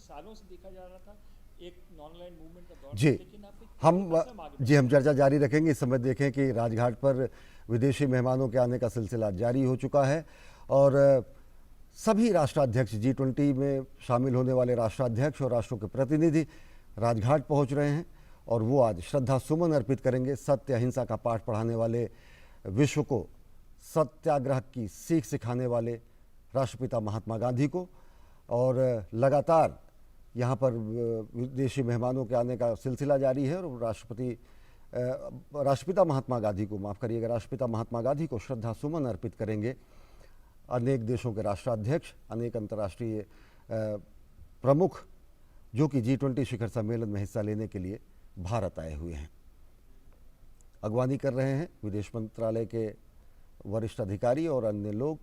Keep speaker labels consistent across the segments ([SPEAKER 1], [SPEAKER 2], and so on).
[SPEAKER 1] सालों से देखा जा रहा था एक नॉन लाइन मूवमेंट का दौर
[SPEAKER 2] जी,
[SPEAKER 1] था, लेकिन आप
[SPEAKER 2] हम चर्चा जारी रखेंगे। इस समय देखें कि राजघाट पर विदेशी मेहमानों के आने का सिलसिला जारी हो चुका है और सभी राष्ट्राध्यक्ष G20 में शामिल होने वाले राष्ट्राध्यक्ष और राष्ट्रों के प्रतिनिधि राजघाट पहुंच रहे हैं और वो आज श्रद्धा सुमन अर्पित करेंगे सत्य अहिंसा का पाठ पढ़ाने वाले, विश्व को सत्याग्रह की सीख सिखाने वाले राष्ट्रपिता महात्मा गांधी को। और लगातार यहाँ पर विदेशी मेहमानों के आने का सिलसिला जारी है और राष्ट्रपिता महात्मा गांधी को, माफ़ करिएगा, राष्ट्रपिता महात्मा गांधी को श्रद्धा सुमन अर्पित करेंगे अनेक देशों के राष्ट्राध्यक्ष, अनेक अंतर्राष्ट्रीय प्रमुख जो कि G20 शिखर सम्मेलन में हिस्सा लेने के लिए भारत आए हुए हैं। अगवानी कर रहे हैं विदेश मंत्रालय के वरिष्ठ अधिकारी और अन्य लोग।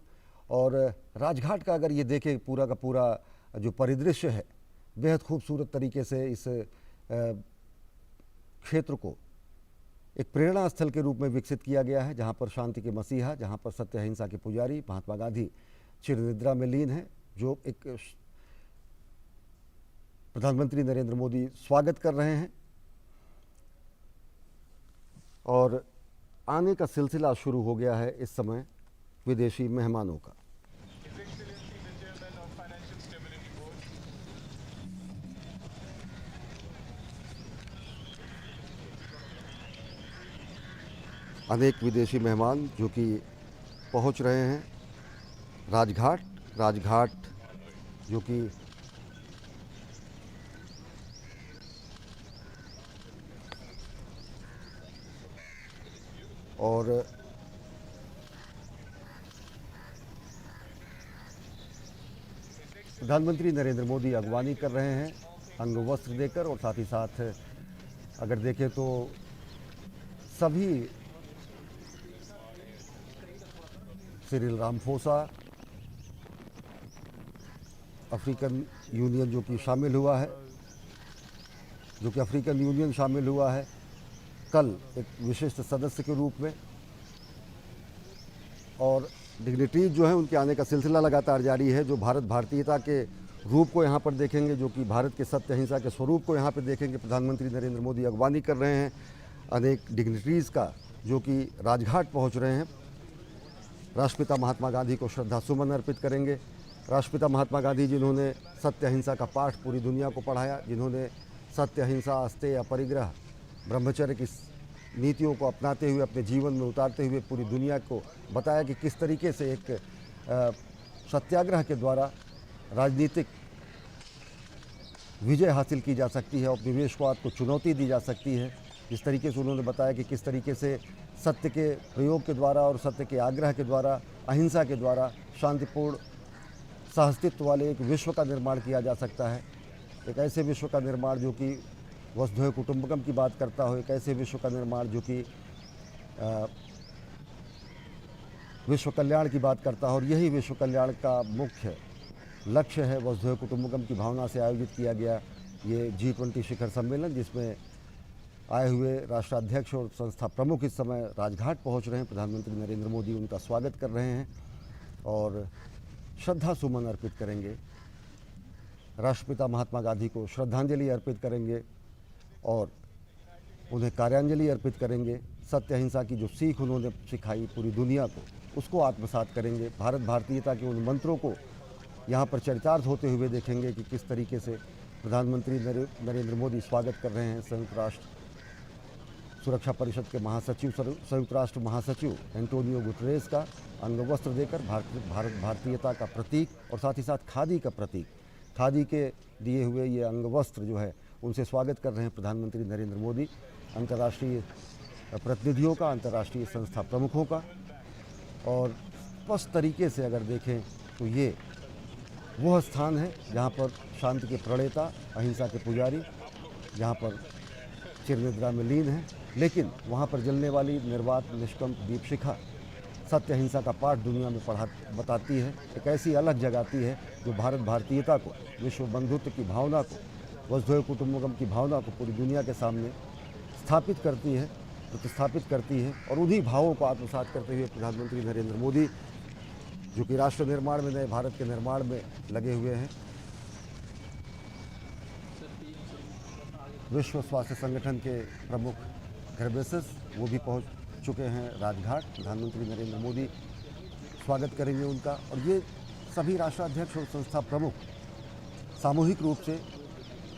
[SPEAKER 2] और राजघाट का अगर ये देखें पूरा का पूरा जो परिदृश्य है, बेहद खूबसूरत तरीके से इस क्षेत्र को एक प्रेरणा स्थल के रूप में विकसित किया गया है, जहाँ पर शांति के मसीहा, जहाँ पर सत्य अहिंसा के पुजारी महात्मा गांधी चिरनिद्रा में लीन है, जो एक प्रधानमंत्री नरेंद्र मोदी स्वागत कर रहे हैं। और आने का सिलसिला शुरू हो गया है इस समय विदेशी मेहमानों का। अनेक विदेशी मेहमान जो कि पहुंच रहे हैं राजघाट जो कि और प्रधानमंत्री नरेंद्र मोदी अगवानी कर रहे हैं अंग वस्त्र देकर। और साथ ही साथ अगर देखें तो सभी सिरिल रामफोसा, अफ्रीकन यूनियन जो कि शामिल हुआ है, अफ्रीकन यूनियन शामिल हुआ है कल एक विशिष्ट सदस्य के रूप में। और डिग्निटरीज जो हैं उनके आने का सिलसिला लगातार जारी है, जो भारत भारतीयता के रूप को यहाँ पर देखेंगे, जो कि भारत के सत्य अहिंसा के स्वरूप को यहाँ पर देखेंगे। प्रधानमंत्री नरेंद्र मोदी अगवानी कर रहे हैं अनेक डिग्निटरीज का जो कि राजघाट पहुँच रहे हैं। राष्ट्रपिता महात्मा गांधी को श्रद्धा सुमन अर्पित करेंगे। राष्ट्रपिता महात्मा गांधी जिन्होंने सत्य अहिंसा का पाठ पूरी दुनिया को पढ़ाया, जिन्होंने सत्य अहिंसा अस्तेय अपरिग्रह ब्रह्मचर्य की नीतियों को अपनाते हुए, अपने जीवन में उतारते हुए पूरी दुनिया को बताया कि किस तरीके से एक सत्याग्रह के द्वारा राजनीतिक विजय हासिल की जा सकती है और उपनिवेशवाद को चुनौती दी जा सकती है। इस तरीके से उन्होंने बताया कि किस तरीके से सत्य के प्रयोग के द्वारा और सत्य के आग्रह के द्वारा, अहिंसा के द्वारा शांतिपूर्ण सहअस्तित्व वाले एक विश्व का निर्माण किया जा सकता है। एक ऐसे विश्व का निर्माण जो कि वसुधैव कुटुंबकम की बात करता हो, एक ऐसे विश्व का निर्माण जो कि विश्व कल्याण की बात करता हो। और यही विश्व कल्याण का मुख्य लक्ष्य है वसुधैव कुटुंबकम की भावना से आयोजित किया गया ये G20 शिखर सम्मेलन, जिसमें आए हुए राष्ट्राध्यक्ष और संस्था प्रमुख इस समय राजघाट पहुंच रहे हैं। प्रधानमंत्री नरेंद्र मोदी उनका स्वागत कर रहे हैं और श्रद्धा सुमन अर्पित करेंगे, राष्ट्रपिता महात्मा गांधी को श्रद्धांजलि अर्पित करेंगे और उन्हें कार्यांजलि अर्पित करेंगे। सत्य अहिंसा की जो सीख उन्होंने सिखाई पूरी दुनिया को, उसको आत्मसात करेंगे। भारत भारतीयता के उन मंत्रों को यहाँ पर चरितार्थ होते हुए देखेंगे कि किस तरीके से प्रधानमंत्री नरेंद्र मोदी स्वागत कर रहे हैं संयुक्त राष्ट्र सुरक्षा परिषद के महासचिव, संयुक्त राष्ट्र महासचिव एंटोनियो गुटरेस का अंगवस्त्र देकर भारत भारतीयता का प्रतीक और साथ ही साथ खादी का प्रतीक, खादी के दिए हुए ये अंगवस्त्र जो है उनसे स्वागत कर रहे हैं प्रधानमंत्री नरेंद्र मोदी। अंतर्राष्ट्रीय प्रतिनिधियों का, अंतर्राष्ट्रीय संस्था प्रमुखों का। और स्पष्ट तरीके से अगर देखें तो ये वह स्थान है जहाँ पर शांति के प्रणेता, अहिंसा के पुजारी, जहाँ पर चिरनिद्रा में लीन है, लेकिन वहाँ पर जलने वाली निर्वात निष्कंप दीपशिखा सत्य अहिंसा का पाठ दुनिया में बताती है। एक ऐसी अलग जगाती है जो भारत भारतीयता को, विश्व बंधुत्व की भावना को, वसुधैव कुटुंबकम की भावना को पूरी दुनिया के सामने स्थापित करती है, प्रतिस्थापित करती है। और उन्हीं भावों को आत्मसात करते हुए प्रधानमंत्री नरेंद्र मोदी, जो कि राष्ट्र निर्माण में, नए भारत के निर्माण में लगे हुए हैं, विश्व स्वास्थ्य संगठन के प्रमुख घेब्रेयेसस वो भी पहुंच चुके हैं राजघाट। प्रधानमंत्री नरेंद्र मोदी स्वागत करेंगे उनका, और ये सभी राष्ट्राध्यक्ष और संस्था प्रमुख सामूहिक रूप से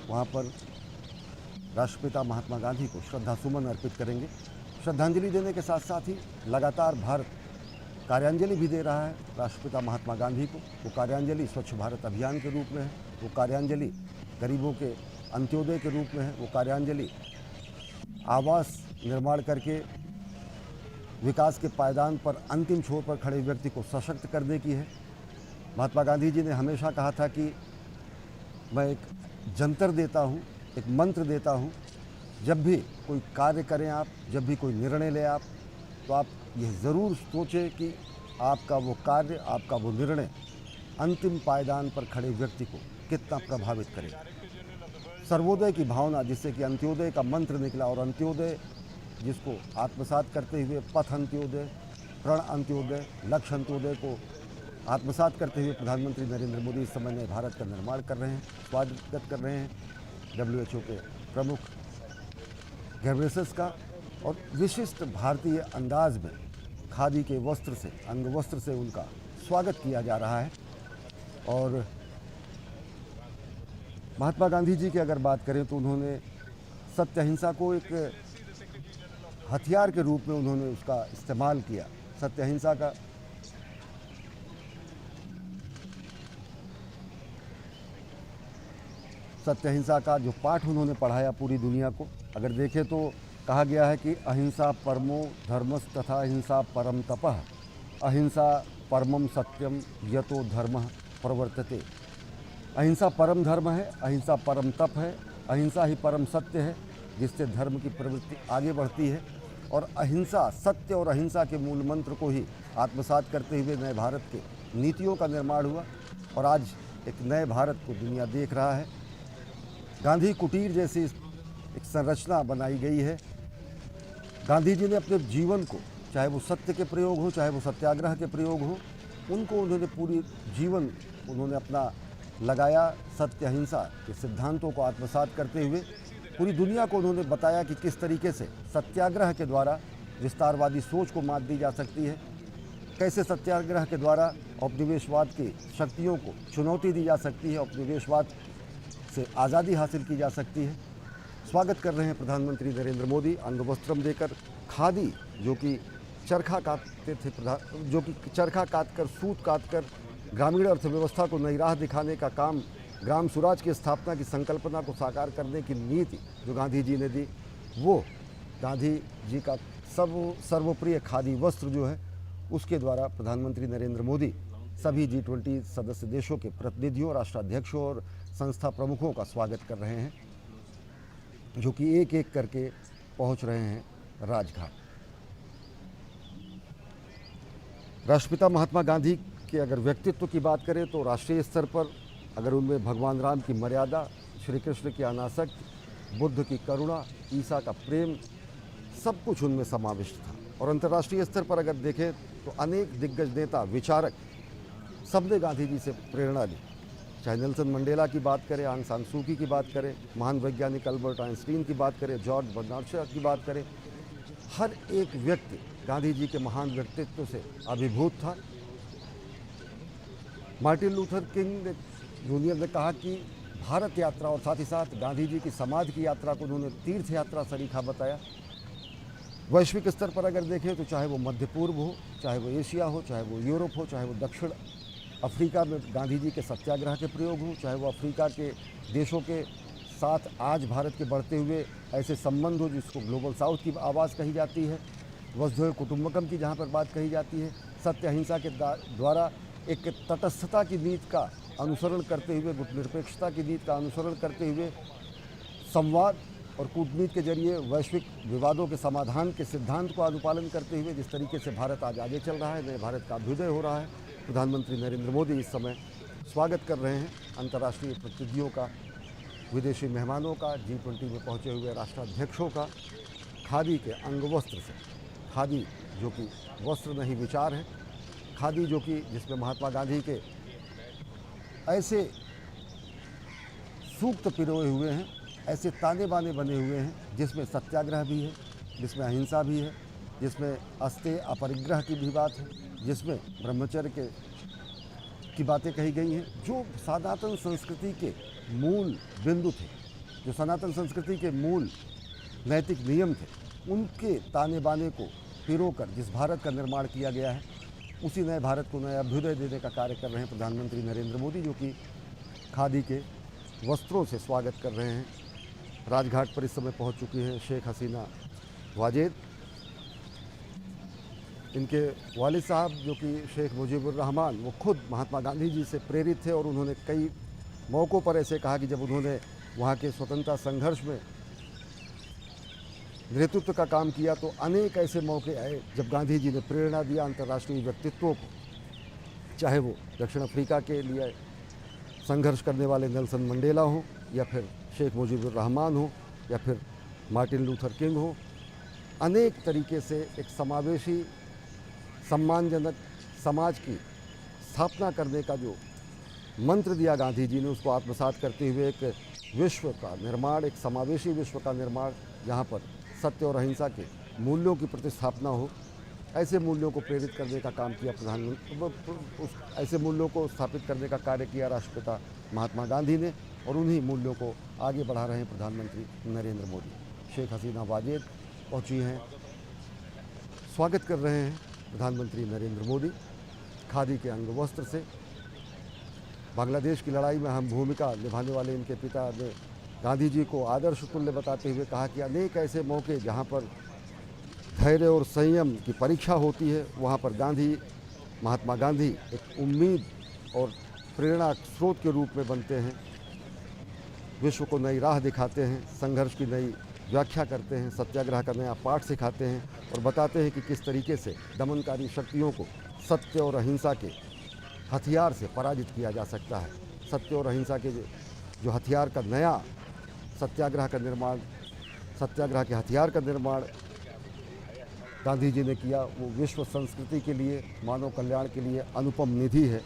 [SPEAKER 2] वहाँ पर राष्ट्रपिता महात्मा गांधी को श्रद्धासुमन अर्पित करेंगे। श्रद्धांजलि देने के साथ साथ ही लगातार भारत कार्यांजलि भी दे रहा है राष्ट्रपिता महात्मा गांधी को। वो कार्यांजलि स्वच्छ भारत अभियान के रूप में है, वो कार्यांजलि गरीबों के अंत्योदय के रूप में है, वो कार्यांजलि आवास निर्माण करके विकास के पायदान पर अंतिम छोर पर खड़े व्यक्ति को सशक्त करने की है। महात्मा गांधी जी ने हमेशा कहा था कि मैं एक जंतर देता हूँ, एक मंत्र देता हूँ, जब भी कोई कार्य करें आप, जब भी कोई निर्णय लें आप, तो आप यह ज़रूर सोचें कि आपका वो कार्य, आपका वो निर्णय अंतिम पायदान पर खड़े व्यक्ति को कितना प्रभावित करेगा। सर्वोदय की भावना, जिससे कि अंत्योदय का मंत्र निकला, और अंत्योदय जिसको आत्मसात करते हुए पथ अंत्योदय, प्रण अंत्योदय, लक्ष्य अंत्योदय को आत्मसात करते हुए प्रधानमंत्री नरेंद्र मोदी इस समय नए भारत का निर्माण कर रहे हैं, स्वागत कर रहे हैं WHO के प्रमुख घेब्रेयेसस का। और विशिष्ट भारतीय अंदाज में खादी के वस्त्र से, अंग वस्त्र से उनका स्वागत किया जा रहा है। और महात्मा गांधी जी की अगर बात करें तो उन्होंने सत्य अहिंसा को एक हथियार के रूप में उन्होंने उसका इस्तेमाल किया। सत्य अहिंसा का जो पाठ उन्होंने पढ़ाया पूरी दुनिया को, अगर देखें तो कहा गया है कि अहिंसा परमो धर्मस् तथा अहिंसा परम तपः, अहिंसा परमम सत्यम यतो धर्मः प्रवर्तते। अहिंसा परम धर्म है, अहिंसा परम तप है, अहिंसा ही परम सत्य है जिससे धर्म की प्रवृत्ति आगे बढ़ती है। और अहिंसा, सत्य और अहिंसा के मूल मंत्र को ही आत्मसात करते हुए नए भारत के नीतियों का निर्माण हुआ, और आज एक नए भारत को दुनिया देख रहा है। गांधी कुटीर जैसी एक संरचना बनाई गई है। गांधी जी ने अपने जीवन को, चाहे वो सत्य के प्रयोग हो, चाहे वो सत्याग्रह के प्रयोग हो, उनको उन्होंने पूरी जीवन उन्होंने अपना लगाया। सत्य अहिंसा के सिद्धांतों को आत्मसात करते हुए पूरी दुनिया को उन्होंने बताया कि किस तरीके से सत्याग्रह के द्वारा विस्तारवादी सोच को मात दी जा सकती है, कैसे सत्याग्रह के द्वारा उपनिवेशवाद की शक्तियों को चुनौती दी जा सकती है, उपनिवेशवाद से आज़ादी हासिल की जा सकती है। स्वागत कर रहे हैं प्रधानमंत्री नरेंद्र मोदी अंगवस्त्रम देकर। खादी जो कि चरखा काटते थे, जो कि चरखा काटकर, सूत काटकर ग्रामीण अर्थव्यवस्था को नई राह दिखाने का काम, ग्राम स्वराज की स्थापना की संकल्पना को साकार करने की नीति जो गांधी जी ने दी, वो गांधी जी का सर्वप्रिय खादी वस्त्र जो है, उसके द्वारा प्रधानमंत्री नरेंद्र मोदी सभी G20 सदस्य देशों के प्रतिनिधियों, राष्ट्राध्यक्षों और संस्था प्रमुखों का स्वागत कर रहे हैं, जो कि एक एक करके पहुंच रहे हैं राजघाट। राष्ट्रपिता महात्मा गांधी के अगर व्यक्तित्व की बात करें तो राष्ट्रीय स्तर पर अगर उनमें भगवान राम की मर्यादा, श्री कृष्ण की अनासक्ति, बुद्ध की करुणा, ईसा का प्रेम, सब कुछ उनमें समाविष्ट था। और अंतर्राष्ट्रीय स्तर पर अगर देखें तो अनेक दिग्गज नेता, विचारक सबने गांधी जी से प्रेरणा ली। चाहे नेल्सन मंडेला की बात करें, आंग सान सू की बात करें, महान वैज्ञानिक अल्बर्ट आइंस्टीन की बात करें, जॉर्ज बर्नार्ड शॉ की बात करें, हर एक व्यक्ति गांधी जी के महान व्यक्तित्व से अभिभूत था। मार्टिन लूथर किंग जूनियर ने कहा कि भारत यात्रा और साथ ही साथ गांधी जी की समाधि की यात्रा को उन्होंने तीर्थ यात्रा सरीखा बताया। वैश्विक स्तर पर अगर देखें तो चाहे वो मध्य पूर्व हो, चाहे वो एशिया हो, चाहे वो यूरोप हो, चाहे वो दक्षिण अफ्रीका में गांधी जी के सत्याग्रह के प्रयोग हो, चाहे वो अफ्रीका के देशों के साथ आज भारत के बढ़ते हुए ऐसे संबंध हो जिसको ग्लोबल साउथ की आवाज़ कही जाती है, वसुधैव कुटुंबकम की जहाँ पर बात कही जाती है, सत्य अहिंसा के द्वारा एक तटस्थता की नीति का अनुसरण करते हुए, गुटनिरपेक्षता की नीति का अनुसरण करते हुए, संवाद और कूटनीति के जरिए वैश्विक विवादों के समाधान के सिद्धांत को अनुपालन करते हुए जिस तरीके से भारत आज आगे चल रहा है, नए भारत का अभ्युदय हो रहा है। प्रधानमंत्री नरेंद्र मोदी इस समय स्वागत कर रहे हैं अंतर्राष्ट्रीय प्रतिनिधियों का, विदेशी मेहमानों का, G20 में पहुंचे हुए राष्ट्राध्यक्षों का, खादी के अंग वस्त्र से। खादी जो कि वस्त्र नहीं विचार है, खादी जो कि जिसमें महात्मा गांधी के ऐसे सूक्त पिरोए हुए हैं ऐसे ताने बाने बने हुए हैं जिसमें सत्याग्रह भी है, जिसमें अहिंसा भी है, जिसमें अस्तेय अपरिग्रह की भी बात है, जिसमें ब्रह्मचर्य की बातें कही गई हैं, जो सनातन संस्कृति के मूल बिंदु थे, जो सनातन संस्कृति के मूल नैतिक नियम थे, उनके ताने बाने को पिरोकर जिस भारत का निर्माण किया गया है, उसी नए भारत को नया अभ्युदय देने का कार्य कर रहे हैं प्रधानमंत्री नरेंद्र मोदी, जो कि खादी के वस्त्रों से स्वागत कर रहे हैं। राजघाट पर इस समय पहुंच चुकी हैं शेख हसीना वाजेद। इनके वालिद साहब जो कि शेख मुजीबुर रहमान, वो खुद महात्मा गांधी जी से प्रेरित थे और उन्होंने कई मौक़ों पर ऐसे कहा कि जब उन्होंने वहाँ के स्वतंत्रता संघर्ष में नेतृत्व का काम किया तो अनेक ऐसे मौके आए जब गांधी जी ने प्रेरणा दिया अंतर्राष्ट्रीय व्यक्तित्वों को, चाहे वो दक्षिण अफ्रीका के लिए संघर्ष करने वाले नेल्सन मंडेला हो, या फिर शेख मुजीबुर रहमान हो, या फिर मार्टिन लूथर किंग हो। अनेक तरीके से एक समावेशी सम्मानजनक समाज की स्थापना करने का जो मंत्र दिया गांधी जी ने, उसको आत्मसात करते हुए एक विश्व का निर्माण, एक समावेशी विश्व का निर्माण, जहाँ पर सत्य और अहिंसा के मूल्यों की प्रतिस्थापना हो, ऐसे मूल्यों को प्रेरित करने का काम किया प्रधानमंत्री, ऐसे मूल्यों को स्थापित करने का कार्य किया राष्ट्रपिता महात्मा गांधी ने, और उन्हीं मूल्यों को आगे बढ़ा रहे हैं प्रधानमंत्री नरेंद्र मोदी। शेख हसीना वाजेद पहुंची हैं, स्वागत कर रहे हैं प्रधानमंत्री नरेंद्र मोदी खादी के अंग वस्त्र से। बांग्लादेश की लड़ाई में अहम भूमिका निभाने वाले इनके पिता ने गांधी जी को आदर्श तुल्य बताते हुए कहा कि अनेक ऐसे मौके जहां पर धैर्य और संयम की परीक्षा होती है, वहां पर महात्मा गांधी एक उम्मीद और प्रेरणा स्रोत के रूप में बनते हैं, विश्व को नई राह दिखाते हैं, संघर्ष की नई व्याख्या करते हैं, सत्याग्रह का नया पाठ सिखाते हैं और बताते हैं कि किस तरीके से दमनकारी शक्तियों को सत्य और अहिंसा के हथियार से पराजित किया जा सकता है। सत्य और अहिंसा के जो हथियार का नया सत्याग्रह के हथियार का निर्माण गांधी जी ने किया, वो विश्व संस्कृति के लिए, मानव कल्याण के लिए अनुपम निधि है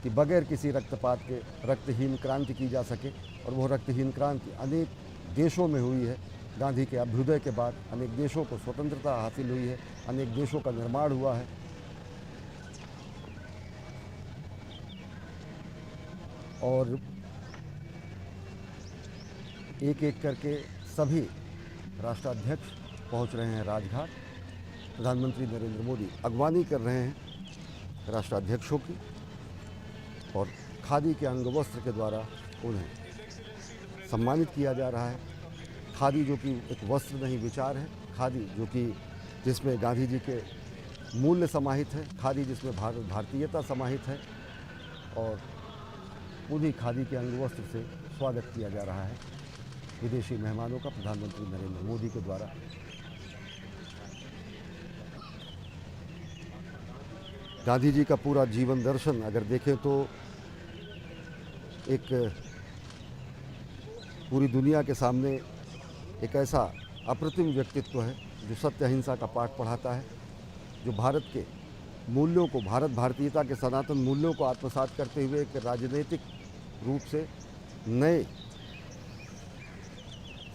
[SPEAKER 2] कि बगैर किसी रक्तपात के रक्तहीन क्रांति की जा सके। और वो रक्तहीन क्रांति अनेक देशों में हुई है। गांधी के अभ्युदय के बाद अनेक देशों को स्वतंत्रता हासिल हुई है, अनेक देशों का निर्माण हुआ है। और एक एक करके सभी राष्ट्राध्यक्ष पहुंच रहे हैं राजघाट। प्रधानमंत्री नरेंद्र मोदी अगवानी कर रहे हैं राष्ट्राध्यक्षों की, और खादी के अंग वस्त्र के द्वारा उन्हें सम्मानित किया जा रहा है। खादी जो कि एक वस्त्र नहीं विचार है, खादी जो कि जिसमें गांधी जी के मूल्य समाहित है, खादी जिसमें भारतीयता समाहित है, और उन्हीं खादी के अंग वस्त्र से स्वागत किया जा रहा है विदेशी मेहमानों का प्रधानमंत्री नरेंद्र मोदी के द्वारा। गांधी जी का पूरा जीवन दर्शन अगर देखें तो एक पूरी दुनिया के सामने एक ऐसा अप्रतिम व्यक्तित्व है जो सत्य अहिंसा का पाठ पढ़ाता है, जो भारत के मूल्यों को, भारतीयता के सनातन मूल्यों को आत्मसात करते हुए एक राजनीतिक रूप से नए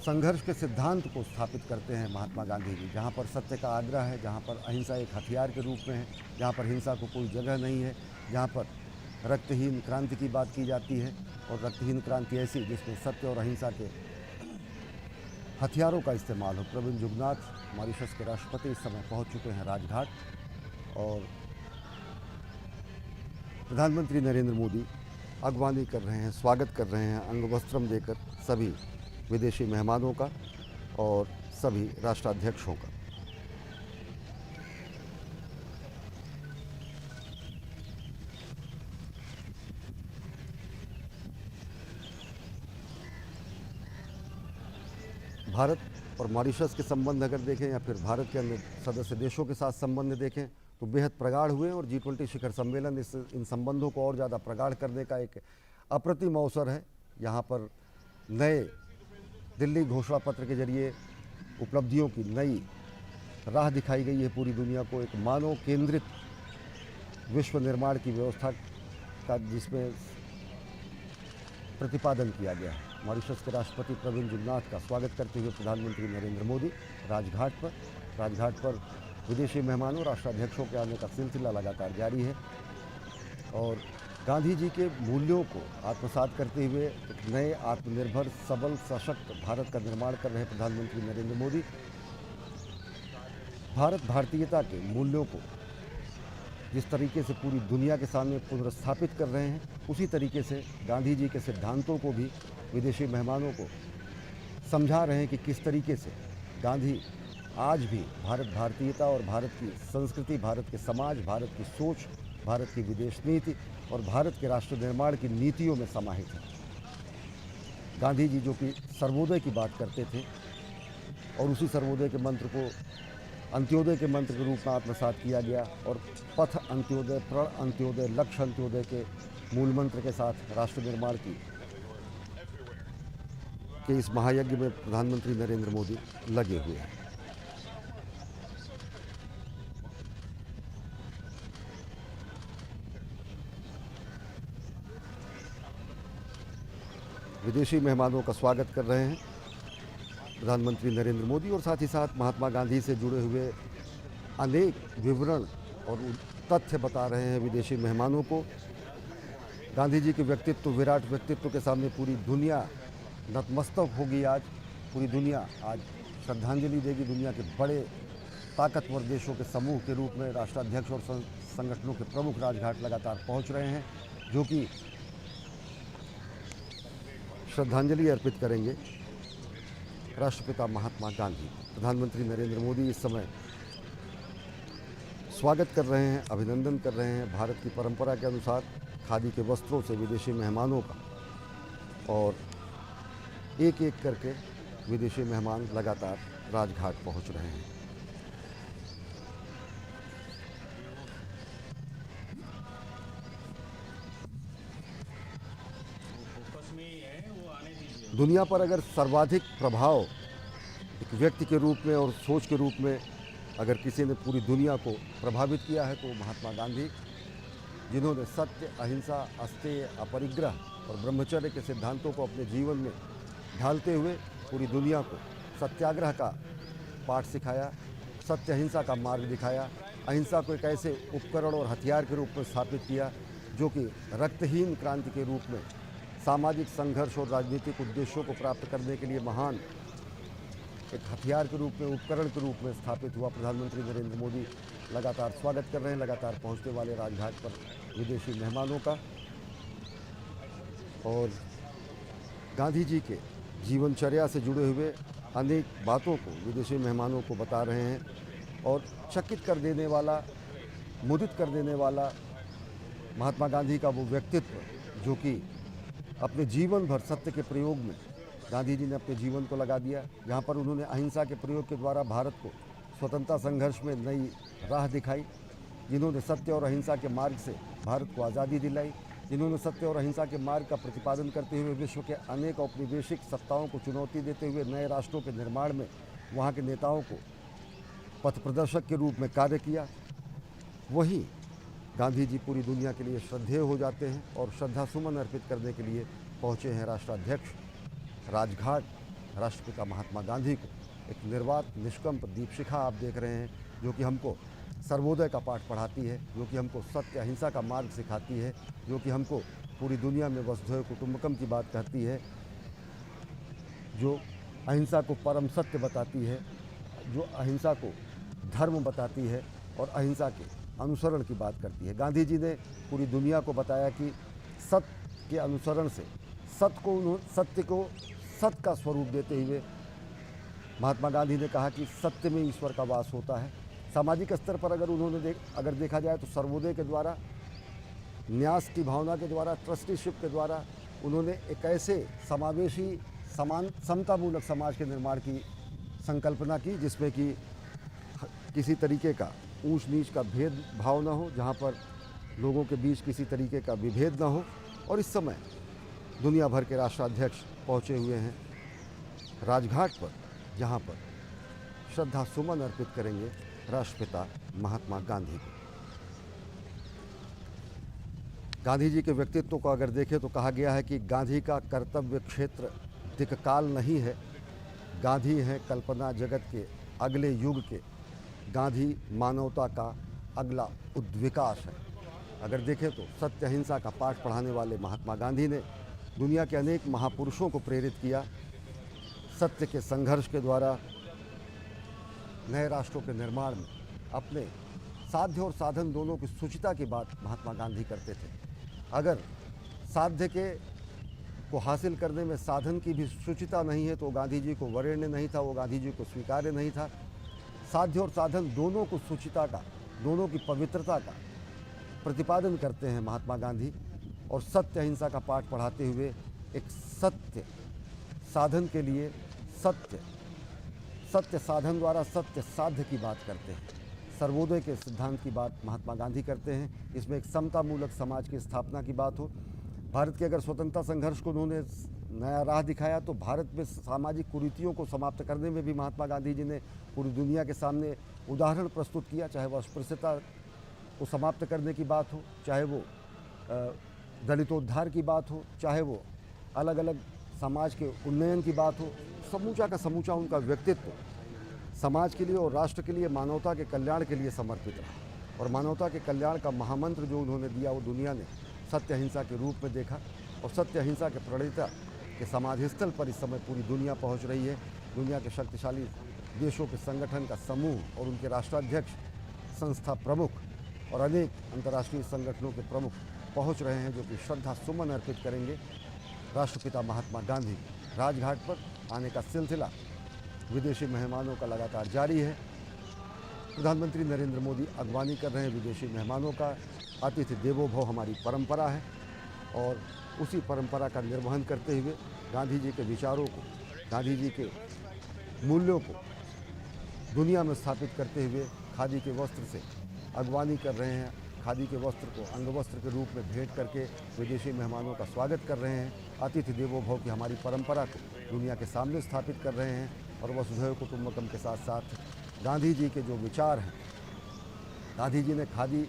[SPEAKER 2] संघर्ष के सिद्धांत को स्थापित करते हैं महात्मा गांधी जी। जहाँ पर सत्य का आग्रह है, जहाँ पर अहिंसा एक हथियार के रूप में है, जहाँ पर हिंसा को कोई जगह नहीं है, जहाँ पर रक्तहीन क्रांति की बात की जाती है, और रक्तहीन क्रांति ऐसी जिसमें सत्य और अहिंसा के हथियारों का इस्तेमाल हो। प्रवीण जुगनाथ मॉरिशस के राष्ट्रपति इस समय पहुंच चुके हैं राजघाट, और प्रधानमंत्री नरेंद्र मोदी अगवानी कर रहे हैं, स्वागत कर रहे हैं अंग वस्त्रम देकर सभी विदेशी मेहमानों का और सभी राष्ट्राध्यक्षों का। भारत और मॉरिशस के संबंध अगर देखें या फिर भारत के अन्य सदस्य देशों के साथ संबंध देखें तो बेहद प्रगाढ़ हुए, और G20 शिखर सम्मेलन इन संबंधों को और ज़्यादा प्रगाढ़ करने का एक अप्रतिम अवसर है। यहाँ पर नए दिल्ली घोषणा पत्र के जरिए उपलब्धियों की नई राह दिखाई गई है पूरी दुनिया को, एक मानव केंद्रित विश्व निर्माण की व्यवस्था का जिसमें प्रतिपादन किया गया है। मॉरिशस के राष्ट्रपति प्रविंद जुगनाथ का स्वागत करते हुए प्रधानमंत्री नरेंद्र मोदी राजघाट पर विदेशी मेहमानों राष्ट्राध्यक्षों के आने का सिलसिला लगातार जारी है और गांधी जी के मूल्यों को आत्मसात करते हुए एक नए आत्मनिर्भर सबल सशक्त भारत का निर्माण कर रहे प्रधानमंत्री नरेंद्र मोदी भारत भारतीयता के मूल्यों को जिस तरीके से पूरी दुनिया के सामने पुनर्स्थापित कर रहे हैं, उसी तरीके से गांधी जी के सिद्धांतों को भी विदेशी मेहमानों को समझा रहे हैं कि किस तरीके से गांधी आज भी भारत भारतीयता और भारत की संस्कृति, भारत के समाज, भारत की सोच, भारत की विदेश नीति और भारत के राष्ट्र निर्माण की नीतियों में समाहित है। गांधी जी जो कि सर्वोदय की बात करते थे और उसी सर्वोदय के मंत्र को अंत्योदय के मंत्र के रूप में आत्मसात किया गया और पथ अंत्योदय, प्रण अंत्योदय, लक्ष्य अंत्योदय के मूल मंत्र के साथ राष्ट्र निर्माण के इस महायज्ञ में प्रधानमंत्री नरेंद्र मोदी लगे हुए हैं। विदेशी मेहमानों का स्वागत कर रहे हैं प्रधानमंत्री नरेंद्र मोदी और साथ ही साथ महात्मा गांधी से जुड़े हुए अनेक विवरण और तथ्य बता रहे हैं विदेशी मेहमानों को। गांधी जी के व्यक्तित्व, विराट व्यक्तित्व के सामने पूरी दुनिया नतमस्तक होगी। आज पूरी दुनिया आज श्रद्धांजलि देगी। दुनिया के बड़े ताकतवर देशों के समूह के रूप में राष्ट्राध्यक्ष और संगठनों के प्रमुख राजघाट लगातार पहुंच रहे हैं, जो कि श्रद्धांजलि अर्पित करेंगे राष्ट्रपिता महात्मा गांधी। प्रधानमंत्री नरेंद्र मोदी इस समय स्वागत कर रहे हैं, अभिनंदन कर रहे हैं भारत की परंपरा के अनुसार खादी के वस्त्रों से विदेशी मेहमानों का, और एक एक करके विदेशी मेहमान लगातार राजघाट पहुंच रहे हैं। दुनिया पर अगर सर्वाधिक प्रभाव एक व्यक्ति के रूप में और सोच के रूप में अगर किसी ने पूरी दुनिया को प्रभावित किया है तो महात्मा गांधी, जिन्होंने सत्य, अहिंसा, अस्तेय, अपरिग्रह और ब्रह्मचर्य के सिद्धांतों को अपने जीवन में ढालते हुए पूरी दुनिया को सत्याग्रह का पाठ सिखाया, सत्य अहिंसा का मार्ग दिखाया, अहिंसा को एक ऐसे उपकरण और हथियार के रूप में स्थापित किया जो कि रक्तहीन क्रांति के रूप में सामाजिक संघर्ष और राजनीतिक उद्देश्यों को प्राप्त करने के लिए महान एक हथियार के रूप में, उपकरण के रूप में स्थापित हुआ। प्रधानमंत्री नरेंद्र मोदी लगातार स्वागत कर रहे हैं लगातार पहुंचने वाले राजघाट पर विदेशी मेहमानों का, और गांधी जी के जीवनचर्या से जुड़े हुए अनेक बातों को विदेशी मेहमानों को बता रहे हैं। और चकित कर देने वाला, मुदित कर देने वाला महात्मा गांधी का वो व्यक्तित्व जो कि अपने जीवन भर सत्य के प्रयोग में गांधी जी ने अपने जीवन को लगा दिया। जहाँ पर उन्होंने अहिंसा के प्रयोग के द्वारा भारत को स्वतंत्रता संघर्ष में नई राह दिखाई, जिन्होंने सत्य और अहिंसा के मार्ग से भारत को आज़ादी दिलाई, जिन्होंने सत्य और अहिंसा के मार्ग का प्रतिपादन करते हुए विश्व के अनेक औपनिवेशिक सत्ताओं को चुनौती देते हुए नए राष्ट्रों के निर्माण में वहाँ के नेताओं को पथ प्रदर्शक के रूप में कार्य किया। वहीं गांधी जी पूरी दुनिया के लिए श्रद्धेय हो जाते हैं और श्रद्धा सुमन अर्पित करने के लिए पहुँचे हैं राष्ट्राध्यक्ष राजघाट। राष्ट्रपिता महात्मा गांधी को एक निर्वात निष्कंप दीपशिखा आप देख रहे हैं, जो कि हमको सर्वोदय का पाठ पढ़ाती है, जो कि हमको सत्य अहिंसा का मार्ग सिखाती है, जो कि हमको पूरी दुनिया में वसुधैव कुटुंबकम की बात कहती है, जो अहिंसा को परम सत्य बताती है, जो अहिंसा को धर्म बताती है और अहिंसा के अनुसरण की बात करती है। गांधी जी ने पूरी दुनिया को बताया कि सत्य के अनुसरण से सत्य को सत्य का स्वरूप देते हुए महात्मा गांधी ने कहा कि सत्य में ईश्वर का वास होता है। सामाजिक स्तर पर अगर देखा जाए तो सर्वोदय के द्वारा, न्यास की भावना के द्वारा, ट्रस्टीशिप के द्वारा उन्होंने एक ऐसे समावेशी समतामूलक समाज के निर्माण की संकल्पना की जिसमें कि किसी तरीके का ऊंच नीच का भेद भाव न हो, जहाँ पर लोगों के बीच किसी तरीके का विभेद न हो। और इस समय दुनिया भर के राष्ट्राध्यक्ष पहुँचे हुए हैं राजघाट पर, जहाँ पर श्रद्धा सुमन अर्पित करेंगे राष्ट्रपिता महात्मा गांधी को। गांधी जी के व्यक्तित्व को अगर देखें तो कहा गया है कि गांधी का कर्तव्य क्षेत्र तिक काल नहीं है, गांधी हैं कल्पना जगत के अगले युग के, गांधी मानवता का अगला उद्विकास है। अगर देखें तो सत्य अहिंसा का पाठ पढ़ाने वाले महात्मा गांधी ने दुनिया के अनेक महापुरुषों को प्रेरित किया। सत्य के संघर्ष के द्वारा नए राष्ट्रों के निर्माण में अपने साध्य और साधन दोनों की सूचिता की बात महात्मा गांधी करते थे। अगर साध्य के को हासिल करने में साधन की भी सूचिता नहीं है तो गांधी जी को वरेण्य नहीं था, वो गांधी जी को स्वीकार्य नहीं था। साध्य और साधन दोनों को सूचिता का, दोनों की पवित्रता का प्रतिपादन करते हैं महात्मा गांधी, और सत्य अहिंसा का पाठ पढ़ाते हुए एक सत्य साधन के लिए सत्य साधन द्वारा सत्य साध्य की बात करते हैं। सर्वोदय के सिद्धांत की बात महात्मा गांधी करते हैं। इसमें एक समतामूलक समाज की स्थापना की बात हो। भारत के अगर स्वतंत्रता संघर्ष को उन्होंने नया राह दिखाया तो भारत में सामाजिक कुरीतियों को समाप्त करने में भी महात्मा गांधी जी ने पूरी दुनिया के सामने उदाहरण प्रस्तुत किया। चाहे वो अस्पृश्यता को समाप्त करने की बात हो, चाहे वो दलितोद्धार की बात हो, चाहे वो अलग अलग समाज के उन्नयन की बात हो, समूचा का समूचा उनका व्यक्तित्व समाज के लिए और राष्ट्र के लिए, मानवता के कल्याण के लिए समर्पित रहा। और मानवता के कल्याण का महामंत्र जो उन्होंने दिया वो दुनिया ने सत्य अहिंसा के रूप में देखा। और सत्य अहिंसा के प्रणेता के समाधि स्थल पर इस समय पूरी दुनिया पहुंच रही है। दुनिया के शक्तिशाली देशों के संगठन का समूह और उनके राष्ट्राध्यक्ष, संस्था प्रमुख और अनेक अंतर्राष्ट्रीय संगठनों के प्रमुख पहुंच रहे हैं, जो कि श्रद्धा सुमन अर्पित करेंगे राष्ट्रपिता महात्मा गांधी। राजघाट पर आने का सिलसिला विदेशी मेहमानों का लगातार जारी है। प्रधानमंत्री नरेंद्र मोदी अगवानी कर रहे हैं विदेशी मेहमानों का। अतिथि देवो भव हमारी परंपरा है और उसी परंपरा का निर्वहन करते हुए गांधी जी के विचारों को, गांधी जी के मूल्यों को दुनिया में स्थापित करते हुए खादी के वस्त्र से अगवानी कर रहे हैं। खादी के वस्त्र को अंगवस्त्र के रूप में भेंट करके विदेशी मेहमानों का स्वागत कर रहे हैं। अतिथि देवो भव की हमारी परंपरा को दुनिया के सामने स्थापित कर रहे हैं। और वसुधैव कुटुंबकम के साथ साथ गांधी जी के जो विचार हैं, गांधी जी ने खादी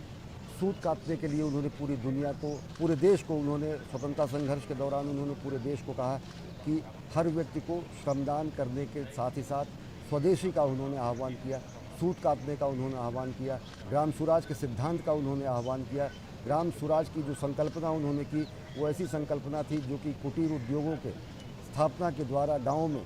[SPEAKER 2] सूत काटने के लिए उन्होंने पूरी दुनिया को, पूरे देश को, उन्होंने स्वतंत्रता संघर्ष के दौरान उन्होंने पूरे देश को कहा कि हर व्यक्ति को श्रमदान करने के साथ ही साथ स्वदेशी का उन्होंने आह्वान किया, सूत काटने का उन्होंने आह्वान किया, ग्राम स्वराज के सिद्धांत का उन्होंने आह्वान किया। ग्राम स्वराज की जो संकल्पना उन्होंने की वो ऐसी संकल्पना थी जो कि कुटीर उद्योगों के स्थापना के द्वारा गाँव में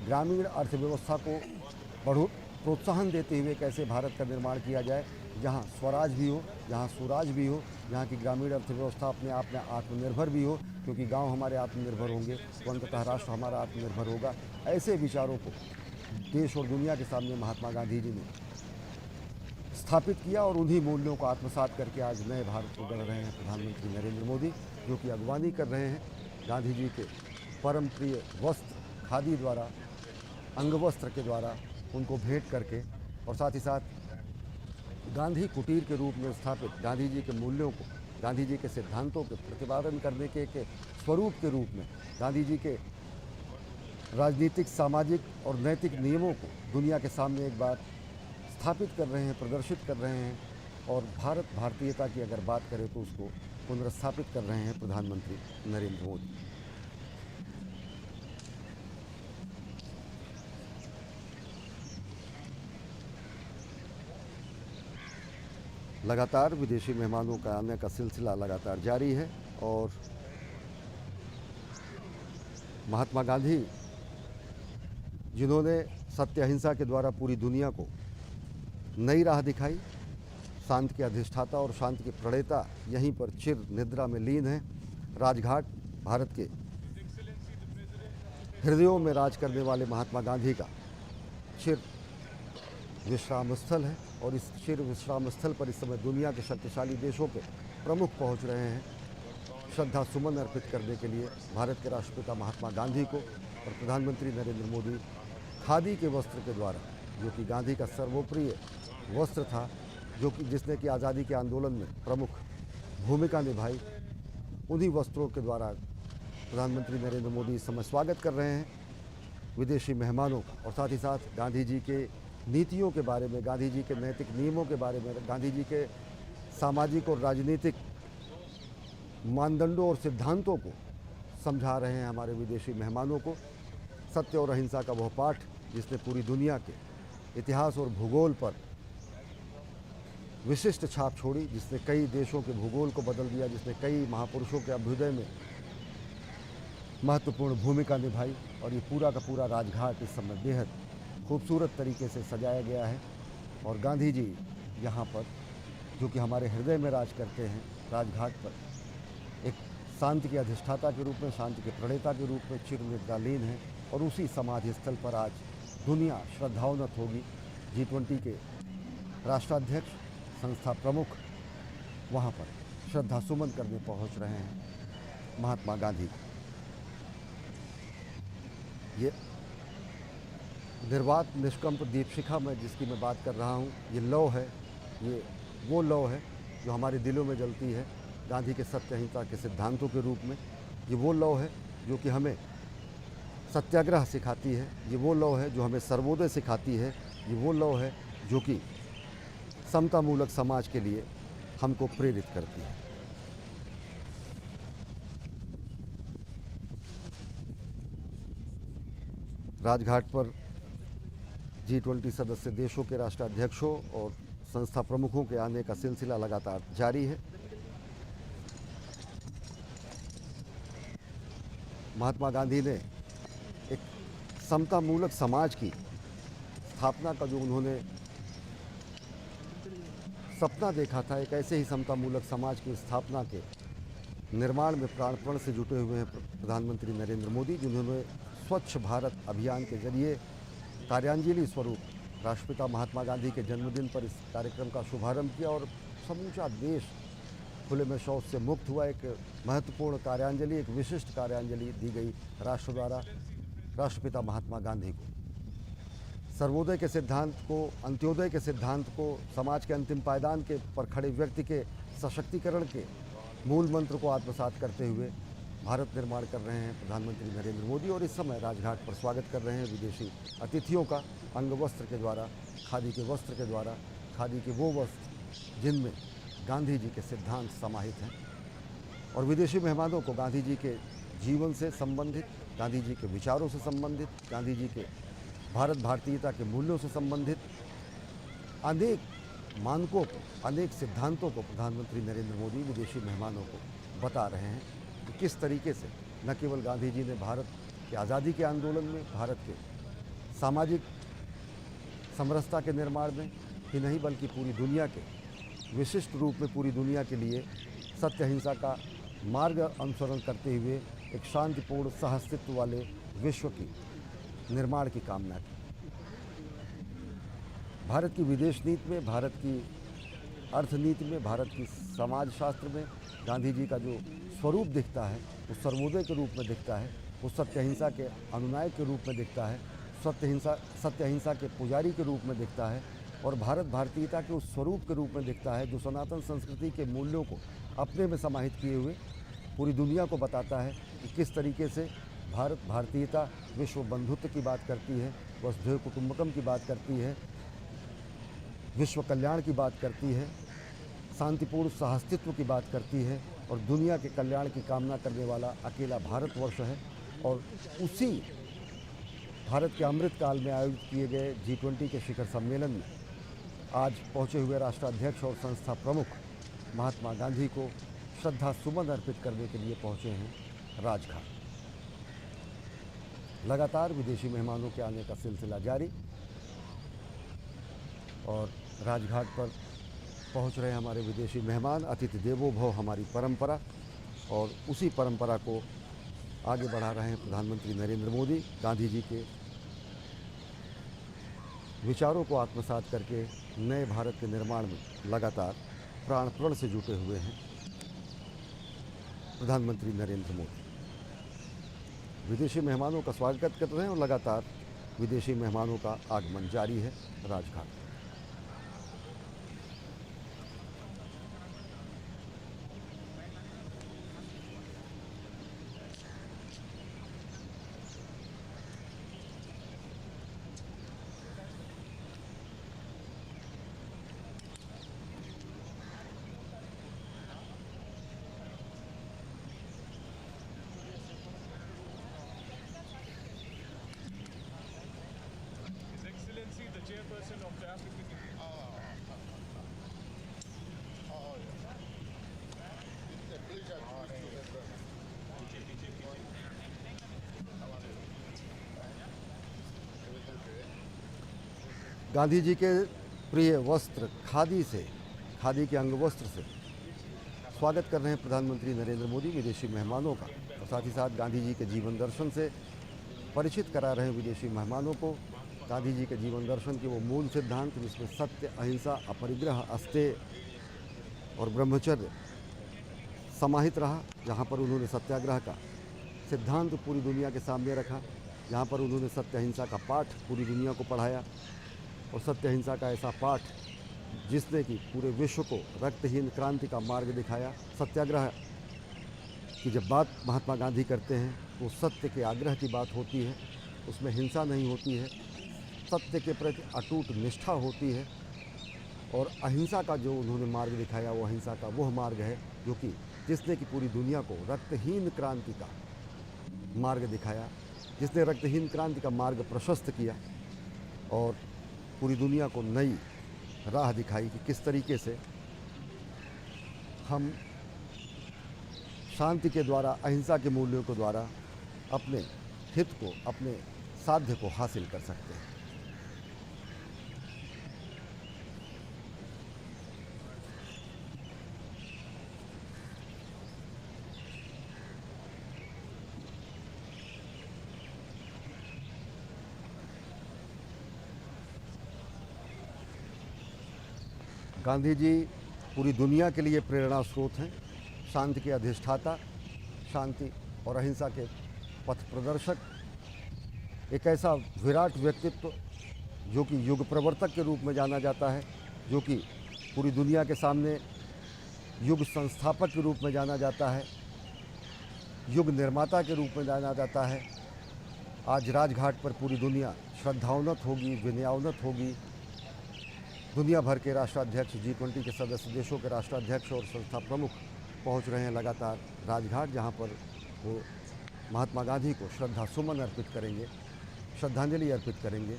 [SPEAKER 2] ग्रामीण अर्थव्यवस्था को प्रोत्साहन देते हुए कैसे भारत का निर्माण किया जाए, जहाँ स्वराज भी हो, जहाँ स्वराज भी हो, जहाँ की ग्रामीण अर्थव्यवस्था अपने आप में आत्मनिर्भर भी हो, क्योंकि गांव हमारे आत्मनिर्भर होंगे तो अंततः राष्ट्र हमारा आत्मनिर्भर होगा। ऐसे विचारों को देश और दुनिया के सामने महात्मा गांधी जी ने स्थापित किया और उन्हीं मूल्यों को आत्मसात करके आज नए भारत को गढ़ रहे हैं प्रधानमंत्री नरेंद्र मोदी, जो कि अगवानी कर रहे हैं गांधी जी के परम प्रिय वस्त्र खादी द्वारा, अंगवस्त्र के द्वारा उनको भेंट करके, और साथ ही साथ गांधी कुटीर के रूप में स्थापित गांधी जी के मूल्यों को, गांधी जी के सिद्धांतों के प्रतिपादन करने के स्वरूप के रूप में गांधी जी के राजनीतिक, सामाजिक और नैतिक नियमों को दुनिया के सामने एक बार स्थापित कर रहे हैं, प्रदर्शित कर रहे हैं। और भारत भारतीयता की अगर बात करें तो उसको पुनर्स्थापित कर रहे हैं प्रधानमंत्री नरेंद्र मोदी। लगातार विदेशी मेहमानों का आने का सिलसिला लगातार जारी है और महात्मा गांधी, जिन्होंने सत्य अहिंसा के द्वारा पूरी दुनिया को नई राह दिखाई, शांति के अधिष्ठाता और शांति के प्रणेता, यहीं पर चिर निद्रा में लीन है। राजघाट भारत के हृदयों में राज करने वाले महात्मा गांधी का चिर विश्राम स्थल है और इस चिर विश्राम स्थल पर इस समय दुनिया के शक्तिशाली देशों के प्रमुख पहुंच रहे हैं श्रद्धा सुमन अर्पित करने के लिए भारत के राष्ट्रपिता महात्मा गांधी को। और प्रधानमंत्री नरेंद्र मोदी खादी के वस्त्र के द्वारा, जो कि गांधी का सर्वोप्रिय वस्त्र था, जो कि जिसने कि आज़ादी के आंदोलन में प्रमुख भूमिका निभाई, उन्हीं वस्त्रों के द्वारा प्रधानमंत्री नरेंद्र मोदी इस समय स्वागत कर रहे हैं विदेशी मेहमानों का। और साथ ही साथ गांधी जी के नीतियों के बारे में, गांधी जी के नैतिक नियमों के बारे में, गांधी जी के सामाजिक और राजनीतिक मानदंडों और सिद्धांतों को समझा रहे हैं हमारे विदेशी मेहमानों को। सत्य और अहिंसा का वह पाठ जिसने पूरी दुनिया के इतिहास और भूगोल पर विशिष्ट छाप छोड़ी, जिसने कई देशों के भूगोल को बदल दिया, जिसने कई महापुरुषों के अभ्युदय में महत्वपूर्ण भूमिका निभाई। और ये पूरा का पूरा राजघाट इस समय बेहद खूबसूरत तरीके से सजाया गया है। और गांधी जी यहाँ पर, जो कि हमारे हृदय में राज करते हैं, राजघाट पर एक शांति के अधिष्ठाता के रूप में, शांति के प्रणेता के रूप में चिर निद्रालीन है। और उसी समाधि स्थल पर आज दुनिया श्रद्धावनत होगी। G20 के राष्ट्राध्यक्ष, संस्था प्रमुख वहाँ पर श्रद्धा सुमन करने पहुँच रहे हैं महात्मा गांधी। ये निर्वात निष्कंप दीपशिखा में जिसकी मैं बात कर रहा हूँ, ये लौ है, ये वो लौ है जो हमारे दिलों में जलती है गांधी के सत्य अहिंसा के सिद्धांतों के रूप में। ये वो लौ है जो कि हमें सत्याग्रह सिखाती है। ये वो लौ है जो हमें सर्वोदय सिखाती है। ये वो लौ है जो कि समतामूलक समाज के लिए हमको प्रेरित करती है। राजघाट पर G20 सदस्य देशों के राष्ट्राध्यक्षों और संस्था प्रमुखों के आने का सिलसिला लगातार जारी है। महात्मा गांधी ने एक समतामूलक समाज की स्थापना का जो उन्होंने सपना देखा था, एक ऐसे ही समतामूलक समाज की स्थापना के निर्माण में प्राणपण से जुटे हुए हैं प्रधानमंत्री नरेंद्र मोदी, जिन्होंने स्वच्छ भारत अभियान के जरिए कार्यांजलि स्वरूप राष्ट्रपिता महात्मा गांधी के जन्मदिन पर इस कार्यक्रम का शुभारंभ किया। और समूचा देश खुले में शौच से मुक्त हुआ। एक महत्वपूर्ण कार्यांजलि, एक विशिष्ट कार्यांजलि दी गई राष्ट्र द्वारा राष्ट्रपिता महात्मा गांधी को। सर्वोदय के सिद्धांत को, अंत्योदय के सिद्धांत को, समाज के अंतिम पायदान के पर खड़े व्यक्ति के सशक्तिकरण के मूल मंत्र को आत्मसात करते हुए भारत निर्माण कर रहे हैं प्रधानमंत्री नरेंद्र मोदी। और इस समय राजघाट पर स्वागत कर रहे हैं विदेशी अतिथियों का अंग वस्त्र के द्वारा, खादी के वस्त्र के द्वारा, खादी के वो वस्त्र जिनमें गांधी जी के सिद्धांत समाहित हैं। और विदेशी मेहमानों को गांधी जी के जीवन से संबंधित, गांधी जी के विचारों से संबंधित, गांधी जी के भारत भारतीयता के मूल्यों से संबंधित अनेक मानकों को, अनेक सिद्धांतों को प्रधानमंत्री नरेंद्र मोदी विदेशी मेहमानों को बता रहे हैं कि किस तरीके से न केवल गांधी जी ने भारत के आज़ादी के आंदोलन में, भारत के सामाजिक समरसता के निर्माण में ही नहीं, बल्कि पूरी दुनिया के विशिष्ट रूप में पूरी दुनिया के लिए सत्य अहिंसा का मार्ग अनुसरण करते हुए एक शांतिपूर्ण सहअस्तित्व वाले विश्व की निर्माण की कामना की। भारत की विदेश नीति में, भारत की अर्थनीति में, भारत की समाजशास्त्र में गांधी जी का जो स्वरूप दिखता है वो सर्वोदय के रूप में दिखता है, वो सत्य अहिंसा के अनुनायक के रूप में दिखता है, सत्य अहिंसा के पुजारी के रूप में दिखता है। और भारत भारतीयता के उस स्वरूप के रूप में दिखता है जो सनातन संस्कृति के मूल्यों को अपने में समाहित किए हुए पूरी दुनिया को बताता है कि किस तरीके से भारत भारतीयता विश्व बंधुत्व की बात करती है, वसुधैव कुटुंबकम की बात करती है, विश्व कल्याण की बात करती है, शांतिपूर्ण सहअस्तित्व की बात करती है। और दुनिया के कल्याण की कामना करने वाला अकेला भारतवर्ष है। और उसी भारत के अमृत काल में आयोजित किए गए G20 के शिखर सम्मेलन में आज पहुंचे हुए राष्ट्राध्यक्ष और संस्था प्रमुख महात्मा गांधी को श्रद्धा सुमन अर्पित करने के लिए पहुंचे हैं राजघाट। लगातार विदेशी मेहमानों के आने का सिलसिला जारी, और राजघाट पर पहुंच रहे हमारे विदेशी मेहमान। अतिथि देवो भव हमारी परंपरा, और उसी परंपरा को आगे बढ़ा रहे हैं प्रधानमंत्री नरेंद्र मोदी। गांधी जी के विचारों को आत्मसात करके नए भारत के निर्माण में लगातार प्राणपण से जुटे हुए हैं प्रधानमंत्री नरेंद्र मोदी। विदेशी मेहमानों का स्वागत कर रहे हैं और लगातार विदेशी मेहमानों का आगमन जारी है Rajghat.
[SPEAKER 1] chairperson of the African Union.
[SPEAKER 3] It's a pleasure to meet you, my brother.
[SPEAKER 2] Gandhi ji के प्रिय वस्त्र खादी से, खादी के अंग वस्त्र से स्वागत कर रहे हैं प्रधानमंत्री नरेंद्र मोदी विदेशी मेहमानों का, और साथ ही साथ गांधी जी के जीवन दर्शन से परिचित करा रहे हैं विदेशी मेहमानों को। गांधी जी के जीवन दर्शन के वो मूल सिद्धांत जिसमें सत्य, अहिंसा, अपरिग्रह, अस्तेय और ब्रह्मचर्य समाहित रहा, जहाँ पर उन्होंने सत्याग्रह का सिद्धांत पूरी दुनिया के सामने रखा, जहाँ पर उन्होंने सत्य अहिंसा का पाठ पूरी दुनिया को पढ़ाया, और सत्य अहिंसा का ऐसा पाठ जिसने कि पूरे विश्व को रक्तहीन क्रांति का मार्ग दिखाया। सत्याग्रह की जब बात महात्मा गांधी करते हैं तो सत्य के आग्रह की बात होती है, उसमें हिंसा नहीं होती है, सत्य के प्रति अटूट निष्ठा होती है, और अहिंसा का जो उन्होंने मार्ग दिखाया वो अहिंसा का वह मार्ग है जो कि जिसने कि पूरी दुनिया को रक्तहीन क्रांति का मार्ग दिखाया, जिसने रक्तहीन क्रांति का मार्ग प्रशस्त किया और पूरी दुनिया को नई राह दिखाई कि किस तरीके से हम शांति के द्वारा, अहिंसा के मूल्यों के द्वारा अपने हित को, अपने साध्य को हासिल कर सकते हैं। गांधी जी पूरी दुनिया के लिए प्रेरणा स्रोत हैं, शांति के अधिष्ठाता, शांति और अहिंसा के पथ प्रदर्शक, एक ऐसा विराट व्यक्तित्व जो कि युग प्रवर्तक के रूप में जाना जाता है, जो कि पूरी दुनिया के सामने युग संस्थापक के रूप में जाना जाता है, युग निर्माता के रूप में जाना जाता है। आज राजघाट पर पूरी दुनिया श्रद्धावनत होगी, विनयावनत होगी। दुनिया भर के राष्ट्राध्यक्ष, G20 के सदस्य देशों के राष्ट्राध्यक्ष और संस्था प्रमुख पहुंच रहे हैं लगातार राजघाट, जहां पर वो महात्मा गांधी को श्रद्धा सुमन अर्पित करेंगे, श्रद्धांजलि अर्पित करेंगे।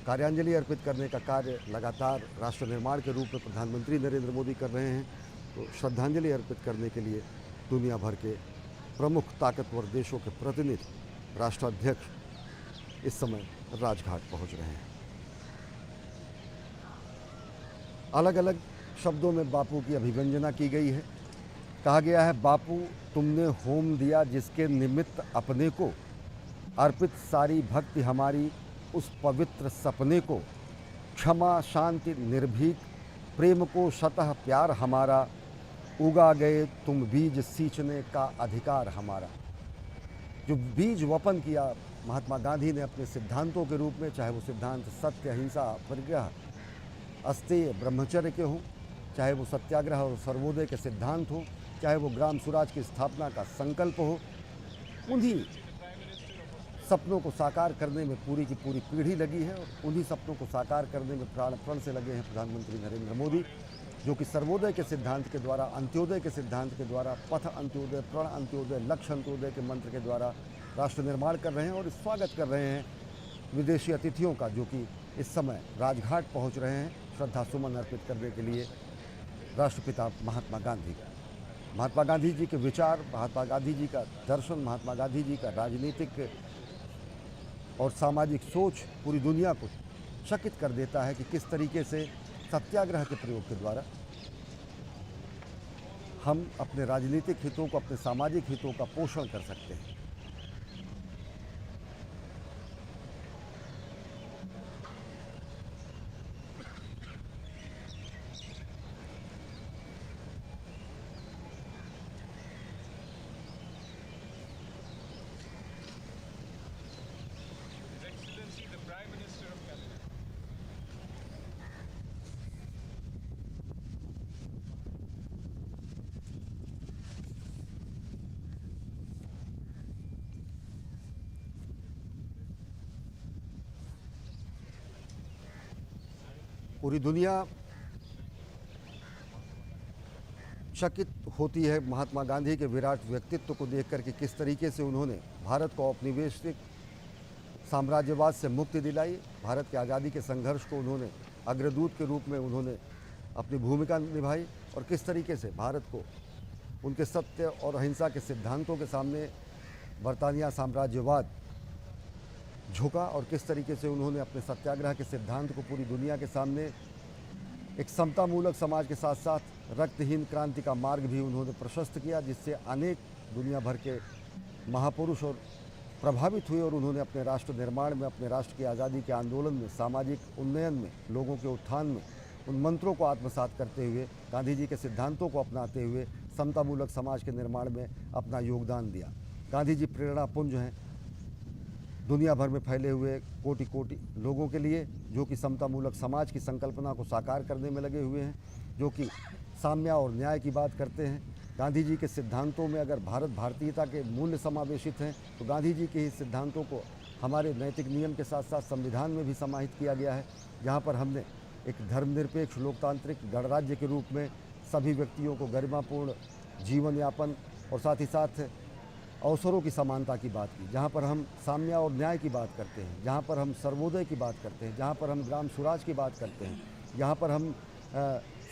[SPEAKER 2] कार्यांजलि अर्पित करने का कार्य लगातार राष्ट्र निर्माण के रूप में प्रधानमंत्री नरेंद्र मोदी कर रहे हैं, तो श्रद्धांजलि अर्पित करने के लिए दुनिया भर के प्रमुख ताकतवर देशों के प्रतिनिधि, राष्ट्राध्यक्ष इस समय राजघाट पहुँच रहे हैं। अलग अलग शब्दों में बापू की अभिव्यंजना की गई है। कहा गया है, बापू तुमने होम दिया जिसके निमित्त अपने को, अर्पित सारी भक्ति हमारी उस पवित्र सपने को, क्षमा शांति निर्भीक प्रेम को शतः प्यार हमारा, उगा गए तुम बीज सींचने का अधिकार हमारा। जो बीज वपन किया महात्मा गांधी ने अपने सिद्धांतों के रूप में, चाहे वो सिद्धांत सत्य, अहिंसा, अपरिग्रह, अस्तेय, ब्रह्मचर्य के हों, चाहे वो सत्याग्रह और सर्वोदय के सिद्धांत हों, चाहे वो ग्राम स्वराज की स्थापना का संकल्प हो, उन्हीं सपनों को साकार करने में पूरी की पूरी पीढ़ी लगी है, और उन्हीं सपनों को साकार करने में प्राण प्रण से लगे हैं प्रधानमंत्री नरेंद्र मोदी, जो कि सर्वोदय के सिद्धांत के द्वारा, अंत्योदय के सिद्धांत के द्वारा, पथ अंत्योदय, प्रण अंत्योदय, लक्ष्य अंत्योदय के मंत्र के द्वारा राष्ट्र निर्माण कर रहे हैं और स्वागत कर रहे हैं विदेशी अतिथियों का, जो कि इस समय राजघाट पहुंच रहे हैं श्रद्धा सुमन अर्पित करने के लिए राष्ट्रपिता महात्मा गांधी का। महात्मा गांधी जी के विचार, महात्मा गांधी जी का दर्शन, महात्मा गांधी जी का राजनीतिक और सामाजिक सोच पूरी दुनिया को चकित कर देता है कि किस तरीके से सत्याग्रह के प्रयोग के द्वारा हम अपने राजनीतिक हितों को, अपने सामाजिक हितों का पोषण कर सकते हैं।
[SPEAKER 1] His Excellency the Prime Minister of Canada.
[SPEAKER 2] पूरी दुनिया चकित होती है महात्मा गांधी के विराट व्यक्तित्व को देखकर कि किस तरीके से उन्होंने भारत को औपनिवेशिक साम्राज्यवाद से मुक्ति दिलाई। भारत की आज़ादी के संघर्ष को उन्होंने अग्रदूत के रूप में उन्होंने अपनी भूमिका निभाई और किस तरीके से भारत को उनके सत्य और अहिंसा के सिद्धांतों के सामने बरतानिया साम्राज्यवाद झुका और किस तरीके से उन्होंने अपने सत्याग्रह के सिद्धांत को पूरी दुनिया के सामने एक समतामूलक समाज के साथ साथ रक्तहीन क्रांति का मार्ग भी उन्होंने प्रशस्त किया, जिससे अनेक दुनिया भर के महापुरुष और प्रभावित हुए और उन्होंने अपने राष्ट्र निर्माण में, अपने राष्ट्र की आज़ादी के आंदोलन में, सामाजिक उन्नयन में, लोगों के उत्थान में उन मंत्रों को आत्मसात करते हुए, गांधी जी के सिद्धांतों को अपनाते हुए समतामूलक समाज के निर्माण में अपना योगदान दिया। गांधी जी प्रेरणा पुंज हैं दुनिया भर में फैले हुए कोटि कोटि लोगों के लिए, जो कि समतामूलक समाज की संकल्पना को साकार करने में लगे हुए हैं, जो कि साम्य और न्याय की बात करते हैं। गांधी जी के सिद्धांतों में अगर भारत भारतीयता के मूल्य समावेशित हैं, तो गांधी जी के ही सिद्धांतों को हमारे नैतिक नियम के साथ साथ संविधान में भी समाहित किया गया है, जहाँ पर हमने एक धर्मनिरपेक्ष लोकतांत्रिक गणराज्य के रूप में सभी व्यक्तियों को गरिमापूर्ण जीवन यापन और साथ ही साथ अवसरों की समानता की बात की, जहाँ पर हम साम्य और न्याय की बात करते हैं, जहाँ पर हम सर्वोदय की बात करते हैं, जहाँ पर हम ग्राम स्वराज की बात करते हैं, जहाँ पर हम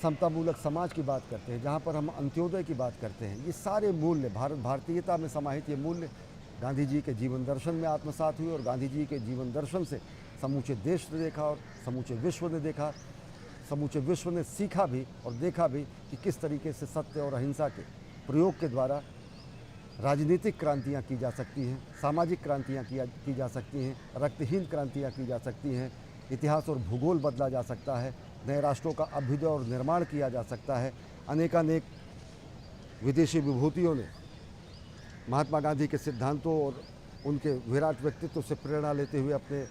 [SPEAKER 2] समतामूलक समाज की बात करते हैं, जहाँ पर हम अंत्योदय की बात करते हैं। ये सारे मूल्य भारत भारतीयता में समाहित ये मूल्य गांधी जी के जीवन दर्शन में आत्मसात हुए और गांधी जी के जीवन दर्शन से समूचे देश ने देखा और समूचे विश्व ने देखा, समूचे विश्व ने सीखा भी और देखा भी कि किस तरीके से सत्य और अहिंसा के प्रयोग के द्वारा राजनीतिक क्रांतियाँ की जा सकती हैं, सामाजिक क्रांतियाँ की जा सकती हैं, रक्तहीन क्रांतियाँ की जा सकती हैं, इतिहास और भूगोल बदला जा सकता है, नए राष्ट्रों का अभ्युदय और निर्माण किया जा सकता है। अनेकानेक विदेशी विभूतियों ने महात्मा गांधी के सिद्धांतों और उनके विराट व्यक्तित्व से प्रेरणा लेते हुए अपने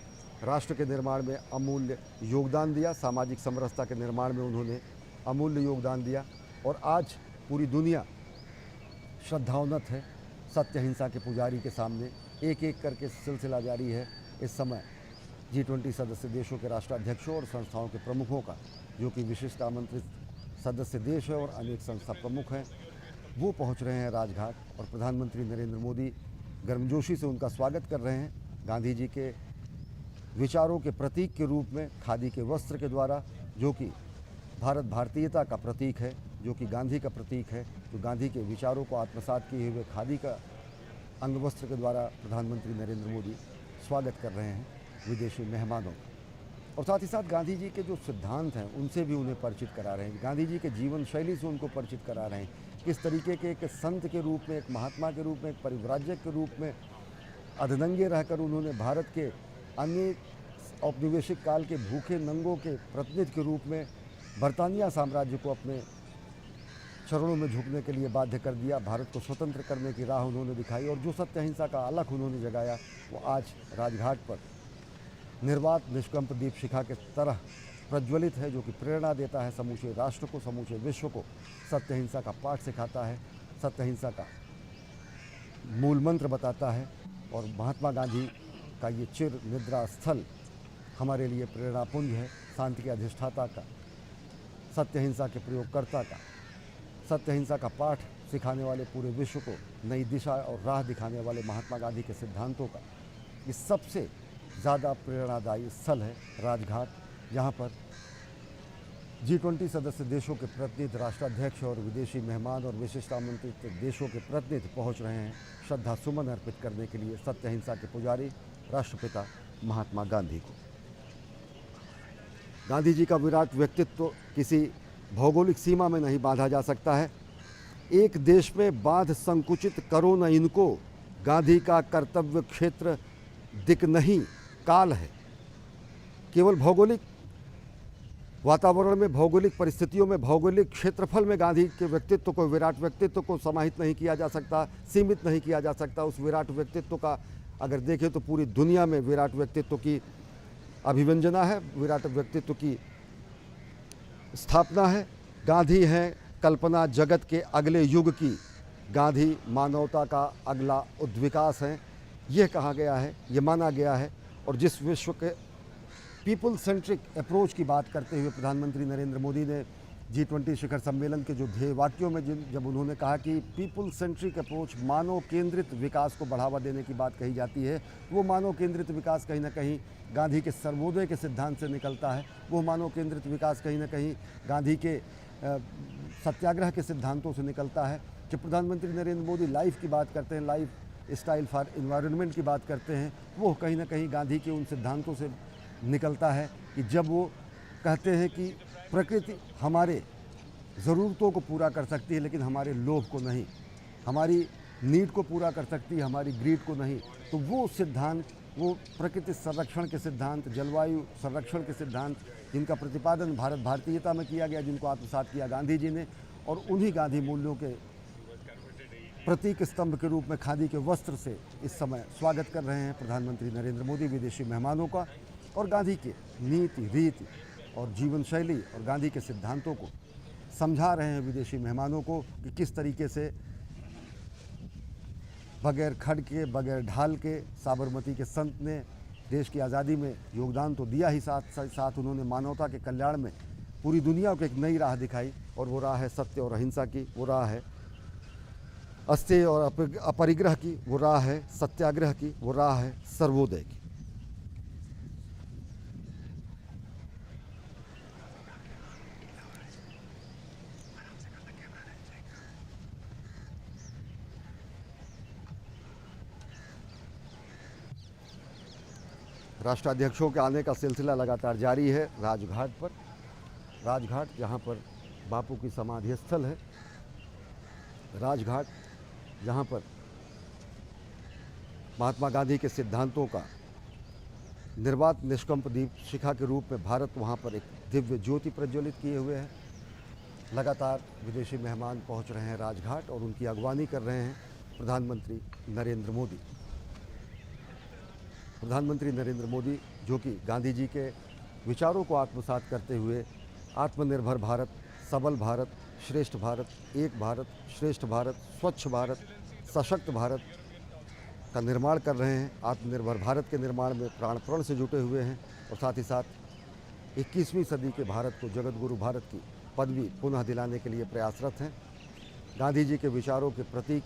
[SPEAKER 2] राष्ट्र के निर्माण में अमूल्य योगदान दिया, सामाजिक समरसता के निर्माण में उन्होंने अमूल्य योगदान दिया और आज पूरी दुनिया श्रद्धावनत है सत्य अहिंसा के पुजारी के सामने। एक एक करके सिलसिला जारी है इस समय G20 सदस्य देशों के राष्ट्राध्यक्षों और संस्थाओं के प्रमुखों का, जो कि विशिष्ट आमंत्रित सदस्य देश है और अनेक संस्था प्रमुख हैं, वो पहुंच रहे हैं राजघाट और प्रधानमंत्री नरेंद्र मोदी गर्मजोशी से उनका स्वागत कर रहे हैं। गांधी जी के विचारों के प्रतीक के रूप में खादी के वस्त्र के द्वारा, जो कि भारत भारतीयता का प्रतीक है, जो कि गांधी का प्रतीक है, तो गांधी के विचारों को आत्मसात किए हुए खादी का अंग वस्त्र के द्वारा प्रधानमंत्री नरेंद्र मोदी स्वागत कर रहे हैं विदेशी मेहमानों का। और साथ ही साथ गांधी जी के जो सिद्धांत हैं उनसे भी उन्हें परिचित करा रहे हैं, गांधी जी के जीवन शैली से उनको परिचित करा रहे हैं, किस तरीके के एक संत के रूप में, एक महात्मा के रूप में, एक परिव्राजक के रूप में अधनंगे रहकर उन्होंने भारत के अनेक औपनिवेशिक काल के भूखे नंगों के प्रतिनिधि के रूप में बरतानिया साम्राज्य को अपने चरणों में झुकने के लिए बाध्य कर दिया। भारत को स्वतंत्र करने की राह उन्होंने दिखाई और जो सत्य अहिंसा का अलख उन्होंने जगाया, वो आज राजघाट पर निर्वात निष्कंप दीप शिखा के तरह प्रज्वलित है, जो कि प्रेरणा देता है समूचे राष्ट्र को, समूचे विश्व को। सत्य अहिंसा का पाठ सिखाता है, सत्य अहिंसा का मूल मंत्र बताता है और महात्मा गांधी का ये चिर निद्रा स्थल हमारे लिए प्रेरणापुंज है, शांति के अधिष्ठाता का, सत्य अहिंसा के प्रयोगकर्ता का, सत्य अहिंसा का पाठ सिखाने वाले पूरे विश्व को नई दिशा और राह दिखाने वाले महात्मा गांधी के सिद्धांतों का ये सबसे ज़्यादा प्रेरणादायी स्थल है राजघाट, जहाँ पर G20 सदस्य देशों के प्रतिनिधि, राष्ट्राध्यक्ष और विदेशी मेहमान और विशिष्ट आमंत्रित देशों के प्रतिनिधि पहुँच रहे हैं श्रद्धा सुमन अर्पित करने के लिए सत्य अहिंसा के पुजारी राष्ट्रपिता महात्मा गांधी को। गांधी जी का विराट व्यक्तित्व किसी भौगोलिक सीमा में नहीं बांधा जा सकता है। एक देश में बांध संकुचित करो न इनको, गांधी का कर्तव्य क्षेत्र दिक नहीं काल है। केवल भौगोलिक वातावरण में, भौगोलिक परिस्थितियों में, भौगोलिक क्षेत्रफल में गांधी के व्यक्तित्व को, विराट व्यक्तित्व को समाहित नहीं किया जा सकता, सीमित नहीं किया जा सकता। उस विराट व्यक्तित्व का अगर देखें तो पूरी दुनिया में विराट व्यक्तित्व की अभिव्यंजना है, विराट व्यक्तित्व की स्थापना है। गांधी हैं कल्पना जगत के अगले युग की, गांधी मानवता का अगला उद्विकास है, यह कहा गया है, ये माना गया है। और जिस विश्व के पीपल सेंट्रिक अप्रोच की बात करते हुए प्रधानमंत्री नरेंद्र मोदी ने G20 शिखर सम्मेलन के जो ध्येय वाक्यों में जब उन्होंने कहा कि पीपल सेंट्रिक अप्रोच, मानव केंद्रित विकास को बढ़ावा देने की बात कही जाती है, वो मानव केंद्रित विकास कहीं ना कहीं गांधी के सर्वोदय के सिद्धांत से निकलता है। वो मानव केंद्रित विकास कहीं ना कहीं गांधी के सत्याग्रह के सिद्धांतों से निकलता है। जब प्रधानमंत्री नरेंद्र मोदी लाइफ की बात करते हैं, लाइफ स्टाइल फॉर इन्वायरमेंट की बात करते हैं, वो कहीं ना कहीं गांधी के उन सिद्धांतों से निकलता है कि जब वो कहते हैं कि प्रकृति हमारे ज़रूरतों को पूरा कर सकती है लेकिन हमारे लोभ को नहीं, हमारी नीड को पूरा कर सकती है, हमारी ग्रीड को नहीं। तो वो सिद्धांत, वो प्रकृति संरक्षण के सिद्धांत, जलवायु संरक्षण के सिद्धांत, जिनका प्रतिपादन भारत भारतीयता में किया गया, जिनको आत्मसात किया गांधी जी ने, और उन्हीं गांधी मूल्यों के प्रतीक स्तंभ के रूप में खादी के वस्त्र से इस समय स्वागत कर रहे हैं प्रधानमंत्री नरेंद्र मोदी विदेशी मेहमानों का। और गांधी के नीति, रीति और जीवन शैली और गांधी के सिद्धांतों को समझा रहे हैं विदेशी मेहमानों को कि किस तरीके से बगैर खड़ के, बगैर ढाल के साबरमती के संत ने देश की आज़ादी में योगदान तो दिया ही, साथ साथ उन्होंने मानवता के कल्याण में पूरी दुनिया को एक नई राह दिखाई। और वो राह है सत्य और अहिंसा की, वो राह है अस्तेय और अपरिग्रह की, वो राह है सत्याग्रह की, वो राह है सर्वोदय की। राष्ट्राध्यक्षों के आने का सिलसिला लगातार जारी है राजघाट पर। राजघाट जहां पर बापू की समाधि स्थल है, राजघाट जहां पर महात्मा गांधी के सिद्धांतों का निर्वात निष्कंप दीप शिखा के रूप में भारत वहां पर एक दिव्य ज्योति प्रज्वलित किए हुए है। लगातार विदेशी मेहमान पहुंच रहे हैं राजघाट और उनकी अगवानी कर रहे हैं प्रधानमंत्री नरेंद्र मोदी। प्रधानमंत्री नरेंद्र मोदी जो कि गांधी जी के विचारों को आत्मसात करते हुए आत्मनिर्भर भारत, सबल भारत, श्रेष्ठ भारत, एक भारत, श्रेष्ठ भारत, स्वच्छ भारत, सशक्त भारत का निर्माण कर रहे हैं। आत्मनिर्भर भारत के निर्माण में प्राण प्रण से जुटे हुए हैं और साथ ही साथ 21वीं सदी के भारत को जगत गुरु भारत की पदवी पुनः दिलाने के लिए प्रयासरत हैं। गांधी जी के विचारों के प्रतीक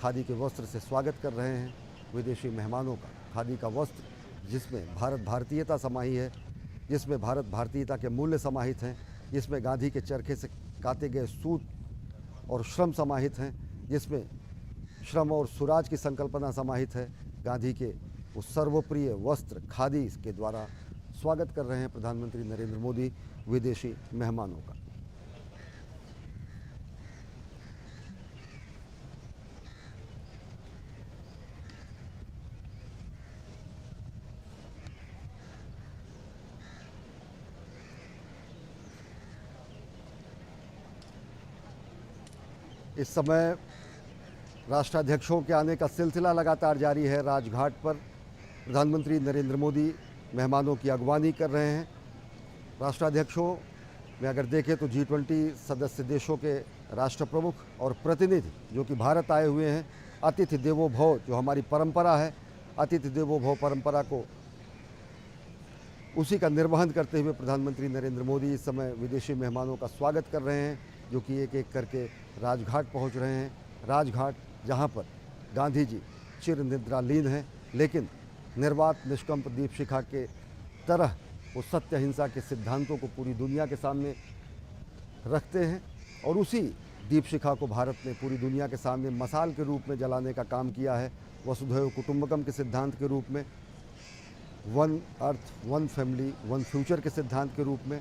[SPEAKER 2] खादी के वस्त्र से स्वागत कर रहे हैं विदेशी मेहमानों का। खादी का वस्त्र जिसमें भारत भारतीयता समाही है, जिसमें भारत भारतीयता के मूल्य समाहित हैं, जिसमें गांधी के चरखे से काते गए सूत और श्रम समाहित हैं, जिसमें श्रम और सुराज की संकल्पना समाहित है। गांधी के उस सर्वप्रिय वस्त्र खादी के द्वारा स्वागत कर रहे हैं प्रधानमंत्री नरेंद्र मोदी विदेशी मेहमानों का। इस समय राष्ट्राध्यक्षों के आने का सिलसिला लगातार जारी है राजघाट पर। प्रधानमंत्री नरेंद्र मोदी मेहमानों की अगवानी कर रहे हैं। राष्ट्राध्यक्षों में अगर देखें तो G20 सदस्य देशों के राष्ट्र प्रमुख और प्रतिनिधि जो कि भारत आए हुए हैं। अतिथि देवो भव जो हमारी परंपरा है, अतिथि देवो भव परंपरा को उसी का निर्वहन करते हुए प्रधानमंत्री नरेंद्र मोदी इस समय विदेशी मेहमानों का स्वागत कर रहे हैं जो कि एक एक करके राजघाट पहुंच रहे हैं। राजघाट जहां पर गांधी जी चिर निद्रालीन हैं लेकिन निर्वात निष्कंप दीप शिखा के तरह वो सत्य अहिंसा के सिद्धांतों को पूरी दुनिया के सामने रखते हैं और उसी दीप शिखा को भारत ने पूरी दुनिया के सामने मसाल के रूप में जलाने का काम किया है। वसुधैव कुटुंबकम के सिद्धांत के रूप में, one earth one family one future के सिद्धांत के रूप में।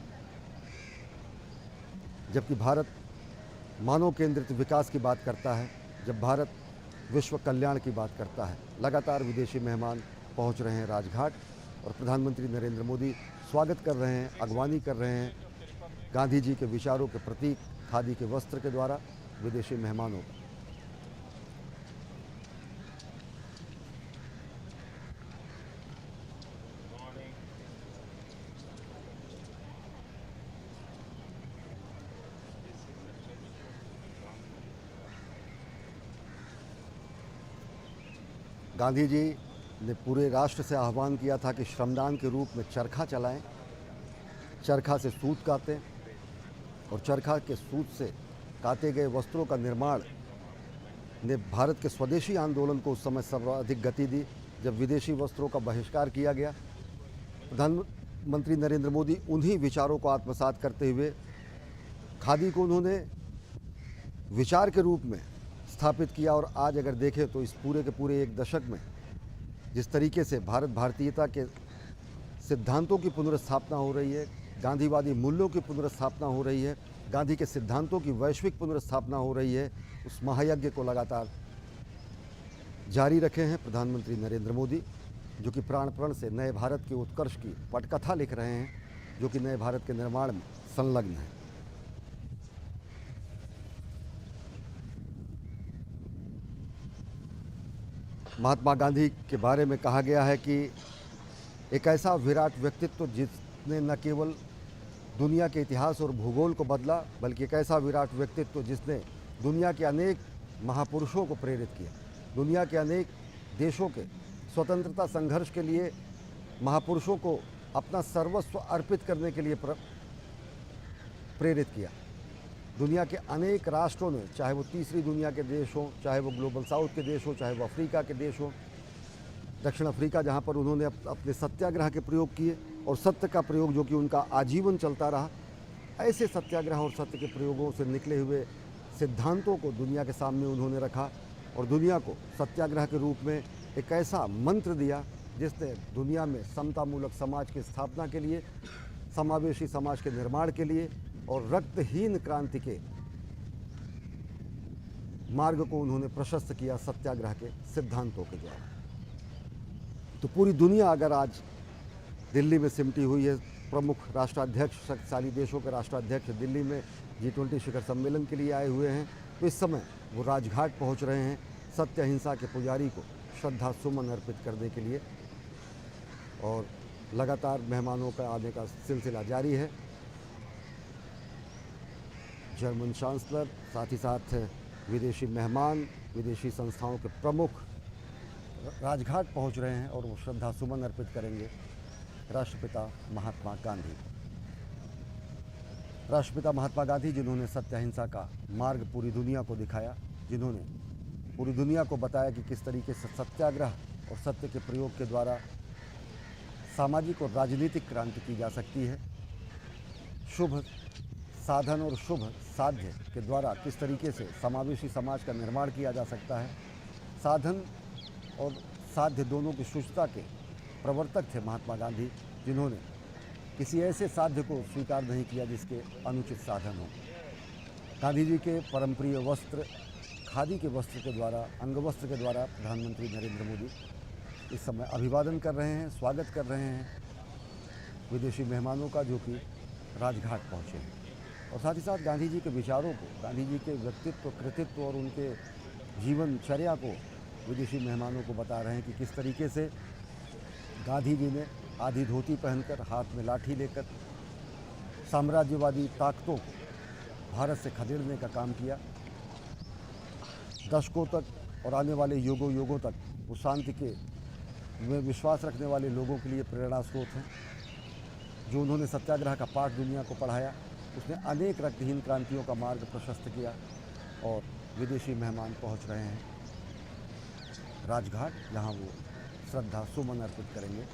[SPEAKER 2] जबकि भारत मानव केंद्रित विकास की बात करता है, जब भारत विश्व कल्याण की बात करता है। लगातार विदेशी मेहमान पहुंच रहे हैं राजघाट और प्रधानमंत्री नरेंद्र मोदी स्वागत कर रहे हैं, अगवानी कर रहे हैं गांधी जी के विचारों के प्रतीक खादी के वस्त्र के द्वारा विदेशी मेहमानों का। गांधी जी ने पूरे राष्ट्र से आह्वान किया था कि श्रमदान के रूप में चरखा चलाएं, चरखा से सूत कातें, और चरखा के सूत से काते गए वस्त्रों का निर्माण ने भारत के स्वदेशी आंदोलन को उस समय सर्वाधिक गति दी, जब विदेशी वस्त्रों का बहिष्कार किया गया। प्रधानमंत्री नरेंद्र मोदी उन्हीं विचारों को आत्मसात करते हुए खादी को उन्होंने विचार के रूप में स्थापित किया। और आज अगर देखें तो इस पूरे के पूरे एक दशक में जिस तरीके से भारत भारतीयता के सिद्धांतों की पुनर्स्थापना हो रही है, गांधीवादी मूल्यों की पुनर्स्थापना हो रही है, गांधी के सिद्धांतों की वैश्विक पुनर्स्थापना हो रही है, उस महायज्ञ को लगातार जारी रखे हैं प्रधानमंत्री नरेंद्र मोदी, जो कि प्राण प्रण से नए भारत के उत्कर्ष की पटकथा लिख रहे हैं, जो कि नए भारत के निर्माण में संलग्न है। महात्मा गांधी के बारे में कहा गया है कि एक ऐसा विराट व्यक्तित्व जिसने न केवल दुनिया के इतिहास और भूगोल को बदला, बल्कि एक ऐसा विराट व्यक्तित्व जिसने दुनिया के अनेक महापुरुषों को प्रेरित किया, दुनिया के अनेक देशों के स्वतंत्रता संघर्ष के लिए महापुरुषों को अपना सर्वस्व अर्पित करने के लिए प्रेरित किया। दुनिया के अनेक राष्ट्रों ने, चाहे वो तीसरी दुनिया के देश हों, चाहे वो ग्लोबल साउथ के देश हों, चाहे वो अफ्रीका के देश हों, दक्षिण अफ्रीका जहाँ पर उन्होंने अपने सत्याग्रह के प्रयोग किए और सत्य का प्रयोग जो कि उनका आजीवन चलता रहा, ऐसे सत्याग्रह और सत्य के प्रयोगों से निकले हुए सिद्धांतों को दुनिया के सामने उन्होंने रखा और दुनिया को सत्याग्रह के रूप में एक ऐसा मंत्र दिया जिसने दुनिया में समतामूलक समाज की स्थापना के लिए, समावेशी समाज के निर्माण के लिए और रक्तहीन क्रांति के मार्ग को उन्होंने प्रशस्त किया सत्याग्रह के सिद्धांतों के द्वारा। तो पूरी दुनिया अगर आज दिल्ली में सिमटी हुई है, प्रमुख राष्ट्राध्यक्ष, शक्तिशाली देशों के राष्ट्राध्यक्ष दिल्ली में G20 शिखर सम्मेलन के लिए आए हुए हैं, तो इस समय वो राजघाट पहुंच रहे हैं सत्य अहिंसा के पुजारी को श्रद्धा सुमन अर्पित करने के लिए। और लगातार मेहमानों का आने का सिलसिला जारी है। जर्मन चांसलर, साथ ही साथ विदेशी मेहमान, विदेशी संस्थाओं के प्रमुख राजघाट पहुंच रहे हैं और वो श्रद्धा सुमन अर्पित करेंगे राष्ट्रपिता महात्मा गांधी। राष्ट्रपिता महात्मा गांधी जिन्होंने सत्य अहिंसा का मार्ग पूरी दुनिया को दिखाया, जिन्होंने पूरी दुनिया को बताया कि किस तरीके से सत्याग्रह और सत्य के प्रयोग के द्वारा सामाजिक और राजनीतिक क्रांति की जा सकती है, शुभ साधन और शुभ साध्य के द्वारा किस तरीके से समावेशी समाज का निर्माण किया जा सकता है। साधन और साध्य दोनों की शुद्धता के प्रवर्तक थे महात्मा गांधी, जिन्होंने किसी ऐसे साध्य को स्वीकार नहीं किया जिसके अनुचित साधन हो। गांधी जी के परमप्रिय वस्त्र, खादी के वस्त्र के द्वारा, अंगवस्त्र के द्वारा प्रधानमंत्री नरेंद्र मोदी इस समय अभिवादन कर रहे हैं, स्वागत कर रहे हैं विदेशी मेहमानों का, जो कि राजघाट पहुँचे हैं। और साथ ही साथ गांधी जी के विचारों को, गांधी जी के व्यक्तित्व, कृतित्व और उनके जीवनचर्या को विदेशी मेहमानों को बता रहे हैं कि किस तरीके से गांधी जी ने आधी धोती पहनकर, हाथ में लाठी लेकर साम्राज्यवादी ताकतों को भारत से खदेड़ने का काम किया। दशकों तक और आने वाले युगों तक वो शांति के में विश्वास रखने वाले लोगों के लिए प्रेरणा स्रोत हैं। जो उन्होंने सत्याग्रह का पाठ दुनिया को पढ़ाया, उसने अनेक रक्तहीन क्रांतियों का मार्ग प्रशस्त किया। और विदेशी मेहमान पहुंच रहे हैं राजघाट, जहां वो श्रद्धा सुमन अर्पित करेंगे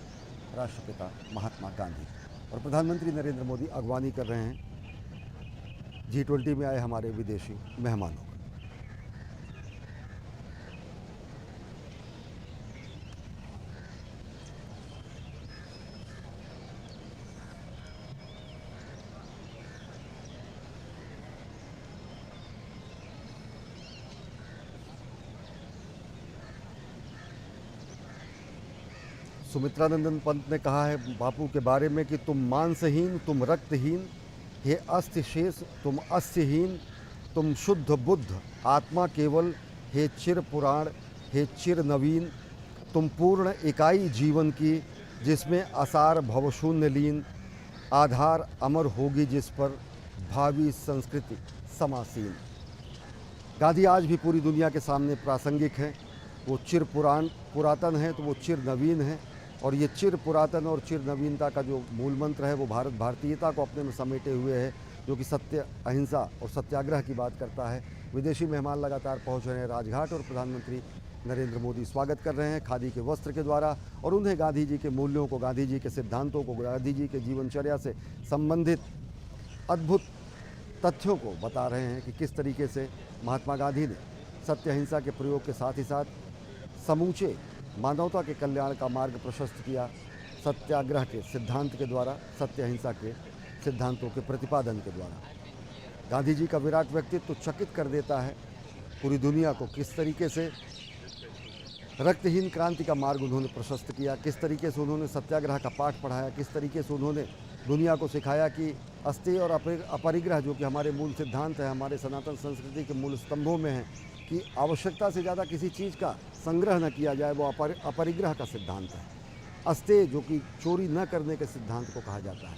[SPEAKER 2] राष्ट्रपिता महात्मा गांधी। और प्रधानमंत्री नरेंद्र मोदी अगवानी कर रहे हैं G20 में आए हमारे विदेशी मेहमानों को। सुमित्रानंदन पंत ने कहा है बापू के बारे में कि तुम मांसहीन, तुम रक्तहीन, हे अस्थि शेष, तुम अस्थिहीन, तुम शुद्ध बुद्ध, आत्मा केवल, हे चिर पुराण, हे चिर नवीन, तुम पूर्ण इकाई जीवन की, जिसमें असार भवशून्य लीन, आधार अमर होगी जिस पर भावी संस्कृति समासीन। गांधी आज भी पूरी दुनिया के सामने प्रासंगिक हैं। वो चिर पुरातन है तो वो चिर नवीन है। और ये चिर पुरातन और चिर नवीनता का जो मूल मंत्र है वो भारत भारतीयता को अपने में समेटे हुए है। जो कि सत्य, अहिंसा और सत्याग्रह की बात करता है। विदेशी मेहमान लगातार पहुंच रहे हैं राजघाट और प्रधानमंत्री नरेंद्र मोदी स्वागत कर रहे हैं खादी के वस्त्र के द्वारा और उन्हें गांधी जी के मूल्यों को, गांधी जी के सिद्धांतों को, गांधी जी के जीवनचर्या से संबंधित अद्भुत तथ्यों को बता रहे हैं कि किस तरीके से महात्मा गांधी ने सत्य अहिंसा के प्रयोग के साथ ही साथ समूचे मानवता के कल्याण का मार्ग प्रशस्त किया सत्याग्रह के सिद्धांत के द्वारा, सत्य अहिंसा के सिद्धांतों के प्रतिपादन के द्वारा। गांधी जी का विराट व्यक्तित्व चकित कर देता है पूरी दुनिया को, किस तरीके से रक्तहीन क्रांति का मार्ग उन्होंने प्रशस्त किया, किस तरीके से उन्होंने सत्याग्रह का पाठ पढ़ाया, किस तरीके से उन्होंने दुनिया को सिखाया कि अस्तेय और अपरिग्रह जो कि हमारे मूल सिद्धांत है, हमारे सनातन संस्कृति के मूल स्तंभों में है कि आवश्यकता से ज़्यादा किसी चीज़ का संग्रह न किया जाए, वो अपरिग्रह का सिद्धांत है। अस्तेय जो कि चोरी न करने के सिद्धांत को कहा जाता है,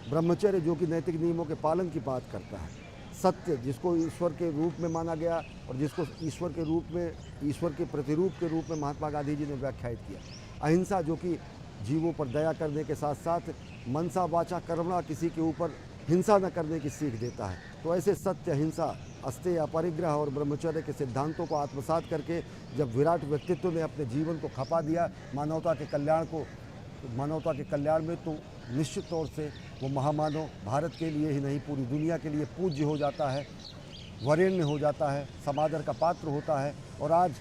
[SPEAKER 2] ब्रह्मचर्य जो कि नैतिक नियमों के पालन की बात करता है, सत्य जिसको ईश्वर के रूप में माना गया और जिसको ईश्वर के रूप में, ईश्वर के प्रतिरूप के रूप में महात्मा गांधी जी ने व्याख्यायित किया, अहिंसा जो कि जीवों पर दया करने के साथ साथ मनसा वाचा कर्मणा किसी के ऊपर हिंसा न करने की सीख देता है। तो ऐसे सत्य, अहिंसा, अस्तेय, अपरिग्रह और ब्रह्मचर्य के सिद्धांतों को आत्मसात करके जब विराट व्यक्तित्व ने अपने जीवन को खपा दिया मानवता के कल्याण को, मानवता के कल्याण में, तो निश्चित तौर से वो महामानव भारत के लिए ही नहीं पूरी दुनिया के लिए पूज्य हो जाता है, वरेण्य हो जाता है, समादर का पात्र होता है। और आज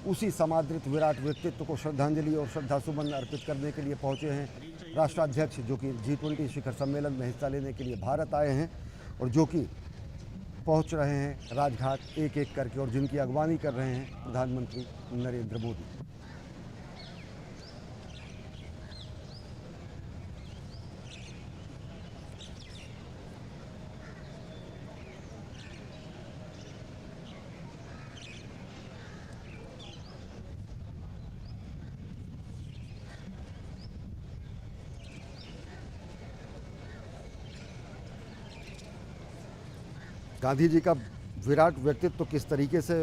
[SPEAKER 2] उसी समादृत विराट व्यक्तित्व को श्रद्धांजलि और श्रद्धासुमन अर्पित करने के लिए पहुँचे हैं राष्ट्राध्यक्ष, जो कि G20 शिखर सम्मेलन में हिस्सा लेने के लिए भारत आए हैं और जो कि पहुँच रहे हैं राजघाट एक एक करके, और जिनकी अगवानी कर रहे हैं प्रधानमंत्री नरेंद्र मोदी। गांधी जी का विराट व्यक्तित्व किस तरीके से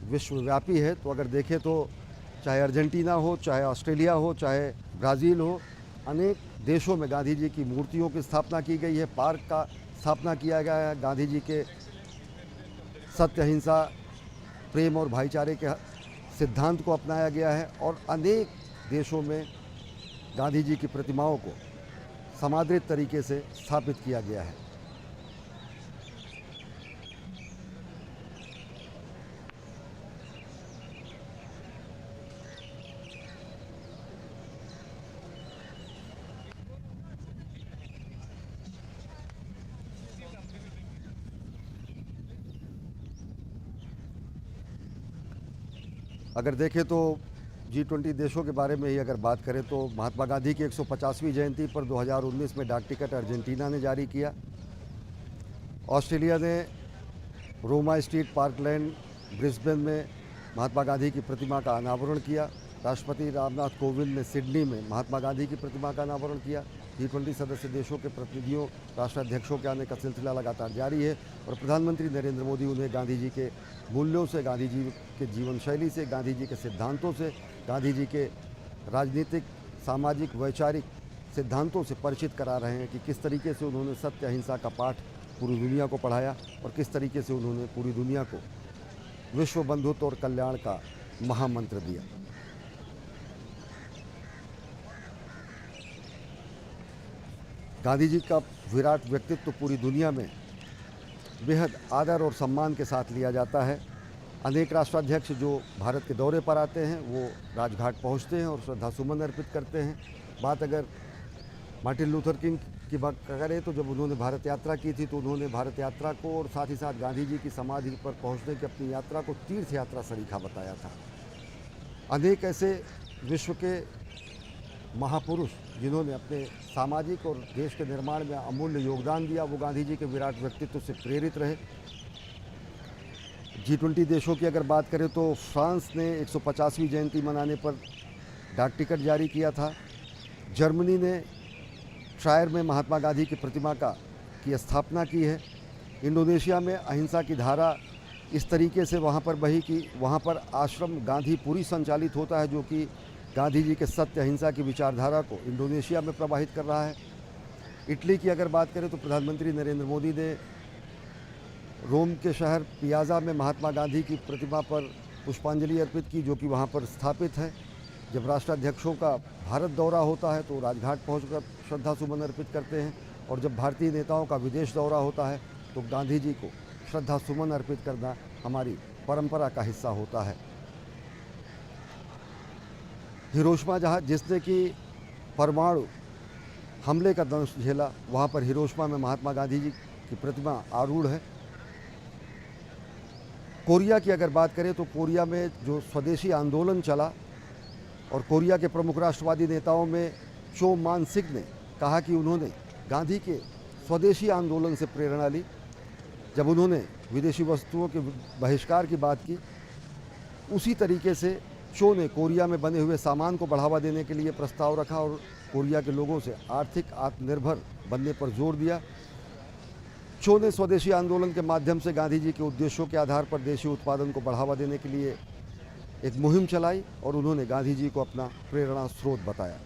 [SPEAKER 2] विश्वव्यापी है, तो अगर देखें तो चाहे अर्जेंटीना हो, चाहे ऑस्ट्रेलिया हो, चाहे ब्राज़ील हो, अनेक देशों में गांधी जी की मूर्तियों की स्थापना की गई है, पार्क का स्थापना किया गया है, गांधी जी के सत्य, अहिंसा, प्रेम और भाईचारे के सिद्धांत को अपनाया गया है और अनेक देशों में गांधी जी की प्रतिमाओं को समादृत तरीके से स्थापित किया गया है। अगर देखें तो G20 देशों के बारे में ही अगर बात करें तो महात्मा गांधी की 150वीं जयंती पर 2019 में डाक टिकट अर्जेंटीना ने जारी किया, ऑस्ट्रेलिया ने रोमा स्ट्रीट, पार्कलैंड, ब्रिस्बेन में महात्मा गांधी की प्रतिमा का अनावरण किया, राष्ट्रपति रामनाथ कोविंद ने सिडनी में महात्मा गांधी की प्रतिमा का अनावरण किया। G20 सदस्य देशों के प्रतिनिधियों, राष्ट्राध्यक्षों के आने का सिलसिला लगातार जारी है और प्रधानमंत्री नरेंद्र मोदी उन्हें गांधी जी के मूल्यों से, गांधी जी के जीवन शैली से, गांधी जी के सिद्धांतों से, गांधी जी के राजनीतिक, सामाजिक, वैचारिक सिद्धांतों से परिचित करा रहे हैं कि किस तरीके से उन्होंने सत्य, अहिंसा का पाठ पूरी दुनिया को पढ़ाया और किस तरीके से उन्होंने पूरी दुनिया को विश्व बंधुत्व और कल्याण का महामंत्र दिया। गांधी जी का विराट व्यक्तित्व पूरी दुनिया में बेहद आदर और सम्मान के साथ लिया जाता है। अनेक राष्ट्राध्यक्ष जो भारत के दौरे पर आते हैं वो राजघाट पहुंचते हैं और श्रद्धासुमन अर्पित करते हैं। बात अगर मार्टिन लूथर किंग की बात करें तो जब उन्होंने भारत यात्रा की थी तो उन्होंने भारत यात्रा को और साथ ही साथ गांधी जी की समाधि पर पहुंचने की अपनी यात्रा को तीर्थ यात्रा सरीखा बताया था। अनेक ऐसे विश्व के महापुरुष जिन्होंने अपने सामाजिक और देश के निर्माण में अमूल्य योगदान दिया वो गांधी जी के विराट व्यक्तित्व से प्रेरित रहे। G20 देशों की अगर बात करें तो फ्रांस ने 150वीं जयंती मनाने पर डाक टिकट जारी किया था। जर्मनी ने ट्रायर में महात्मा गांधी की प्रतिमा की स्थापना की है। इंडोनेशिया में अहिंसा की धारा इस तरीके से वहाँ पर बही कि वहाँ पर आश्रम गांधीपुरी संचालित होता है जो कि गांधी जी के सत्य, अहिंसा की विचारधारा को इंडोनेशिया में प्रवाहित कर रहा है। इटली की अगर बात करें तो प्रधानमंत्री नरेंद्र मोदी ने रोम के शहर पियाजा में महात्मा गांधी की प्रतिमा पर पुष्पांजलि अर्पित की, जो कि वहाँ पर स्थापित है। जब राष्ट्राध्यक्षों का भारत दौरा होता है तो राजघाट पहुंचकर श्रद्धा सुमन अर्पित करते हैं, और जब भारतीय नेताओं का विदेश दौरा होता है तो गांधी जी को श्रद्धा सुमन अर्पित करना हमारी परंपरा का हिस्सा होता है। हिरोशिमा जहाँ जिसने कि परमाणु हमले का दंश झेला, वहाँ पर हिरोशिमा में महात्मा गांधी जी की प्रतिमा आरूढ़ है। कोरिया की अगर बात करें तो कोरिया में जो स्वदेशी आंदोलन चला, और कोरिया के प्रमुख राष्ट्रवादी नेताओं में चो मान सिक ने कहा कि उन्होंने गांधी के स्वदेशी आंदोलन से प्रेरणा ली। जब उन्होंने विदेशी वस्तुओं के बहिष्कार की बात की, उसी तरीके से चो ने कोरिया में बने हुए सामान को बढ़ावा देने के लिए प्रस्ताव रखा और कोरिया के लोगों से आर्थिक आत्मनिर्भर बनने पर जोर दिया। चो ने स्वदेशी आंदोलन के माध्यम से गांधी जी के उद्देश्यों के आधार पर देशी उत्पादन को बढ़ावा देने के लिए एक मुहिम चलाई, और उन्होंने गांधी जी को अपना प्रेरणा स्रोत बताया।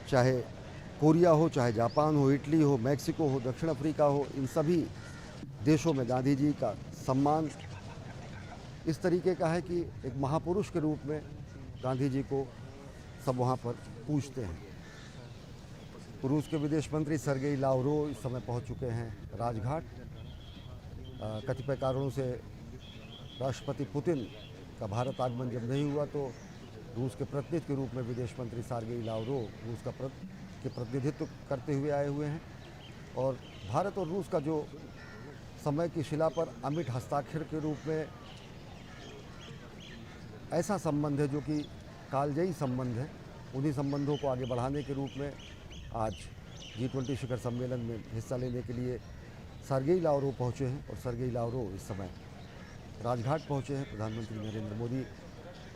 [SPEAKER 2] चाहे कोरिया हो, चाहे जापान हो, इटली हो, मैक्सिको हो, दक्षिण अफ्रीका हो, इन सभी देशों में गांधी जी का सम्मान इस तरीके का है कि एक महापुरुष के रूप में गांधी जी को सब वहाँ पर पूजते हैं। रूस के विदेश मंत्री सर्गेई लावरोव इस समय पहुँच चुके हैं राजघाट। कतिपय कारणों से राष्ट्रपति पुतिन का भारत आगमन जब नहीं हुआ तो रूस के प्रतिनिधि के रूप में विदेश मंत्री सर्गेई लावरोव रूस का के प्रतिनिधित्व करते हुए आए हुए हैं। और भारत और रूस का जो समय की शिला पर अमिट हस्ताक्षर के रूप में ऐसा संबंध है जो कि कालजयी संबंध है, उन्हीं संबंधों को आगे बढ़ाने के रूप में आज G20 शिखर सम्मेलन में हिस्सा लेने के लिए सर्गेई लावरोव पहुँचे हैं। और सर्गेई लावरोव इस समय राजघाट पहुँचे हैं। प्रधानमंत्री नरेंद्र मोदी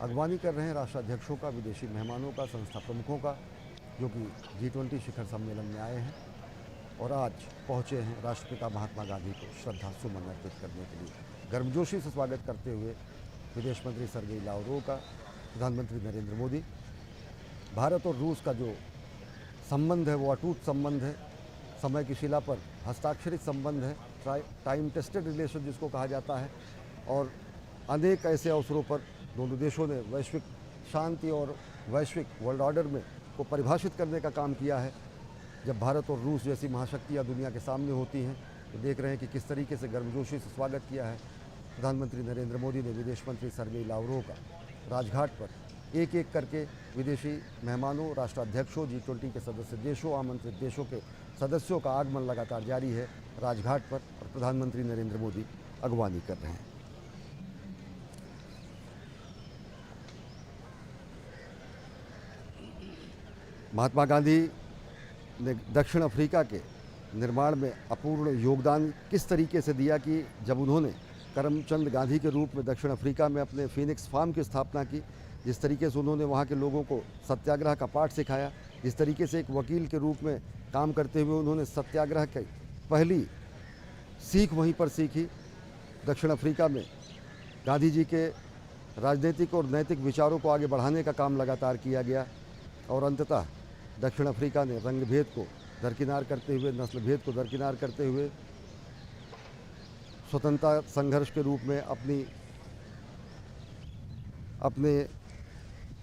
[SPEAKER 2] अगवानी कर रहे हैं राष्ट्राध्यक्षों का, विदेशी मेहमानों का, संस्था प्रमुखों का, जो कि G20 शिखर सम्मेलन में आए हैं और आज पहुँचे हैं राष्ट्रपिता महात्मा गांधी को श्रद्धा सुमन अर्पित करने के लिए। गर्मजोशी से स्वागत करते हुए विदेश मंत्री सर्गेई लावरोव का प्रधानमंत्री नरेंद्र मोदी, भारत और रूस का जो संबंध है वो अटूट संबंध है, समय की शिला पर हस्ताक्षरित संबंध है, टाइम टेस्टेड रिलेशन जिसको कहा जाता है। और अनेक ऐसे अवसरों पर दोनों देशों ने वैश्विक शांति और वैश्विक वर्ल्ड ऑर्डर में को परिभाषित करने का काम किया है। जब भारत और रूस जैसी महाशक्तियाँ दुनिया के सामने होती हैं तो देख रहे हैं कि किस तरीके से गर्मजोशी से स्वागत किया है प्रधानमंत्री नरेंद्र मोदी ने विदेश मंत्री सर्गेई लावरोव का। राजघाट पर एक एक करके विदेशी मेहमानों, राष्ट्राध्यक्षों, G20 के सदस्य देशों, आमंत्रित देशों के सदस्यों का आगमन लगातार जारी है राजघाट पर, और प्रधानमंत्री नरेंद्र मोदी अगवानी कर रहे हैं। महात्मा गांधी ने दक्षिण अफ्रीका के निर्माण में अपूर्ण योगदान किस तरीके से दिया कि जब उन्होंने करमचंद गांधी के रूप में दक्षिण अफ्रीका में अपने फीनिक्स फार्म की स्थापना की, जिस तरीके से उन्होंने वहाँ के लोगों को सत्याग्रह का पाठ सिखाया, जिस तरीके से एक वकील के रूप में काम करते हुए उन्होंने सत्याग्रह की पहली सीख वहीं पर सीखी। दक्षिण अफ्रीका में गांधी जी के राजनीतिक और नैतिक विचारों को आगे बढ़ाने का काम लगातार किया गया, और अंततः दक्षिण अफ्रीका ने रंग भेद को दरकिनार करते हुए, नस्ल भेद को दरकिनार करते हुए स्वतंत्रता संघर्ष के रूप में अपने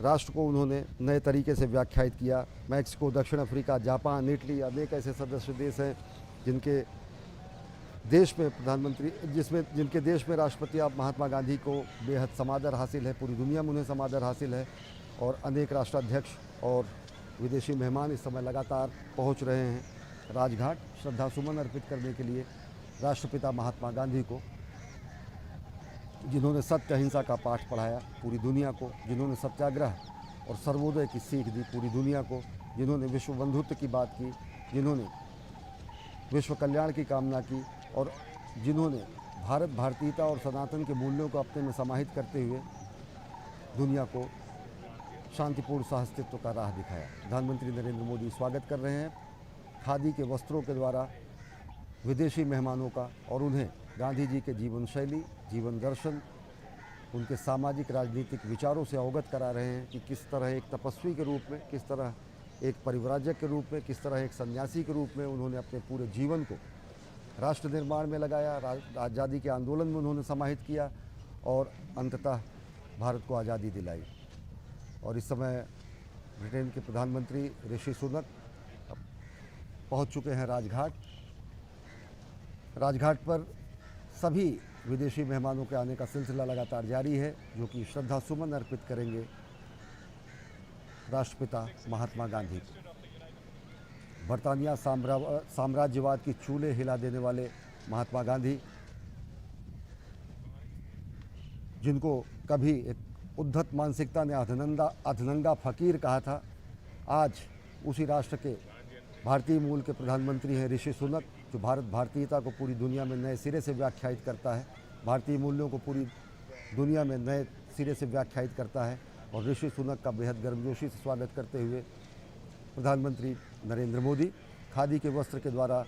[SPEAKER 2] राष्ट्र को उन्होंने नए तरीके से व्याख्यायित किया। मैक्सिको, दक्षिण अफ्रीका, जापान, इटली, अनेक ऐसे सदस्य देश हैं जिनके देश में जिनके देश में राष्ट्रपति आप महात्मा गांधी को बेहद समादर हासिल है, पूरी दुनिया में उन्हें समादर हासिल है। और अनेक राष्ट्राध्यक्ष और विदेशी मेहमान इस समय लगातार पहुंच रहे हैं राजघाट श्रद्धा सुमन अर्पित करने के लिए राष्ट्रपिता महात्मा गांधी को, जिन्होंने सत्य अहिंसा का पाठ पढ़ाया पूरी दुनिया को, जिन्होंने सत्याग्रह और सर्वोदय की सीख दी पूरी दुनिया को, जिन्होंने विश्व बंधुत्व की बात की, जिन्होंने विश्व कल्याण की कामना की, और जिन्होंने भारत भारतीयता और सनातन के मूल्यों को अपने में समाहित करते हुए दुनिया को शांतिपूर्ण सहअस्तित्व का राह दिखाया। प्रधानमंत्री नरेंद्र मोदी स्वागत कर रहे हैं खादी के वस्त्रों के द्वारा विदेशी मेहमानों का, और उन्हें गांधी जी के जीवन शैली, जीवन दर्शन, उनके सामाजिक राजनीतिक विचारों से अवगत करा रहे हैं कि किस तरह एक तपस्वी के रूप में, किस तरह एक परिव्राजक के रूप में, किस तरह एक सन्यासी के रूप में उन्होंने अपने पूरे जीवन को राष्ट्र निर्माण में लगाया, आज़ादी के आंदोलन में उन्होंने समाहित किया और अंततः भारत को आज़ादी दिलाई। और इस समय ब्रिटेन के प्रधानमंत्री ऋषि सुनक पहुंच चुके हैं राजघाट। राजघाट पर सभी विदेशी मेहमानों के आने का सिलसिला लगातार जारी है, जो कि श्रद्धा सुमन अर्पित करेंगे राष्ट्रपिता महात्मा गांधी को। बरतानिया साम्राज्यवाद की चूल्हे हिला देने वाले महात्मा गांधी, जिनको कभी एक उद्धत मानसिकता ने अधनंगा फकीर कहा था, आज उसी राष्ट्र के भारतीय मूल के प्रधानमंत्री हैं ऋषि सुनक, जो भारत भारतीयता को पूरी दुनिया में नए सिरे से व्याख्यायित करता है, भारतीय मूल्यों को पूरी दुनिया में नए सिरे से व्याख्यायित करता है। और ऋषि सुनक का बेहद गर्मजोशी से स्वागत करते हुए प्रधानमंत्री नरेंद्र मोदी खादी के वस्त्र के द्वारा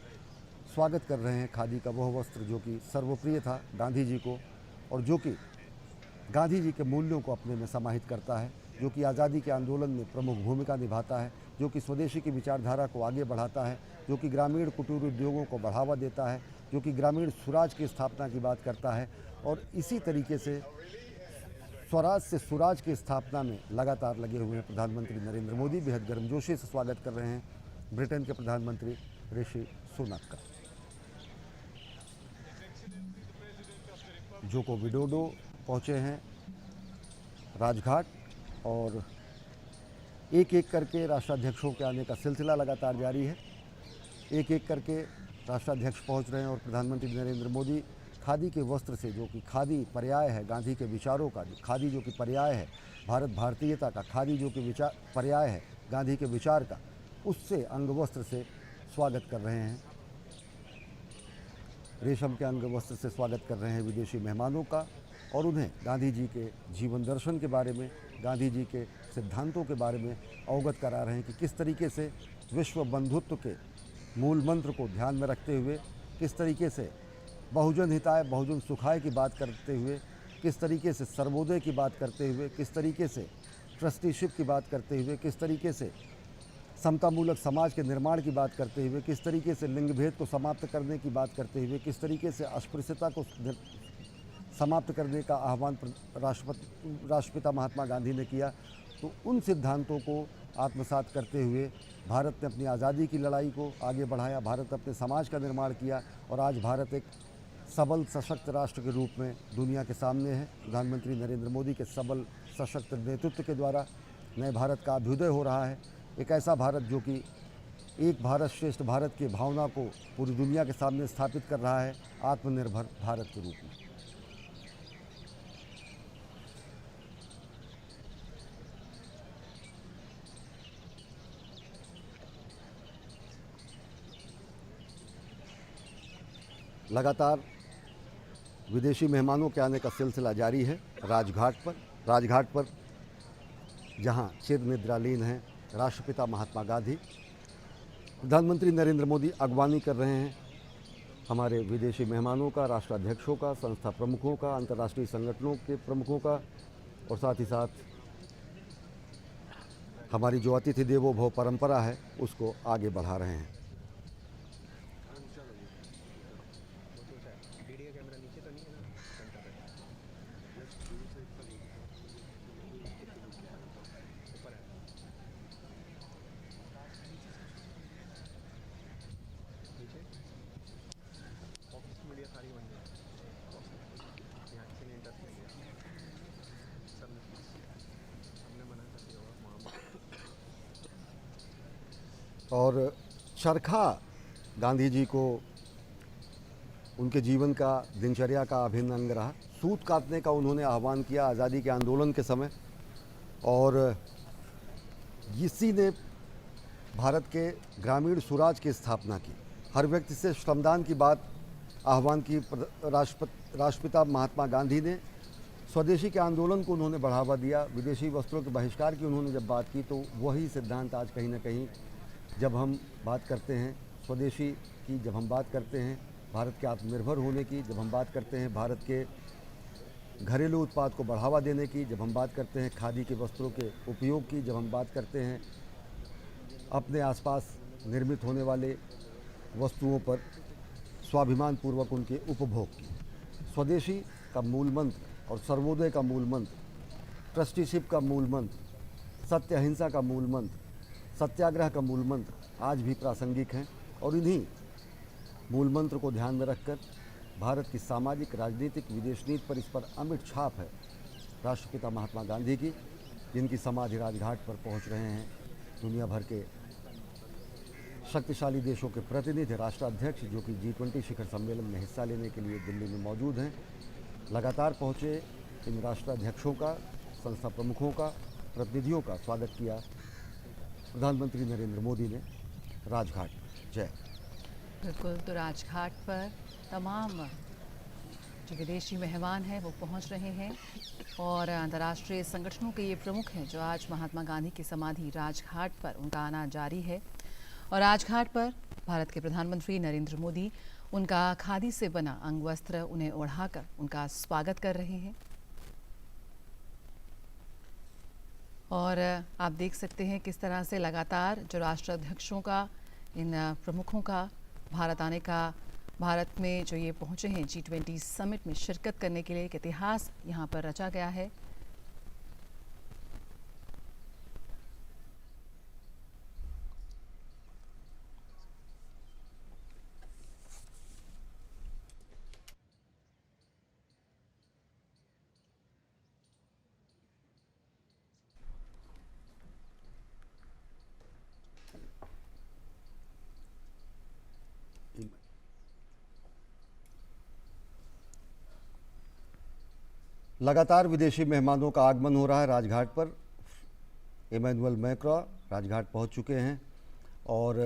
[SPEAKER 2] स्वागत कर रहे हैं। खादी का वह वस्त्र जो कि सर्वप्रिय था गांधी जी को, और जो कि गांधी जी के मूल्यों को अपने में समाहित करता है, जो कि आज़ादी के आंदोलन में प्रमुख भूमिका निभाता है, जो कि स्वदेशी की विचारधारा को आगे बढ़ाता है, जो कि ग्रामीण कुटीर उद्योगों को बढ़ावा देता है, जो कि ग्रामीण स्वराज की स्थापना की बात करता है। और इसी तरीके से स्वराज से सुराज की स्थापना में लगातार लगे हुए हैं प्रधानमंत्री नरेंद्र मोदी। बेहद गर्मजोशी से स्वागत कर रहे हैं ब्रिटेन के प्रधानमंत्री ऋषि सुनक का। जोको विडोडो पहुँचे हैं राजघाट, और एक एक करके राष्ट्राध्यक्षों के आने का सिलसिला लगातार जारी है। एक एक करके राष्ट्राध्यक्ष पहुंच रहे हैं और प्रधानमंत्री नरेंद्र मोदी खादी के वस्त्र से, जो कि खादी पर्याय है गांधी के विचारों का, जो खादी जो कि पर्याय है भारत भारतीयता का, खादी जो कि पर्याय है गांधी के विचार का, उससे अंग वस्त्र से स्वागत कर रहे हैं। रेशम के अंग वस्त्र से स्वागत कर रहे हैं विदेशी मेहमानों का, और उन्हें गांधी जी के जीवन दर्शन के बारे में, गांधी जी के सिद्धांतों के बारे में अवगत करा रहे हैं कि किस तरीके से विश्व बंधुत्व के मूल मंत्र को ध्यान में रखते हुए, किस तरीके से बहुजन हिताय बहुजन सुखाय की बात करते हुए, किस तरीके से सर्वोदय की बात करते हुए, किस तरीके से ट्रस्टीशिप की बात करते हुए, किस तरीके से समतामूलक समाज के निर्माण की बात करते हुए, किस तरीके से लिंग भेद को समाप्त करने की बात करते हुए, किस तरीके से अस्पृश्यता को समाप्त करने का आह्वान राष्ट्रपिता महात्मा गांधी ने किया। तो उन सिद्धांतों को आत्मसात करते हुए भारत ने अपनी आज़ादी की लड़ाई को आगे बढ़ाया, भारत अपने समाज का निर्माण किया, और आज भारत एक सबल सशक्त राष्ट्र के रूप में दुनिया के सामने है। प्रधानमंत्री नरेंद्र मोदी के सबल सशक्त नेतृत्व के द्वारा नए भारत का अभ्युदय हो रहा है। एक ऐसा भारत जो कि एक भारत श्रेष्ठ भारत की भावना को पूरी दुनिया के सामने स्थापित कर रहा है, आत्मनिर्भर भारत के रूप में। लगातार विदेशी मेहमानों के आने का सिलसिला जारी है राजघाट पर जहां चिर निद्रालीन हैं राष्ट्रपिता महात्मा गांधी। प्रधानमंत्री नरेंद्र मोदी अगवानी कर रहे हैं हमारे विदेशी मेहमानों का, राष्ट्राध्यक्षों का, संस्था प्रमुखों का, अंतर्राष्ट्रीय संगठनों के प्रमुखों का, और साथ ही साथ हमारी जो अतिथि देवो भव परंपरा है उसको आगे बढ़ा रहे हैं। और चरखा गांधी जी को उनके जीवन का, दिनचर्या का अभिन्न अंग रहा। सूत काटने का उन्होंने आह्वान किया आज़ादी के आंदोलन के समय, और इसी ने भारत के ग्रामीण स्वराज की स्थापना की। हर व्यक्ति से श्रमदान की बात आह्वान की राष्ट्रपिता महात्मा गांधी ने। स्वदेशी के आंदोलन को उन्होंने बढ़ावा दिया। विदेशी वस्त्रों के बहिष्कार की उन्होंने जब बात की, तो वही सिद्धांत आज कहीं ना कहीं जब हम बात करते हैं स्वदेशी की, जब हम बात करते हैं भारत के आत्मनिर्भर होने की, जब हम बात करते हैं भारत के घरेलू उत्पाद को बढ़ावा देने की, जब हम बात करते हैं खादी के वस्त्रों के उपयोग की, जब हम बात करते हैं अपने आसपास निर्मित होने वाले वस्तुओं पर स्वाभिमान पूर्वक उनके उपभोग की। स्वदेशी का मूल मंत्र और सर्वोदय का मूल मंत्र, ट्रस्टीशिप का मूल मंत्र, सत्य अहिंसा का मूल मंत्र, सत्याग्रह का मूल मंत्र आज भी प्रासंगिक हैं और इन्हीं मूल मंत्र को ध्यान में रखकर भारत की सामाजिक, राजनीतिक, विदेश नीति पर इस पर अमिट छाप है राष्ट्रपिता महात्मा गांधी की, जिनकी समाधि राजघाट पर पहुंच रहे हैं दुनिया भर के शक्तिशाली देशों के प्रतिनिधि, राष्ट्राध्यक्ष जो कि G20 शिखर सम्मेलन में हिस्सा लेने के लिए दिल्ली में मौजूद हैं। लगातार पहुंचे इन राष्ट्राध्यक्षों का, संस्था प्रमुखों का, प्रतिनिधियों का स्वागत किया प्रधानमंत्री नरेंद्र मोदी ने राजघाट पर। जय।
[SPEAKER 4] बिल्कुल, तो राजघाट पर तमाम जो विदेशी मेहमान हैं वो पहुंच रहे हैं और अंतर्राष्ट्रीय संगठनों के ये प्रमुख हैं जो आज महात्मा गांधी की समाधि राजघाट पर उनका आना जारी है। और राजघाट पर भारत के प्रधानमंत्री नरेंद्र मोदी उनका खादी से बना अंग वस्त्र उन्हें ओढ़ाकर उनका स्वागत कर रहे हैं। और आप देख सकते हैं किस तरह से लगातार जो राष्ट्राध्यक्षों का, इन प्रमुखों का भारत आने का, भारत में जो ये पहुंचे हैं G20 समिट में शिरकत करने के लिए एक इतिहास यहाँ पर रचा गया है।
[SPEAKER 2] लगातार विदेशी मेहमानों का आगमन हो रहा है राजघाट पर। इमैनुअल मैक्रों राजघाट पहुंच चुके हैं और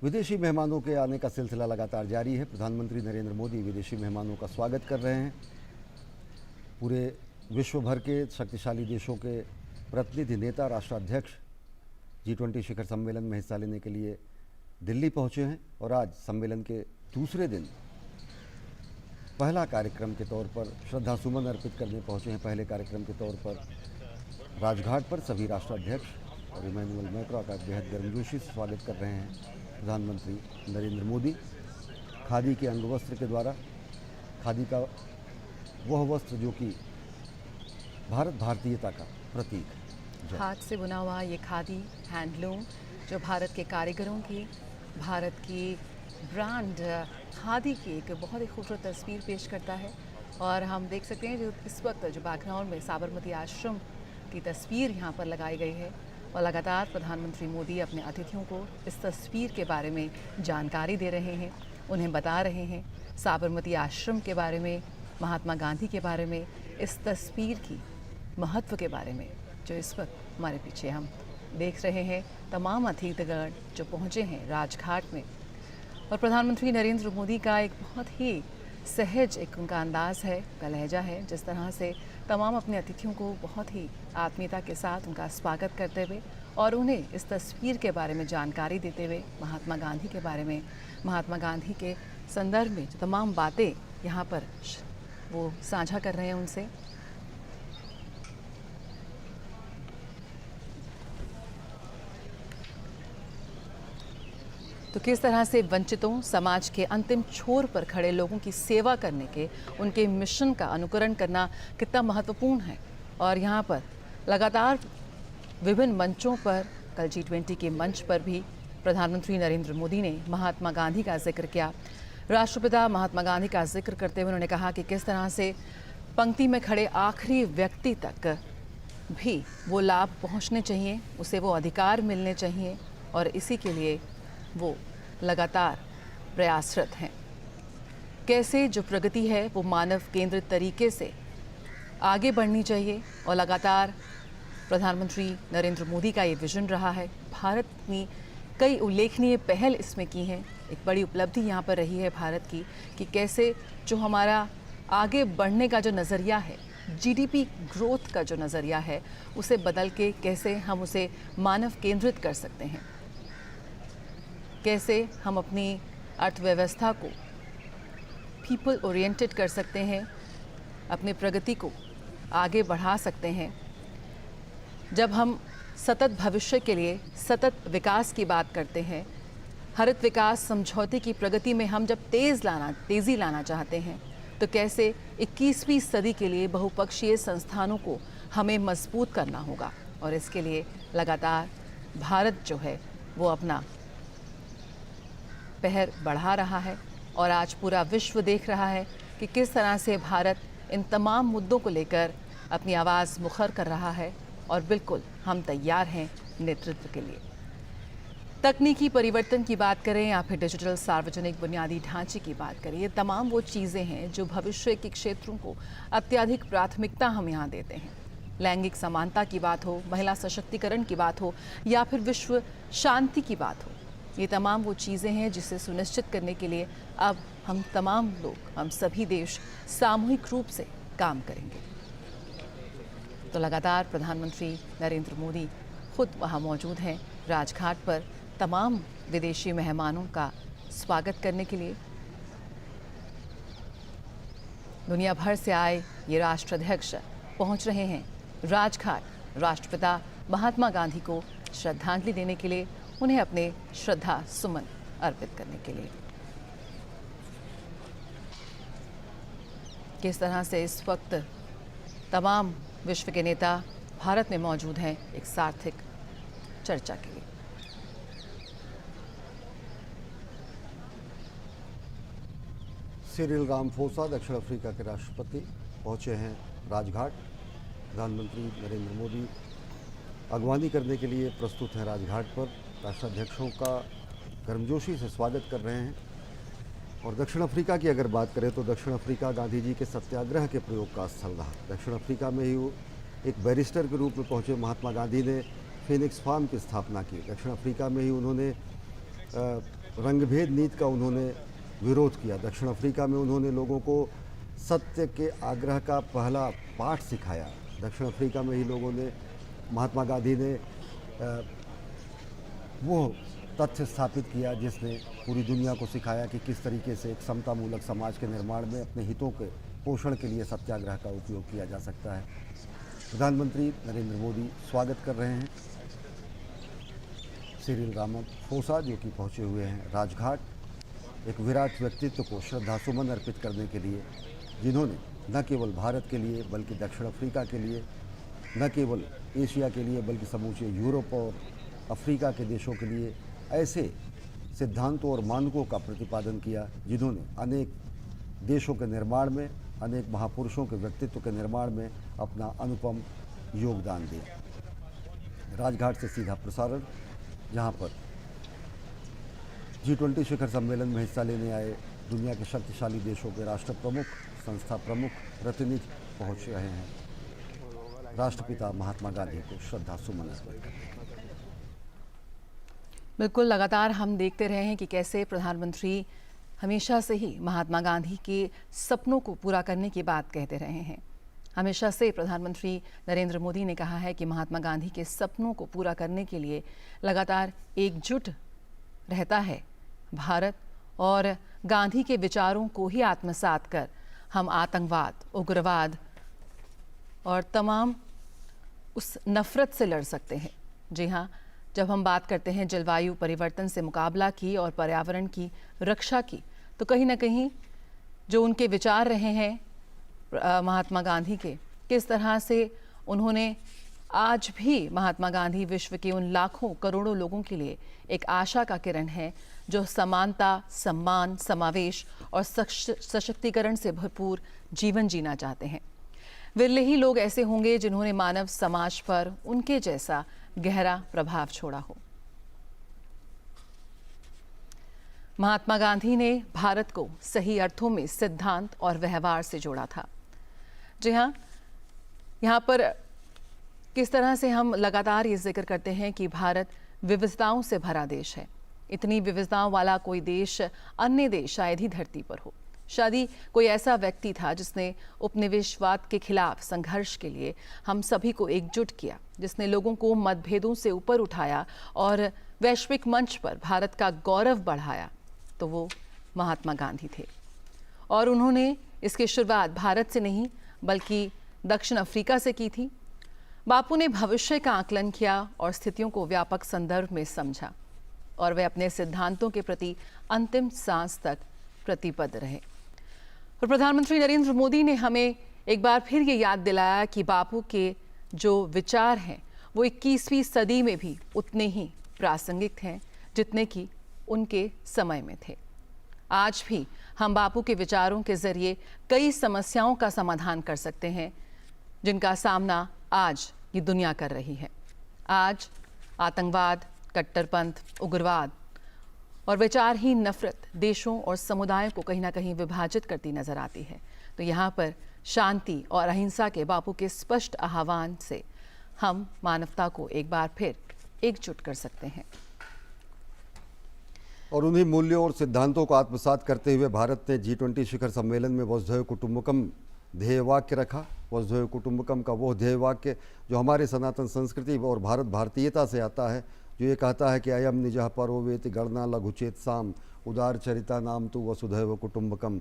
[SPEAKER 2] विदेशी मेहमानों के आने का सिलसिला लगातार जारी है। प्रधानमंत्री नरेंद्र मोदी विदेशी मेहमानों का स्वागत कर रहे हैं। पूरे विश्व भर के शक्तिशाली देशों के प्रतिनिधि, नेता, राष्ट्राध्यक्ष G20 शिखर सम्मेलन में हिस्सा लेने के लिए दिल्ली पहुंचे हैं और आज सम्मेलन के दूसरे दिन पहला कार्यक्रम के तौर पर श्रद्धा सुमन अर्पित करने पहुंचे हैं। पहले कार्यक्रम के तौर पर राजघाट पर सभी राष्ट्राध्यक्ष और इमैनुअल मैक्रों का बेहद गर्मजोशी से स्वागत कर रहे हैं प्रधानमंत्री नरेंद्र मोदी। खादी के अंग वस्त्र के द्वारा, खादी का वह वस्त्र जो कि भारत भारतीयता का प्रतीक है।
[SPEAKER 4] हाथ से बुना हुआ ये खादी हैंडलूम जो भारत के कारीगरों की, भारत की ब्रांड खादी की एक बहुत ही खूबसूरत तस्वीर पेश करता है। और हम देख सकते हैं जो इस वक्त जो बैकग्राउंड में साबरमती आश्रम की तस्वीर यहाँ पर लगाई गई है और लगातार प्रधानमंत्री मोदी अपने अतिथियों को इस तस्वीर के बारे में जानकारी दे रहे हैं, उन्हें बता रहे हैं साबरमती आश्रम के बारे में, महात्मा गांधी के बारे में, इस तस्वीर की महत्व के बारे में जो इस वक्त हमारे पीछे हम देख रहे हैं। तमाम अतिथिगण जो पहुँचे हैं राजघाट में और प्रधानमंत्री नरेंद्र मोदी का एक बहुत ही सहज एक उनका अंदाज़ है, का लहजा है, जिस तरह से तमाम अपने अतिथियों को बहुत ही आत्मीयता के साथ उनका स्वागत करते हुए और उन्हें इस तस्वीर के बारे में जानकारी देते हुए, महात्मा गांधी के बारे में, महात्मा गांधी के संदर्भ में जो तमाम बातें यहाँ पर वो साझा कर रहे हैं उनसे। तो किस तरह से वंचितों, समाज के अंतिम छोर पर खड़े लोगों की सेवा करने के उनके मिशन का अनुकरण करना कितना महत्वपूर्ण है। और यहाँ पर लगातार विभिन्न मंचों पर, कल G20 के मंच पर भी प्रधानमंत्री नरेंद्र मोदी ने महात्मा गांधी का जिक्र किया। राष्ट्रपिता महात्मा गांधी का जिक्र करते हुए उन्होंने कहा कि किस तरह से पंक्ति में खड़े आखिरी व्यक्ति तक भी वो लाभ पहुँचने चाहिए, उसे वो अधिकार मिलने चाहिए और इसी के लिए वो लगातार प्रयासरत हैं। कैसे जो प्रगति है वो मानव केंद्रित तरीके से आगे बढ़नी चाहिए और लगातार प्रधानमंत्री नरेंद्र मोदी का ये विजन रहा है। भारत ने कई उल्लेखनीय पहल इसमें की हैं। एक बड़ी उपलब्धि यहाँ पर रही है भारत की कि कैसे जो हमारा आगे बढ़ने का जो नज़रिया है, GDP ग्रोथ का जो नज़रिया है, उसे बदल के कैसे हम उसे मानव केंद्रित कर सकते हैं, कैसे हम अपनी अर्थव्यवस्था को पीपल ओरिएंटेड कर सकते हैं, अपने प्रगति को आगे बढ़ा सकते हैं। जब हम सतत भविष्य के लिए सतत विकास की बात करते हैं, हरित विकास समझौते की प्रगति में हम जब तेज़ी लाना चाहते हैं, तो कैसे 21वीं सदी के लिए बहुपक्षीय संस्थानों को हमें मजबूत करना होगा। और इसके लिए लगातार भारत जो है वो अपना पहर बढ़ा रहा है और आज पूरा विश्व देख रहा है कि किस तरह से भारत इन तमाम मुद्दों को लेकर अपनी आवाज़ मुखर कर रहा है। और बिल्कुल हम तैयार हैं नेतृत्व के लिए। तकनीकी परिवर्तन की बात करें या फिर डिजिटल सार्वजनिक बुनियादी ढांचे की बात करें, ये तमाम वो चीज़ें हैं जो भविष्य के क्षेत्रों को अत्यधिक प्राथमिकता हम यहाँ देते हैं। लैंगिक समानता की बात हो, महिला सशक्तिकरण की बात हो या फिर विश्व शांति की बात हो, ये तमाम वो चीज़ें हैं जिसे सुनिश्चित करने के लिए अब हम तमाम लोग, हम सभी देश सामूहिक रूप से काम करेंगे। तो लगातार प्रधानमंत्री नरेंद्र मोदी खुद वहाँ मौजूद हैं राजघाट पर तमाम विदेशी मेहमानों का स्वागत करने के लिए। दुनिया भर से आए ये राष्ट्राध्यक्ष पहुँच रहे हैं राजघाट राष्ट्रपिता महात्मा गांधी को श्रद्धांजलि देने के लिए, उन्हें अपने श्रद्धा सुमन अर्पित करने के लिए। किस तरह से इस वक्त तमाम विश्व के नेता भारत में मौजूद हैं एक सार्थक चर्चा के लिए।
[SPEAKER 2] सिरिल रामाफोसा दक्षिण अफ्रीका के राष्ट्रपति पहुंचे हैं राजघाट। प्रधानमंत्री नरेंद्र मोदी अगवानी करने के लिए प्रस्तुत हैं राजघाट पर। राष्ट्राध्यक्षों का गर्मजोशी से स्वागत कर रहे हैं। और दक्षिण अफ्रीका की अगर बात करें तो दक्षिण अफ्रीका गांधी जी के सत्याग्रह के प्रयोग का स्थल रहा। दक्षिण अफ्रीका में ही वो एक बैरिस्टर के रूप में पहुंचे महात्मा गांधी ने फिनिक्स फार्म की स्थापना की। दक्षिण अफ्रीका में ही उन्होंने रंगभेद नीति का उन्होंने विरोध किया। दक्षिण अफ्रीका में उन्होंने लोगों को सत्य के आग्रह का पहला पाठ सिखाया। दक्षिण अफ्रीका में ही लोगों ने, महात्मा गांधी ने वो तथ्य स्थापित किया जिसने पूरी दुनिया को सिखाया कि किस तरीके से एक समतामूलक समाज के निर्माण में अपने हितों के पोषण के लिए सत्याग्रह का उपयोग किया जा सकता है। प्रधानमंत्री नरेंद्र मोदी स्वागत कर रहे हैं सिरिल रामाफोसा जो कि पहुंचे हुए हैं राजघाट, एक विराट व्यक्तित्व को श्रद्धासुमन अर्पित करने के लिए, जिन्होंने न केवल भारत के लिए बल्कि दक्षिण अफ्रीका के लिए, न केवल एशिया के लिए बल्कि समूचे यूरोप और अफ्रीका के देशों के लिए ऐसे सिद्धांतों और मानकों का प्रतिपादन किया जिन्होंने अनेक देशों के निर्माण में, अनेक महापुरुषों के व्यक्तित्व के निर्माण में अपना अनुपम योगदान दिया। राजघाट से सीधा प्रसारण, जहां पर G20 शिखर सम्मेलन में हिस्सा लेने आए दुनिया के शक्तिशाली देशों के राष्ट्र प्रमुख, संस्था प्रमुख, प्रतिनिधि पहुंच रहे हैं राष्ट्रपिता महात्मा गांधी को श्रद्धा सुमन अर्पित करने।
[SPEAKER 4] बिल्कुल, लगातार हम देखते रहे हैं कि कैसे प्रधानमंत्री हमेशा से ही महात्मा गांधी के सपनों को पूरा करने की बात कहते रहे हैं। हमेशा से प्रधानमंत्री नरेंद्र मोदी ने कहा है कि महात्मा गांधी के सपनों को पूरा करने के लिए लगातार एकजुट रहता है भारत, और गांधी के विचारों को ही आत्मसात कर हम आतंकवाद, उग्रवाद और तमाम उस नफ़रत से लड़ सकते हैं। जी हाँ, जब हम बात करते हैं जलवायु परिवर्तन से मुकाबला की और पर्यावरण की रक्षा की, तो कहीं ना कहीं जो उनके विचार रहे हैं महात्मा गांधी के, किस तरह से उन्होंने आज भी महात्मा गांधी विश्व के उन लाखों करोड़ों लोगों के लिए एक आशा का किरण है जो समानता, सम्मान, समावेश और सशक्तिकरण से भरपूर जीवन जीना चाहते हैं। विरले ही लोग ऐसे होंगे जिन्होंने मानव समाज पर उनके जैसा गहरा प्रभाव छोड़ा हो। महात्मा गांधी ने भारत को सही अर्थों में सिद्धांत और व्यवहार से जोड़ा था। जी हाँ, यहाँ पर किस तरह से हम लगातार ये जिक्र करते हैं कि भारत विविधताओं से भरा देश है। इतनी विविधताओं वाला कोई देश, अन्य देश शायद ही धरती पर हो। शायद कोई ऐसा व्यक्ति था जिसने उपनिवेशवाद के खिलाफ संघर्ष के लिए हम सभी को एकजुट किया, जिसने लोगों को मतभेदों से ऊपर उठाया और वैश्विक मंच पर भारत का गौरव बढ़ाया, तो वो महात्मा गांधी थे। और उन्होंने इसकी शुरुआत भारत से नहीं बल्कि दक्षिण अफ्रीका से की थी। बापू ने भविष्य का आकलन किया और स्थितियों को व्यापक संदर्भ में समझा और वे अपने सिद्धांतों के प्रति अंतिम सांस तक प्रतिबद्ध रहे। और प्रधानमंत्री नरेंद्र मोदी ने हमें एक बार फिर ये याद दिलाया कि बापू के जो विचार हैं वो 21वीं सदी में भी उतने ही प्रासंगिक हैं जितने कि उनके समय में थे। आज भी हम बापू के विचारों के जरिए कई समस्याओं का समाधान कर सकते हैं जिनका सामना आज ये दुनिया कर रही है। आज आतंकवाद, कट्टरपंथ, उग्रवाद और विचारहीन नफरत देशों और समुदायों को कहीं ना कहीं विभाजित करती नजर आती है। तो यहाँ पर शांति और अहिंसा के बापू के स्पष्ट आह्वान से हम मानवता को एक बार फिर एकजुट कर सकते हैं।
[SPEAKER 2] और उन्हीं मूल्यों और सिद्धांतों को आत्मसात करते हुए भारत ने G20 शिखर सम्मेलन में वसुधैव कुटुंबकम ध्येय वाक्य रखा। वसुधैव कुटुंबकम का वो ध्येय वाक्य जो हमारे सनातन संस्कृति और भारत भारतीयता से आता है, जो ये कहता है कि अयम निजः परो वेति गणना लघुचेत साम उदार चरिता नाम तु वसुधैव कुटुंबकम,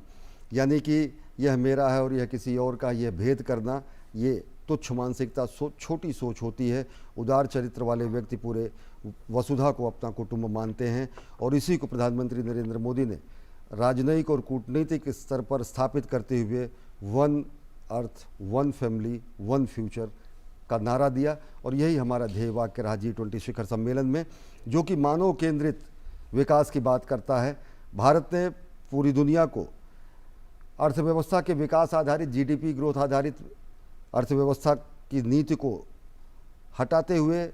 [SPEAKER 2] यानी कि यह मेरा है और यह किसी और का, यह भेद करना ये तुच्छ मानसिकता, छोटी सोच होती है। उदार चरित्र वाले व्यक्ति पूरे वसुधा को अपना कुटुंब मानते हैं और इसी को प्रधानमंत्री नरेंद्र मोदी ने राजनयिक और कूटनीतिक स्तर पर स्थापित करते हुए one earth, one family, one future का नारा दिया। और यही हमारा ध्येय वाक्य रहा G20 शिखर सम्मेलन में, जो कि मानव केंद्रित विकास की बात करता है। भारत ने पूरी दुनिया को अर्थव्यवस्था के विकास आधारित, GDP ग्रोथ आधारित अर्थव्यवस्था की नीति को हटाते हुए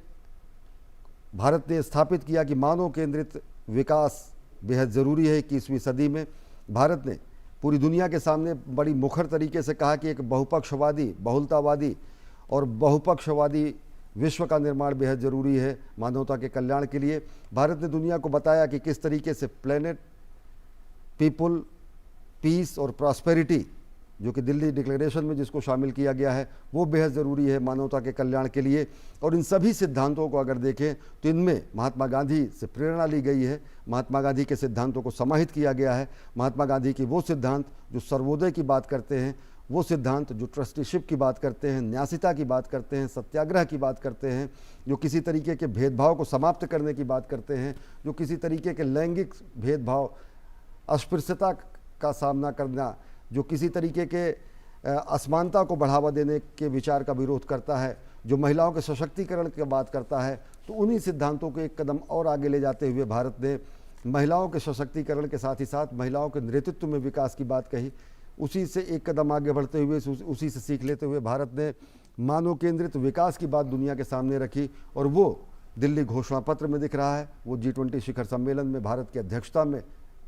[SPEAKER 2] भारत ने स्थापित किया कि मानव केंद्रित विकास बेहद ज़रूरी है। 21वीं सदी में भारत ने पूरी दुनिया के सामने बड़ी मुखर तरीके से कहा कि एक बहुपक्षवादी, बहुलतावादी और बहुपक्षवादी विश्व का निर्माण बेहद ज़रूरी है मानवता के कल्याण के लिए। भारत ने दुनिया को बताया कि किस तरीके से प्लेनेट, पीपुल, पीस और प्रॉस्पेरिटी, जो कि दिल्ली डिक्लेरेशन में जिसको शामिल किया गया है, वो बेहद ज़रूरी है मानवता के कल्याण के लिए। और इन सभी सिद्धांतों को अगर देखें तो इनमें महात्मा गांधी से प्रेरणा ली गई है। महात्मा गांधी के सिद्धांतों को समाहित किया गया है। महात्मा गांधी की वो सिद्धांत जो सर्वोदय की बात करते हैं, वो सिद्धांत जो ट्रस्टीशिप की बात करते हैं, न्यासिता की बात करते हैं, सत्याग्रह की बात करते हैं, जो किसी तरीके के भेदभाव को समाप्त करने की बात करते हैं, जो किसी तरीके के लैंगिक भेदभाव, अस्पृश्यता का सामना करना, जो किसी तरीके के असमानता को बढ़ावा देने के विचार का विरोध करता है, जो महिलाओं के सशक्तिकरण की बात करता है, तो उन्हीं सिद्धांतों को एक कदम और आगे ले जाते हुए भारत ने महिलाओं के सशक्तिकरण के साथ ही साथ महिलाओं के नेतृत्व में विकास की बात कही। उसी से एक कदम आगे बढ़ते हुए, उसी से सीख लेते हुए भारत ने मानव केंद्रित विकास की बात दुनिया के सामने रखी और वो दिल्ली घोषणा पत्र में दिख रहा है। वो G20 शिखर सम्मेलन में भारत की अध्यक्षता में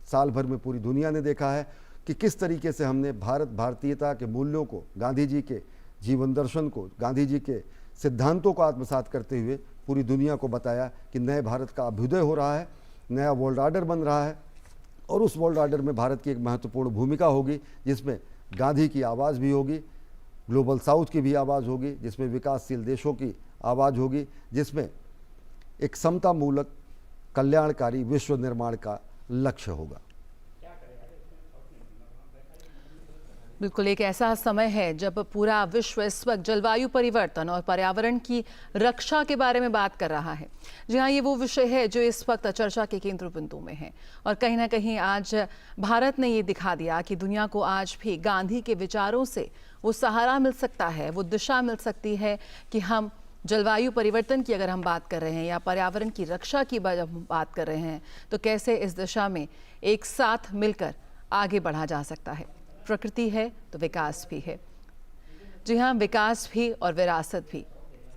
[SPEAKER 2] साल भर में पूरी दुनिया ने देखा है कि किस तरीके से हमने भारत भारतीयता के मूल्यों को, गांधी जी के जीवन दर्शन को, गांधी जी के सिद्धांतों को आत्मसात करते हुए पूरी दुनिया को बताया कि नए भारत का अभ्युदय हो रहा है, नया वर्ल्ड ऑर्डर बन रहा है और उस वर्ल्ड ऑर्डर में भारत की एक महत्वपूर्ण भूमिका होगी, जिसमें गांधी की आवाज़ भी होगी, ग्लोबल साउथ की भी आवाज़ होगी, जिसमें विकासशील देशों की आवाज़ होगी, जिसमें एक समतामूलक कल्याणकारी विश्व निर्माण का लक्ष्य होगा।
[SPEAKER 4] बिल्कुल एक ऐसा समय है जब पूरा विश्व इस वक्त जलवायु परिवर्तन और पर्यावरण की रक्षा के बारे में बात कर रहा है। जी हाँ, ये वो विषय है जो इस वक्त चर्चा के केंद्र बिंदु में है और कहीं ना कहीं आज भारत ने ये दिखा दिया कि दुनिया को आज भी गांधी के विचारों से वो सहारा मिल सकता है, वो दिशा मिल सकती है कि हम जलवायु परिवर्तन की अगर हम बात कर रहे हैं या पर्यावरण की रक्षा की बात कर रहे हैं तो कैसे इस दिशा में एक साथ मिलकर आगे बढ़ा जा सकता है। प्रकृति है तो विकास भी है। जी हाँ, विकास भी और विरासत भी,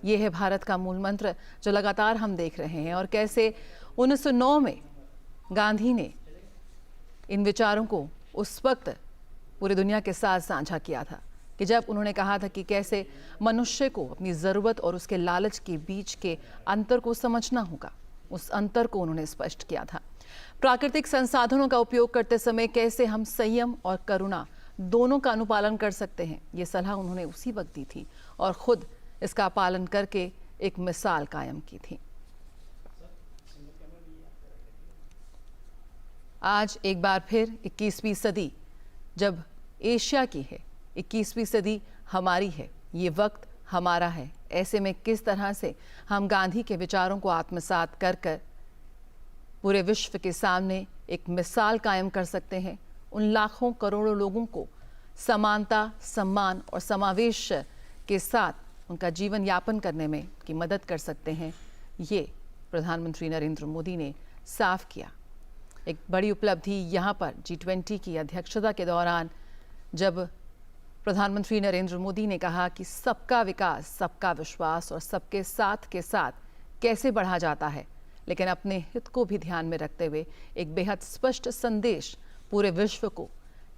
[SPEAKER 4] ये है भारत का मूल मंत्र जो लगातार हम देख रहे हैं। और कैसे 1909 में गांधी ने इन विचारों को उस वक्त पूरी दुनिया के साथ साझा किया था कि जब उन्होंने कहा था कि कैसे मनुष्य को अपनी ज़रूरत और उसके लालच के बीच के अंतर को समझना होगा। उस अंतर को उन्होंने स्पष्ट किया था। प्राकृतिक संसाधनों का उपयोग करते समय कैसे हम संयम और करुणा दोनों का अनुपालन कर सकते हैं, ये सलाह उन्होंने उसी वक्त दी थी और खुद इसका पालन करके एक मिसाल कायम की थी। आज एक बार फिर 21वीं सदी जब एशिया की है, 21वीं सदी हमारी है, ये वक्त हमारा है, ऐसे में किस तरह से हम गांधी के विचारों को आत्मसात कर कर पूरे विश्व के सामने एक मिसाल कायम कर सकते हैं, उन लाखों करोड़ों लोगों को समानता, सम्मान और समावेश के साथ उनका जीवन यापन करने में की मदद कर सकते हैं, ये प्रधानमंत्री नरेंद्र मोदी ने साफ किया। एक बड़ी उपलब्धि यहाँ पर G20 की अध्यक्षता के दौरान जब प्रधानमंत्री नरेंद्र मोदी ने कहा कि सबका विकास, सबका विश्वास और सबके साथ के साथ कैसे बढ़ा जाता है, लेकिन अपने हित को भी ध्यान में रखते हुए एक बेहद स्पष्ट संदेश पूरे विश्व को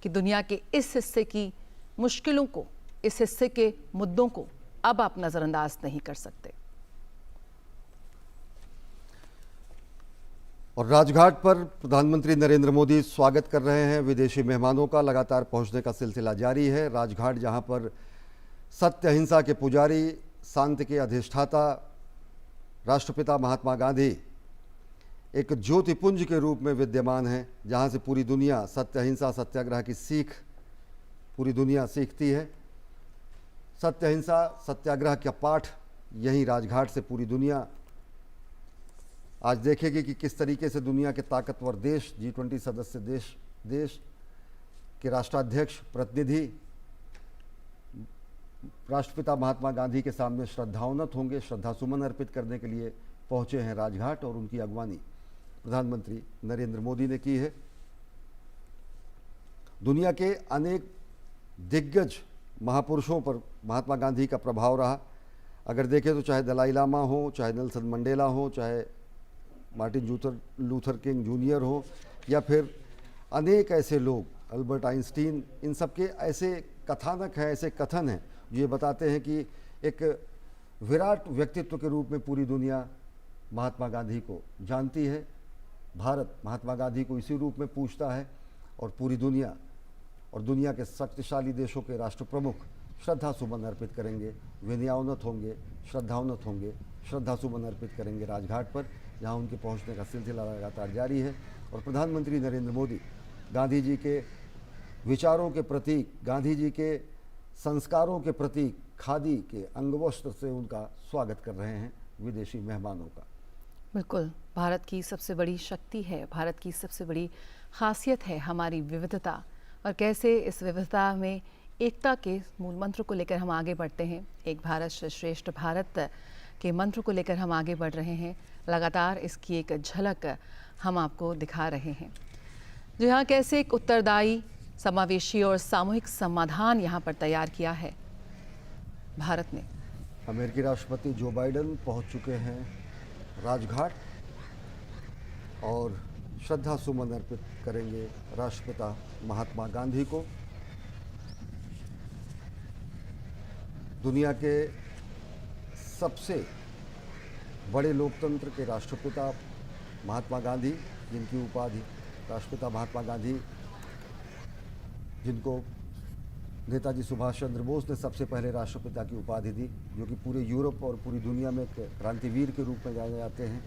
[SPEAKER 4] कि दुनिया के इस हिस्से की मुश्किलों को, इस हिस्से के मुद्दों को अब आप नजरअंदाज नहीं कर सकते।
[SPEAKER 2] और राजघाट पर प्रधानमंत्री नरेंद्र मोदी स्वागत कर रहे हैं विदेशी मेहमानों का। लगातार पहुंचने का सिलसिला जारी है। राजघाट जहां पर सत्य अहिंसा के पुजारी, शांति के अधिष्ठाता राष्ट्रपिता महात्मा गांधी एक ज्योतिपुंज के रूप में विद्यमान है, जहां से पूरी दुनिया सत्य अहिंसा सत्याग्रह की सीख पूरी दुनिया सीखती है। सत्य अहिंसा सत्याग्रह का पाठ यहीं राजघाट से पूरी दुनिया आज देखेगी कि किस तरीके से दुनिया के ताकतवर देश, G20 सदस्य देश के राष्ट्राध्यक्ष, प्रतिनिधि राष्ट्रपिता महात्मा गांधी के सामने श्रद्धावनत होंगे, श्रद्धासुमन अर्पित करने के लिए पहुंचे हैं राजघाट। और उनकी अगवानी प्रधानमंत्री नरेंद्र मोदी ने की है। दुनिया के अनेक दिग्गज महापुरुषों पर महात्मा गांधी का प्रभाव रहा। अगर देखें तो चाहे दलाई लामा हो, चाहे नेल्सन मंडेला हो, चाहे मार्टिन लूथर किंग जूनियर हो, या फिर अनेक ऐसे लोग, अल्बर्ट आइंस्टीन, इन सब के ऐसे कथानक हैं, ऐसे कथन हैं जो ये बताते हैं कि एक विराट व्यक्तित्व के रूप में पूरी दुनिया महात्मा गांधी को जानती है। भारत महात्मा गांधी को इसी रूप में पूछता है और पूरी दुनिया और दुनिया के शक्तिशाली देशों के राष्ट्र प्रमुख श्रद्धा सुमन अर्पित करेंगे, विनयावनत होंगे, श्रद्धावनत होंगे, श्रद्धा सुमन अर्पित करेंगे राजघाट पर, जहां उनके पहुंचने का सिलसिला लगातार जारी है। और प्रधानमंत्री नरेंद्र मोदी गांधी जी के विचारों के प्रतीक, गांधी जी के संस्कारों के प्रतीक खादी के अंगवस्त्र से उनका स्वागत कर रहे हैं विदेशी मेहमानों का।
[SPEAKER 4] बिल्कुल, भारत की सबसे बड़ी शक्ति है, भारत की सबसे बड़ी खासियत है हमारी विविधता, और कैसे इस विविधता में एकता के मूल मंत्र को लेकर हम आगे बढ़ते हैं। एक भारत श्रेष्ठ भारत के मंत्र को लेकर हम आगे बढ़ रहे हैं। लगातार इसकी एक झलक हम आपको दिखा रहे हैं। जी हाँ, कैसे एक उत्तरदायी, समावेशी और सामूहिक समाधान यहाँ पर तैयार किया है भारत ने।
[SPEAKER 2] अमेरिकी राष्ट्रपति जो बाइडेन पहुंच चुके हैं राजघाट और श्रद्धा सुमन अर्पित करेंगे राष्ट्रपिता महात्मा गांधी को। दुनिया के सबसे बड़े लोकतंत्र के राष्ट्रपिता महात्मा गांधी, जिनकी उपाधि राष्ट्रपिता महात्मा गांधी, जिनको नेताजी सुभाष चंद्र बोस ने सबसे पहले राष्ट्रपिता की उपाधि दी, जो कि पूरे यूरोप और पूरी दुनिया में एक क्रांतिवीर के रूप में जाने जाते हैं।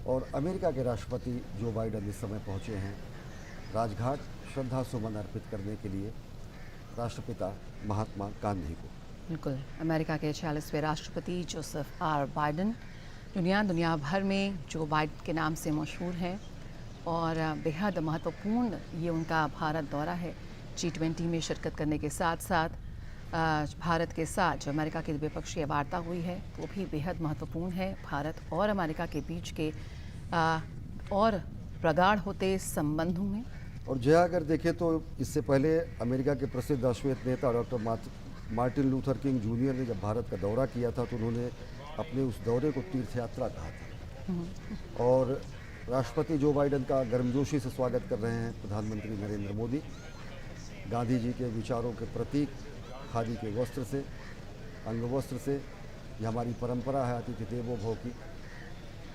[SPEAKER 2] और अमेरिका के राष्ट्रपति जो बाइडेन इस समय पहुंचे हैं राजघाट श्रद्धा सुमन अर्पित करने के लिए राष्ट्रपिता महात्मा गांधी को।
[SPEAKER 4] बिल्कुल, अमेरिका के 46वें राष्ट्रपति जोसेफ आर बाइडेन दुनिया भर में जो बाइडेन के नाम से मशहूर हैं, और बेहद महत्वपूर्ण ये उनका भारत दौरा है। G20 में शिरकत करने के साथ साथ भारत के साथ जो अमेरिका की द्विपक्षीय वार्ता हुई है वो भी बेहद महत्वपूर्ण है। भारत और अमेरिका के बीच के और प्रगाढ़ होते संबंधों में।
[SPEAKER 2] और जया अगर देखें तो इससे पहले अमेरिका के प्रसिद्ध अश्वेत नेता doctor Martin Luther king junior ने जब भारत का दौरा किया था तो उन्होंने अपने उस दौरे को तीर्थ यात्रा कहा था। और राष्ट्रपति जो बाइडेन का गर्मजोशी से स्वागत कर रहे हैं प्रधानमंत्री नरेंद्र मोदी। गांधी जी के विचारों के प्रतीक खादी के वस्त्र से, अंगवस्त्र से, यह हमारी परंपरा है अतिथि देवो भव की,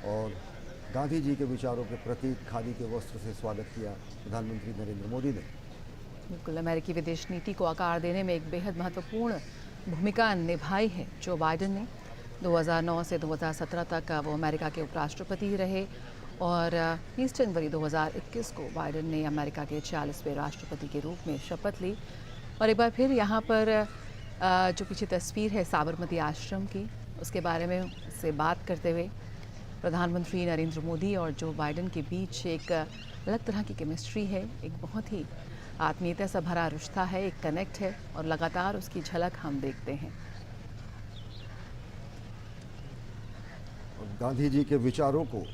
[SPEAKER 2] और गांधी जी के विचारों के प्रतीक खादी के वस्त्र से स्वागत किया प्रधानमंत्री नरेंद्र मोदी ने।
[SPEAKER 4] बिल्कुल, अमेरिकी विदेश नीति को आकार देने में एक बेहद महत्वपूर्ण भूमिका निभाई है जो बाइडेन ने। 2009 से 2017 तक वो अमेरिका के उपराष्ट्रपति रहे, और 30 जनवरी 2021 को बाइडेन ने अमेरिका के 46वें राष्ट्रपति के रूप में शपथ ली। और एक बार फिर यहाँ पर जो पीछे तस्वीर है साबरमती आश्रम की, उसके बारे में से बात करते हुए प्रधानमंत्री नरेंद्र मोदी और जो बाइडेन के बीच एक अलग तरह की केमिस्ट्री है, एक बहुत ही आत्मीयता से भरा रिश्ता है, एक कनेक्ट है और लगातार उसकी झलक हम देखते हैं।
[SPEAKER 2] और गांधी जी के विचारों को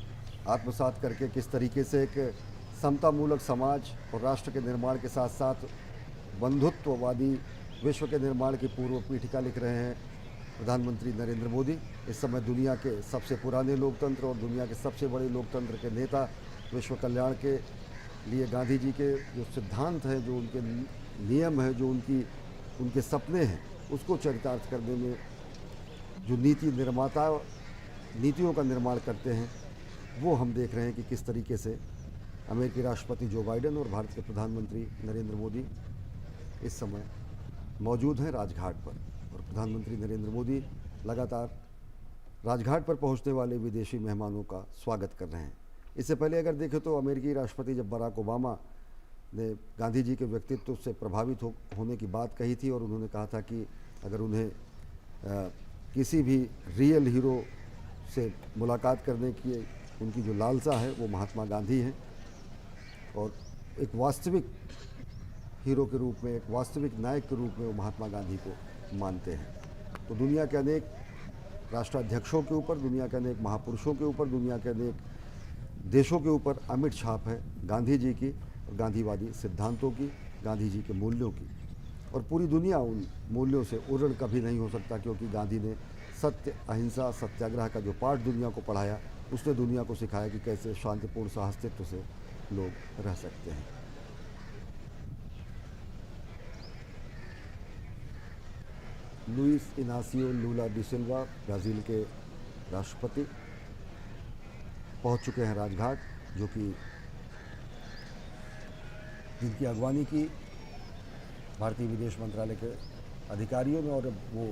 [SPEAKER 2] आत्मसात करके किस तरीके से एक समतामूलक समाज और राष्ट्र के निर्माण के साथ साथ बंधुत्ववादी विश्व के निर्माण की पूर्व पीठिका लिख रहे हैं प्रधानमंत्री नरेंद्र मोदी। इस समय दुनिया के सबसे पुराने लोकतंत्र और दुनिया के सबसे बड़े लोकतंत्र के नेता विश्व कल्याण के लिए गांधी जी के जो सिद्धांत हैं, जो उनके नियम हैं, जो उनके सपने हैं, उसको चरितार्थ करने में जो नीतियों का निर्माण करते हैं, वो हम देख रहे हैं कि किस तरीके से अमेरिकी राष्ट्रपति जो बाइडेन और भारत के प्रधानमंत्री नरेंद्र मोदी इस समय मौजूद हैं राजघाट पर। और प्रधानमंत्री नरेंद्र मोदी लगातार राजघाट पर पहुंचने वाले विदेशी मेहमानों का स्वागत कर रहे हैं। इससे पहले अगर देखें तो अमेरिकी राष्ट्रपति जब बराक ओबामा ने गांधी जी के व्यक्तित्व से प्रभावित होने की बात कही थी और उन्होंने कहा था कि अगर उन्हें किसी भी रियल हीरो से मुलाकात करने की उनकी जो लालसा है वो महात्मा गांधी हैं और एक वास्तविक हीरो के रूप में, एक वास्तविक नायक के रूप में वो महात्मा गांधी को मानते हैं। तो दुनिया के अनेक राष्ट्राध्यक्षों के ऊपर, दुनिया के अनेक महापुरुषों के ऊपर, दुनिया के अनेक देशों के ऊपर अमिट छाप है गांधी जी की और गांधीवादी सिद्धांतों की, गांधी जी के मूल्यों की। और पूरी दुनिया उन मूल्यों से उड़न कभी नहीं हो सकता, क्योंकि गांधी ने सत्य, अहिंसा, सत्याग्रह का जो पाठ दुनिया को पढ़ाया, उसने दुनिया को सिखाया कि कैसे शांतिपूर्ण सहअस्तित्व से लोग रह सकते हैं। लुइस इनासियो लूला डी सिल्वा ब्राज़ील के राष्ट्रपति पहुंच चुके हैं राजघाट, जो कि जिनकी अगवानी की भारतीय विदेश मंत्रालय के अधिकारियों ने, और वो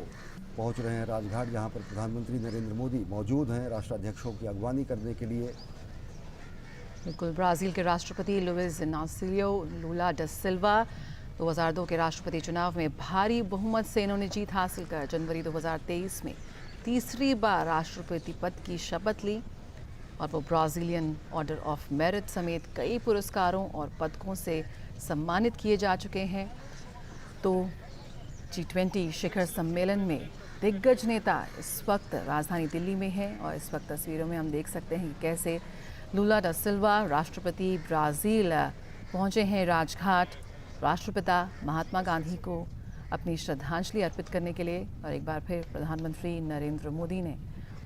[SPEAKER 2] पहुंच रहे हैं राजघाट, जहां पर प्रधानमंत्री नरेंद्र मोदी मौजूद हैं राष्ट्राध्यक्षों की अगवानी करने के लिए।
[SPEAKER 4] बिल्कुल, ब्राज़ील के राष्ट्रपति लुइस इनासियो लूला डी सिल्वा 2002 के राष्ट्रपति चुनाव में भारी बहुमत से इन्होंने जीत हासिल कर जनवरी 2023 में तीसरी बार राष्ट्रपति पद की शपथ ली और वो ब्राज़ीलियन ऑर्डर ऑफ मेरिट समेत कई पुरस्कारों और पदकों से सम्मानित किए जा चुके हैं। तो G20 शिखर सम्मेलन में दिग्गज नेता इस वक्त राजधानी दिल्ली में है और इस वक्त तस्वीरों में हम देख सकते हैं कि कैसे लूला दा सिल्वा राष्ट्रपति ब्राज़ील पहुंचे हैं राजघाट राष्ट्रपिता महात्मा गांधी को अपनी श्रद्धांजलि अर्पित करने के लिए। और एक बार फिर प्रधानमंत्री नरेंद्र मोदी ने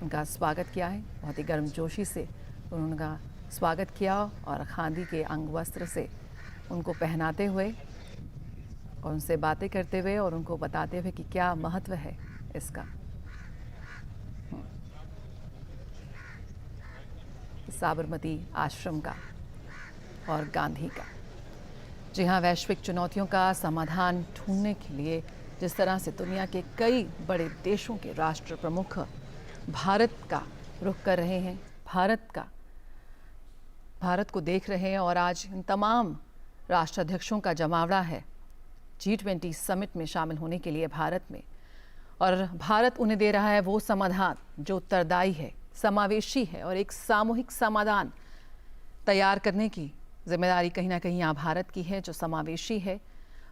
[SPEAKER 4] उनका स्वागत किया है, बहुत ही गर्मजोशी से उन्होंने उनका स्वागत किया और खादी के अंग वस्त्र से उनको पहनाते हुए और उनसे बातें करते हुए और उनको बताते हुए कि क्या महत्व है इसका। साबरमती आश्रम का और गांधी का। जी हाँ, वैश्विक चुनौतियों का समाधान ढूंढने के लिए जिस तरह से दुनिया के कई बड़े देशों के राष्ट्र प्रमुख भारत का रुख कर रहे हैं, भारत को देख रहे हैं और आज इन तमाम राष्ट्राध्यक्षों का जमावड़ा है G20 समिट में शामिल होने के लिए भारत में। और भारत उन्हें दे रहा है वो समाधान जो उत्तरदायी है, समावेशी है और एक सामूहिक समाधान तैयार करने की जिम्मेदारी कहीं ना कहीं यहाँ भारत की है, जो समावेशी है,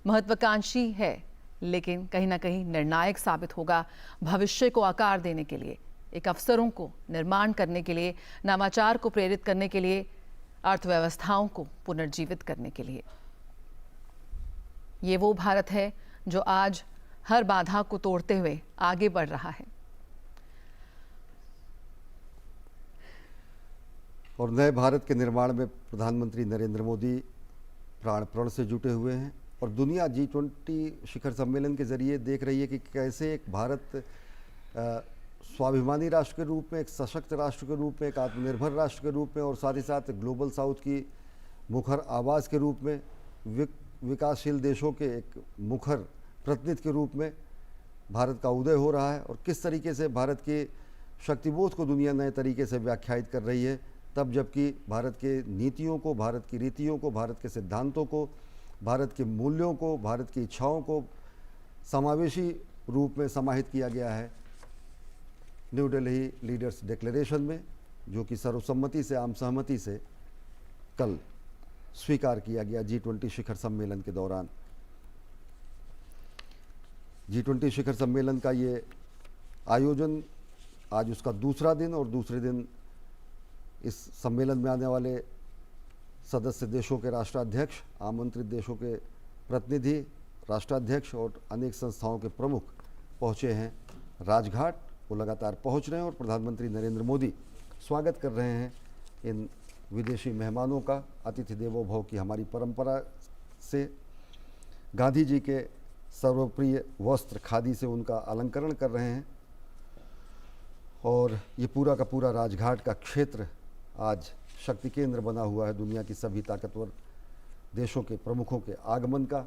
[SPEAKER 4] महत्वाकांक्षी है, लेकिन कहीं ना कहीं निर्णायक साबित होगा भविष्य को आकार देने के लिए, एक अवसरों को निर्माण करने के लिए, नवाचार को प्रेरित करने के लिए, अर्थव्यवस्थाओं को पुनर्जीवित करने के लिए। ये वो भारत है जो आज हर बाधा को तोड़ते हुए आगे बढ़ रहा है।
[SPEAKER 2] और नए भारत के निर्माण में प्रधानमंत्री नरेंद्र मोदी प्राण प्रण से जुटे हुए हैं और दुनिया G20 शिखर सम्मेलन के जरिए देख रही है कि कैसे एक भारत स्वाभिमानी राष्ट्र के रूप में, एक सशक्त राष्ट्र के रूप में, एक आत्मनिर्भर राष्ट्र के रूप में और साथ ही साथ ग्लोबल साउथ की मुखर आवाज़ के रूप में, विकासशील देशों के एक मुखर प्रतिनिधि के रूप में भारत का उदय हो रहा है। और किस तरीके से भारत के शक्तिबोध को दुनिया नए तरीके से व्याख्यायित कर रही है, तब जबकि भारत के नीतियों को, भारत की रीतियों को, भारत के सिद्धांतों को, भारत के मूल्यों को, भारत की इच्छाओं को समावेशी रूप में समाहित किया गया है न्यू दिल्ली लीडर्स डिक्लेरेशन में, जो कि सर्वसम्मति से, आम सहमति से कल स्वीकार किया गया G20 शिखर सम्मेलन के दौरान। G20 शिखर सम्मेलन का ये आयोजन आज उसका दूसरा दिन, और दूसरे दिन इस सम्मेलन में आने वाले सदस्य देशों के राष्ट्राध्यक्ष, आमंत्रित देशों के प्रतिनिधि, राष्ट्राध्यक्ष और अनेक संस्थाओं के प्रमुख पहुँचे हैं राजघाट। वो लगातार पहुँच रहे हैं और प्रधानमंत्री नरेंद्र मोदी स्वागत कर रहे हैं इन विदेशी मेहमानों का। अतिथि देवो भव की हमारी परंपरा से गांधी जी के सर्वप्रिय वस्त्र खादी से उनका अलंकरण कर रहे हैं, और ये पूरा का पूरा राजघाट का क्षेत्र आज शक्ति केंद्र बना हुआ है दुनिया की सभी ताकतवर देशों के प्रमुखों के आगमन का,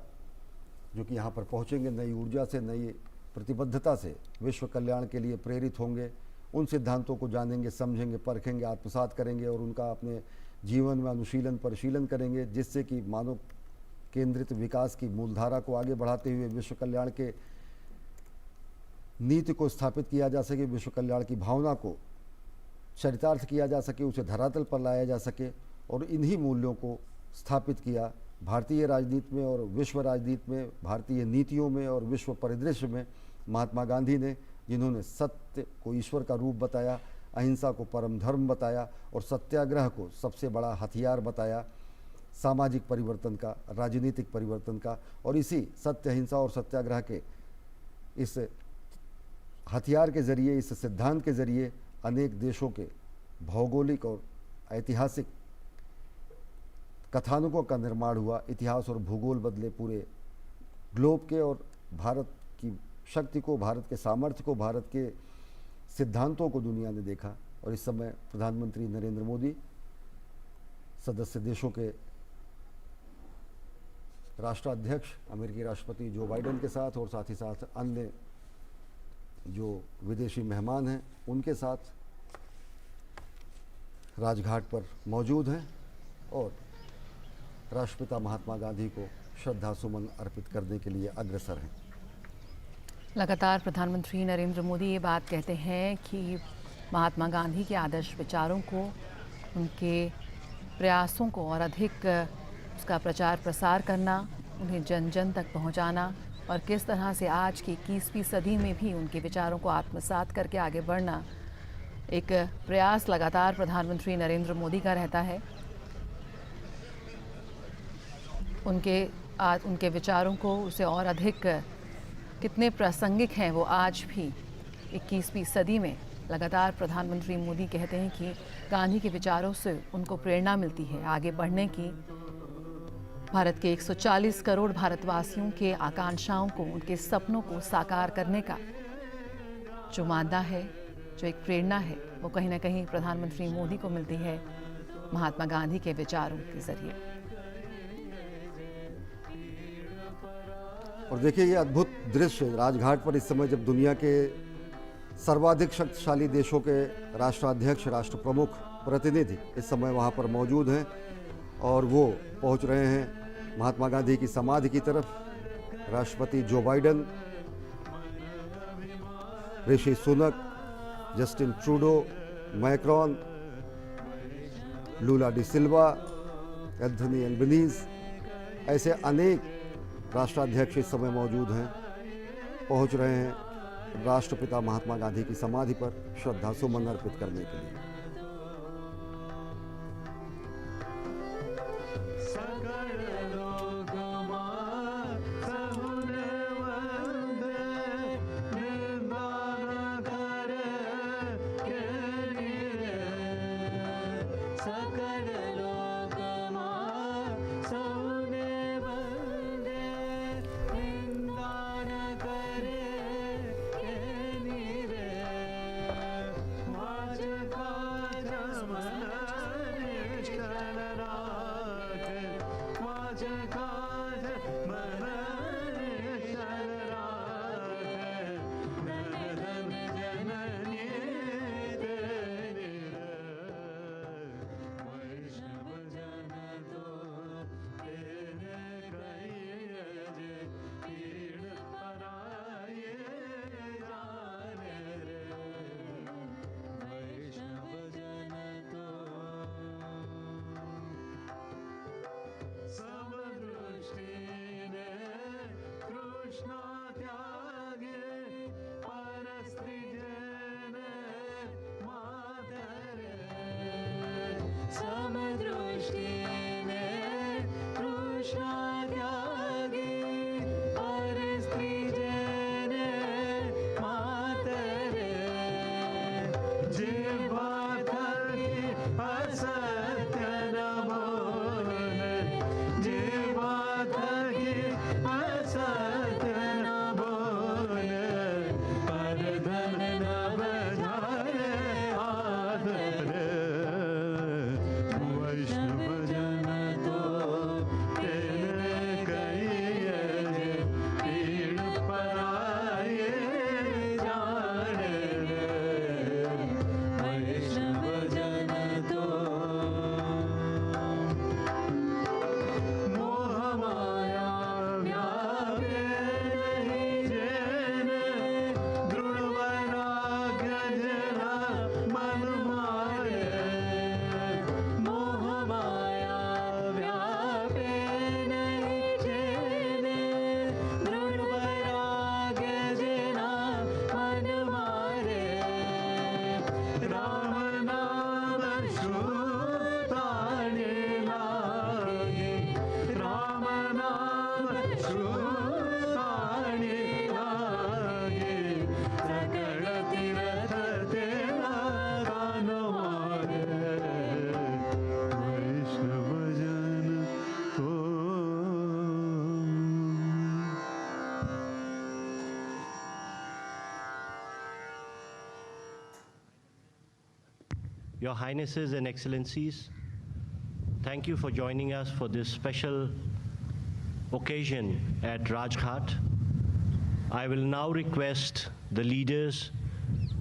[SPEAKER 2] जो कि यहाँ पर पहुँचेंगे नई ऊर्जा से, नई प्रतिबद्धता से, विश्व कल्याण के लिए प्रेरित होंगे, उन सिद्धांतों को जानेंगे, समझेंगे, परखेंगे, आत्मसात करेंगे और उनका अपने जीवन में अनुशीलन परिशीलन करेंगे, जिससे कि मानव केंद्रित विकास की मूलधारा को आगे बढ़ाते हुए विश्व कल्याण के नीति को स्थापित किया जा सके, विश्व कल्याण की भावना को चरितार्थ किया जा सके, उसे धरातल पर लाया जा सके। और इन्हीं मूल्यों को स्थापित किया भारतीय राजनीति में और विश्व राजनीति में, भारतीय नीतियों में और विश्व परिदृश्य में महात्मा गांधी ने, जिन्होंने सत्य को ईश्वर का रूप बताया, अहिंसा को परम धर्म बताया और सत्याग्रह को सबसे बड़ा हथियार बताया सामाजिक परिवर्तन का, राजनीतिक परिवर्तन का। और इसी सत्य, अहिंसा और सत्याग्रह के इस हथियार के ज़रिए, इस सिद्धांत के ज़रिए अनेक देशों के भौगोलिक और ऐतिहासिक कथानकों का निर्माण हुआ। इतिहास और भूगोल बदले पूरे ग्लोब के, और भारत की शक्ति को, भारत के सामर्थ्य को, भारत के सिद्धांतों को दुनिया ने देखा। और इस समय प्रधानमंत्री नरेंद्र मोदी सदस्य देशों के राष्ट्राध्यक्ष अमेरिकी राष्ट्रपति जो बाइडेन के साथ, और साथ ही साथ अन्य जो विदेशी मेहमान हैं उनके साथ राजघाट पर मौजूद हैं और राष्ट्रपिता महात्मा गांधी को श्रद्धा सुमन अर्पित करने के लिए अग्रसर हैं।
[SPEAKER 4] लगातार प्रधानमंत्री नरेंद्र मोदी ये बात कहते हैं कि महात्मा गांधी के आदर्श विचारों को, उनके प्रयासों को और अधिक उसका प्रचार प्रसार करना, उन्हें जन जन तक पहुंचाना, और किस तरह से आज की 21वीं सदी में भी उनके विचारों को आत्मसात करके आगे बढ़ना, एक प्रयास लगातार प्रधानमंत्री नरेंद्र मोदी का रहता है। उनके विचारों को उसे और अधिक कितने प्रासंगिक हैं वो आज भी 21वीं सदी में। लगातार प्रधानमंत्री मोदी कहते हैं कि गांधी के विचारों से उनको प्रेरणा मिलती है आगे बढ़ने की। भारत के 140 करोड़ भारतवासियों के आकांक्षाओं को, उनके सपनों को साकार करने का जो मादा है, जो एक प्रेरणा है, वो कहीं ना कहीं प्रधानमंत्री मोदी को मिलती है महात्मा गांधी के विचारों के जरिए।
[SPEAKER 2] और देखिए ये अद्भुत दृश्य राजघाट पर इस समय, जब दुनिया के सर्वाधिक शक्तिशाली देशों के राष्ट्राध्यक्ष, राष्ट्र प्रमुख, प्रतिनिधि इस समय वहाँ पर मौजूद हैं और वो पहुँच रहे हैं महात्मा गांधी की समाधि की तरफ। राष्ट्रपति Joe Biden, Rishi Sunak, Justin Trudeau, Macron, Lula da Silva, Anthony Albanese, ऐसे अनेक राष्ट्राध्यक्ष इस समय मौजूद हैं, पहुंच रहे हैं राष्ट्रपिता महात्मा गांधी की समाधि पर श्रद्धा सुमन अर्पित करने के लिए।
[SPEAKER 5] असत्य न बोले, जे बात की असत्य न बोले, पर धन न बजाए आदर, वैष्णव जन तो तेरे कहिए, पीड़ पराए जाने रे, वैष्णव जन तो मोह माया व्यापे नहीं जेने, दृढ़ वैराग्य जना मन मारे, मोह माया व्यापे नहीं जेने, दृढ़ वैराग्य जना मन मारे, राम नाम श्रुताने लागे, राम नाम श्रुताने लागे, सकल तीर्थ तेरा गान मारे, वैष्णव जन तो।
[SPEAKER 6] Your Highnesses and Excellencies, thank you for joining us for this special occasion at Rajghat. I will now request the leaders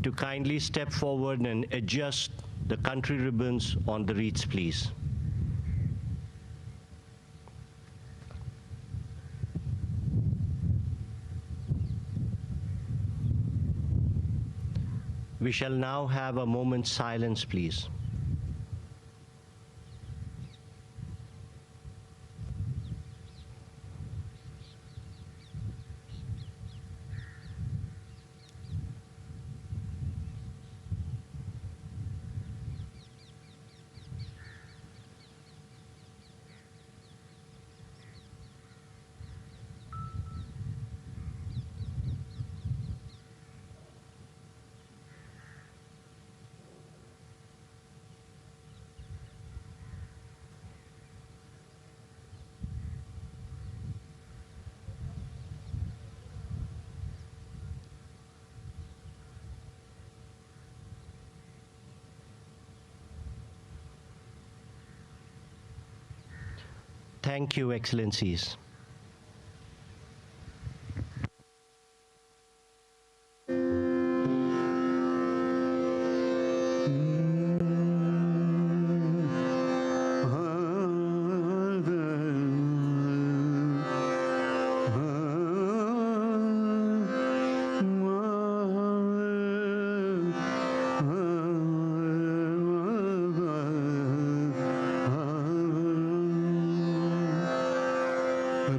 [SPEAKER 6] to kindly step forward and adjust the country ribbons on the wreaths, please. We shall now have a moment's silence, please. Thank you, Excellencies.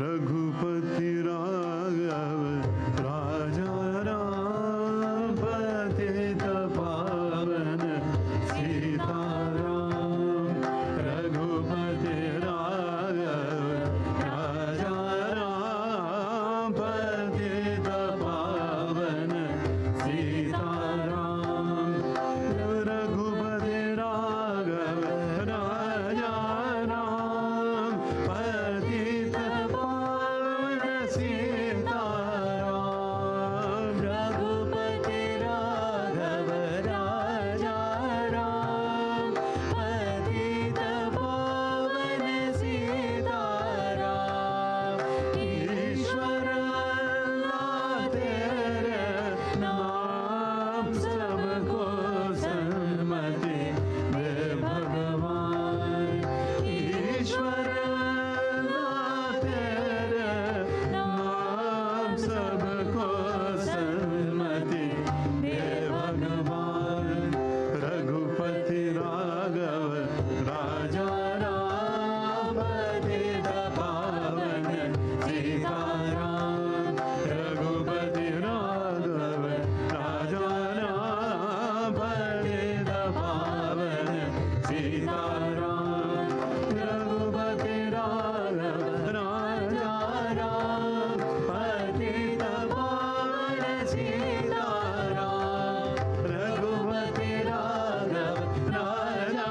[SPEAKER 5] Raghupati Raghav राजा राम पतित पावन सीताराम, रघुपति राघव राजा राम पतित पावन सीताराम, रघुपति राघव राजा राम पतित पावन सीताराम, रघुपति राघव राजा राम पतित पावन सीताराम, ईश्वर अल्लाह तेरे नाम सबको सन्मति दे भगवान, ईश्वर अल्लाह तेरे नाम सबको सन्मति दे भगवान, रघुपति राघव राजा राम पतित पावन सीताराम, रघुपति राघव राजा राम पतित पावन सीताराम, रघुपति राघव राजा राम पतित पावन सीताराम, रघुपति राघव राजा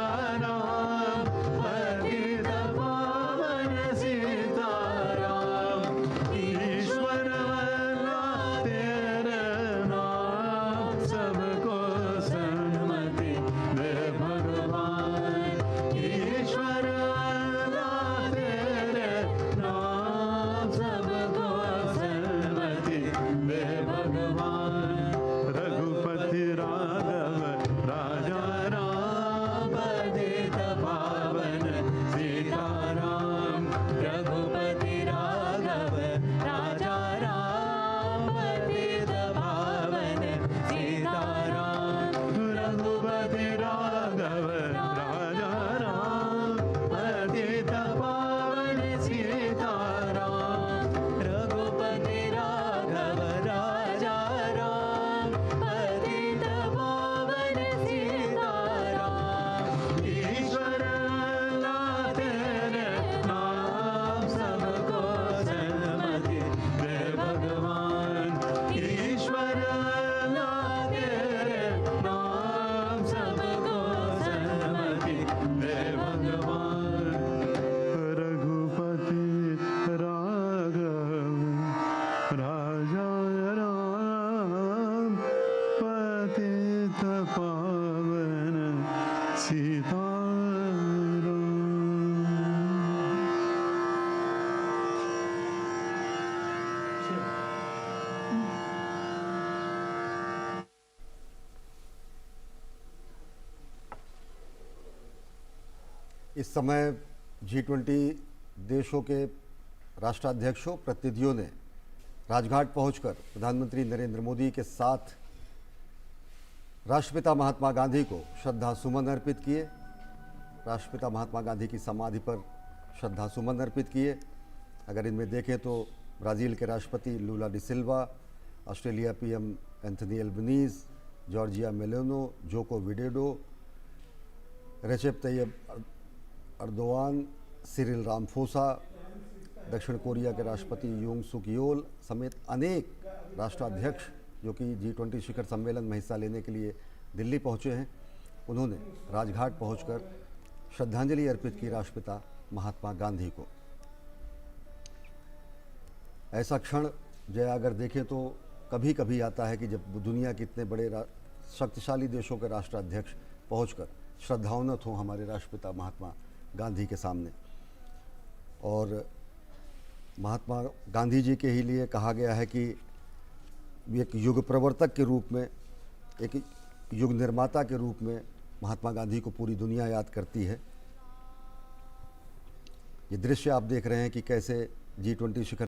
[SPEAKER 2] इस समय G20 देशों के राष्ट्राध्यक्षों प्रतिनिधियों ने राजघाट पहुंचकर प्रधानमंत्री नरेंद्र मोदी के साथ राष्ट्रपिता महात्मा गांधी को श्रद्धा सुमन अर्पित किए। राष्ट्रपिता महात्मा गांधी की समाधि पर श्रद्धा सुमन अर्पित किए। अगर इनमें देखें तो ब्राज़ील के राष्ट्रपति Lula da Silva, Australia PM Anthony Albanese, Giorgia Meloni, Joko Widodo, Recep Tayyip Erdogan, Cyril Ramaphosa, दक्षिण कोरिया के राष्ट्रपति यूंग सुक योल समेत अनेक राष्ट्राध्यक्ष जो कि G20 शिखर सम्मेलन में हिस्सा लेने के लिए दिल्ली पहुंचे हैं, उन्होंने राजघाट पहुंचकर श्रद्धांजलि अर्पित की राष्ट्रपिता महात्मा गांधी को। ऐसा क्षण जया अगर देखें तो कभी कभी आता है कि जब दुनिया के इतने बड़े शक्तिशाली देशों के राष्ट्राध्यक्ष पहुंचकर श्रद्धावनत हों हमारे राष्ट्रपिता महात्मा गांधी के सामने। और महात्मा गांधी जी के ही लिए कहा गया है कि एक युग प्रवर्तक के रूप में, एक युग निर्माता के रूप में महात्मा गांधी को पूरी दुनिया याद करती है। ये दृश्य आप देख रहे हैं कि कैसे G20 शिखर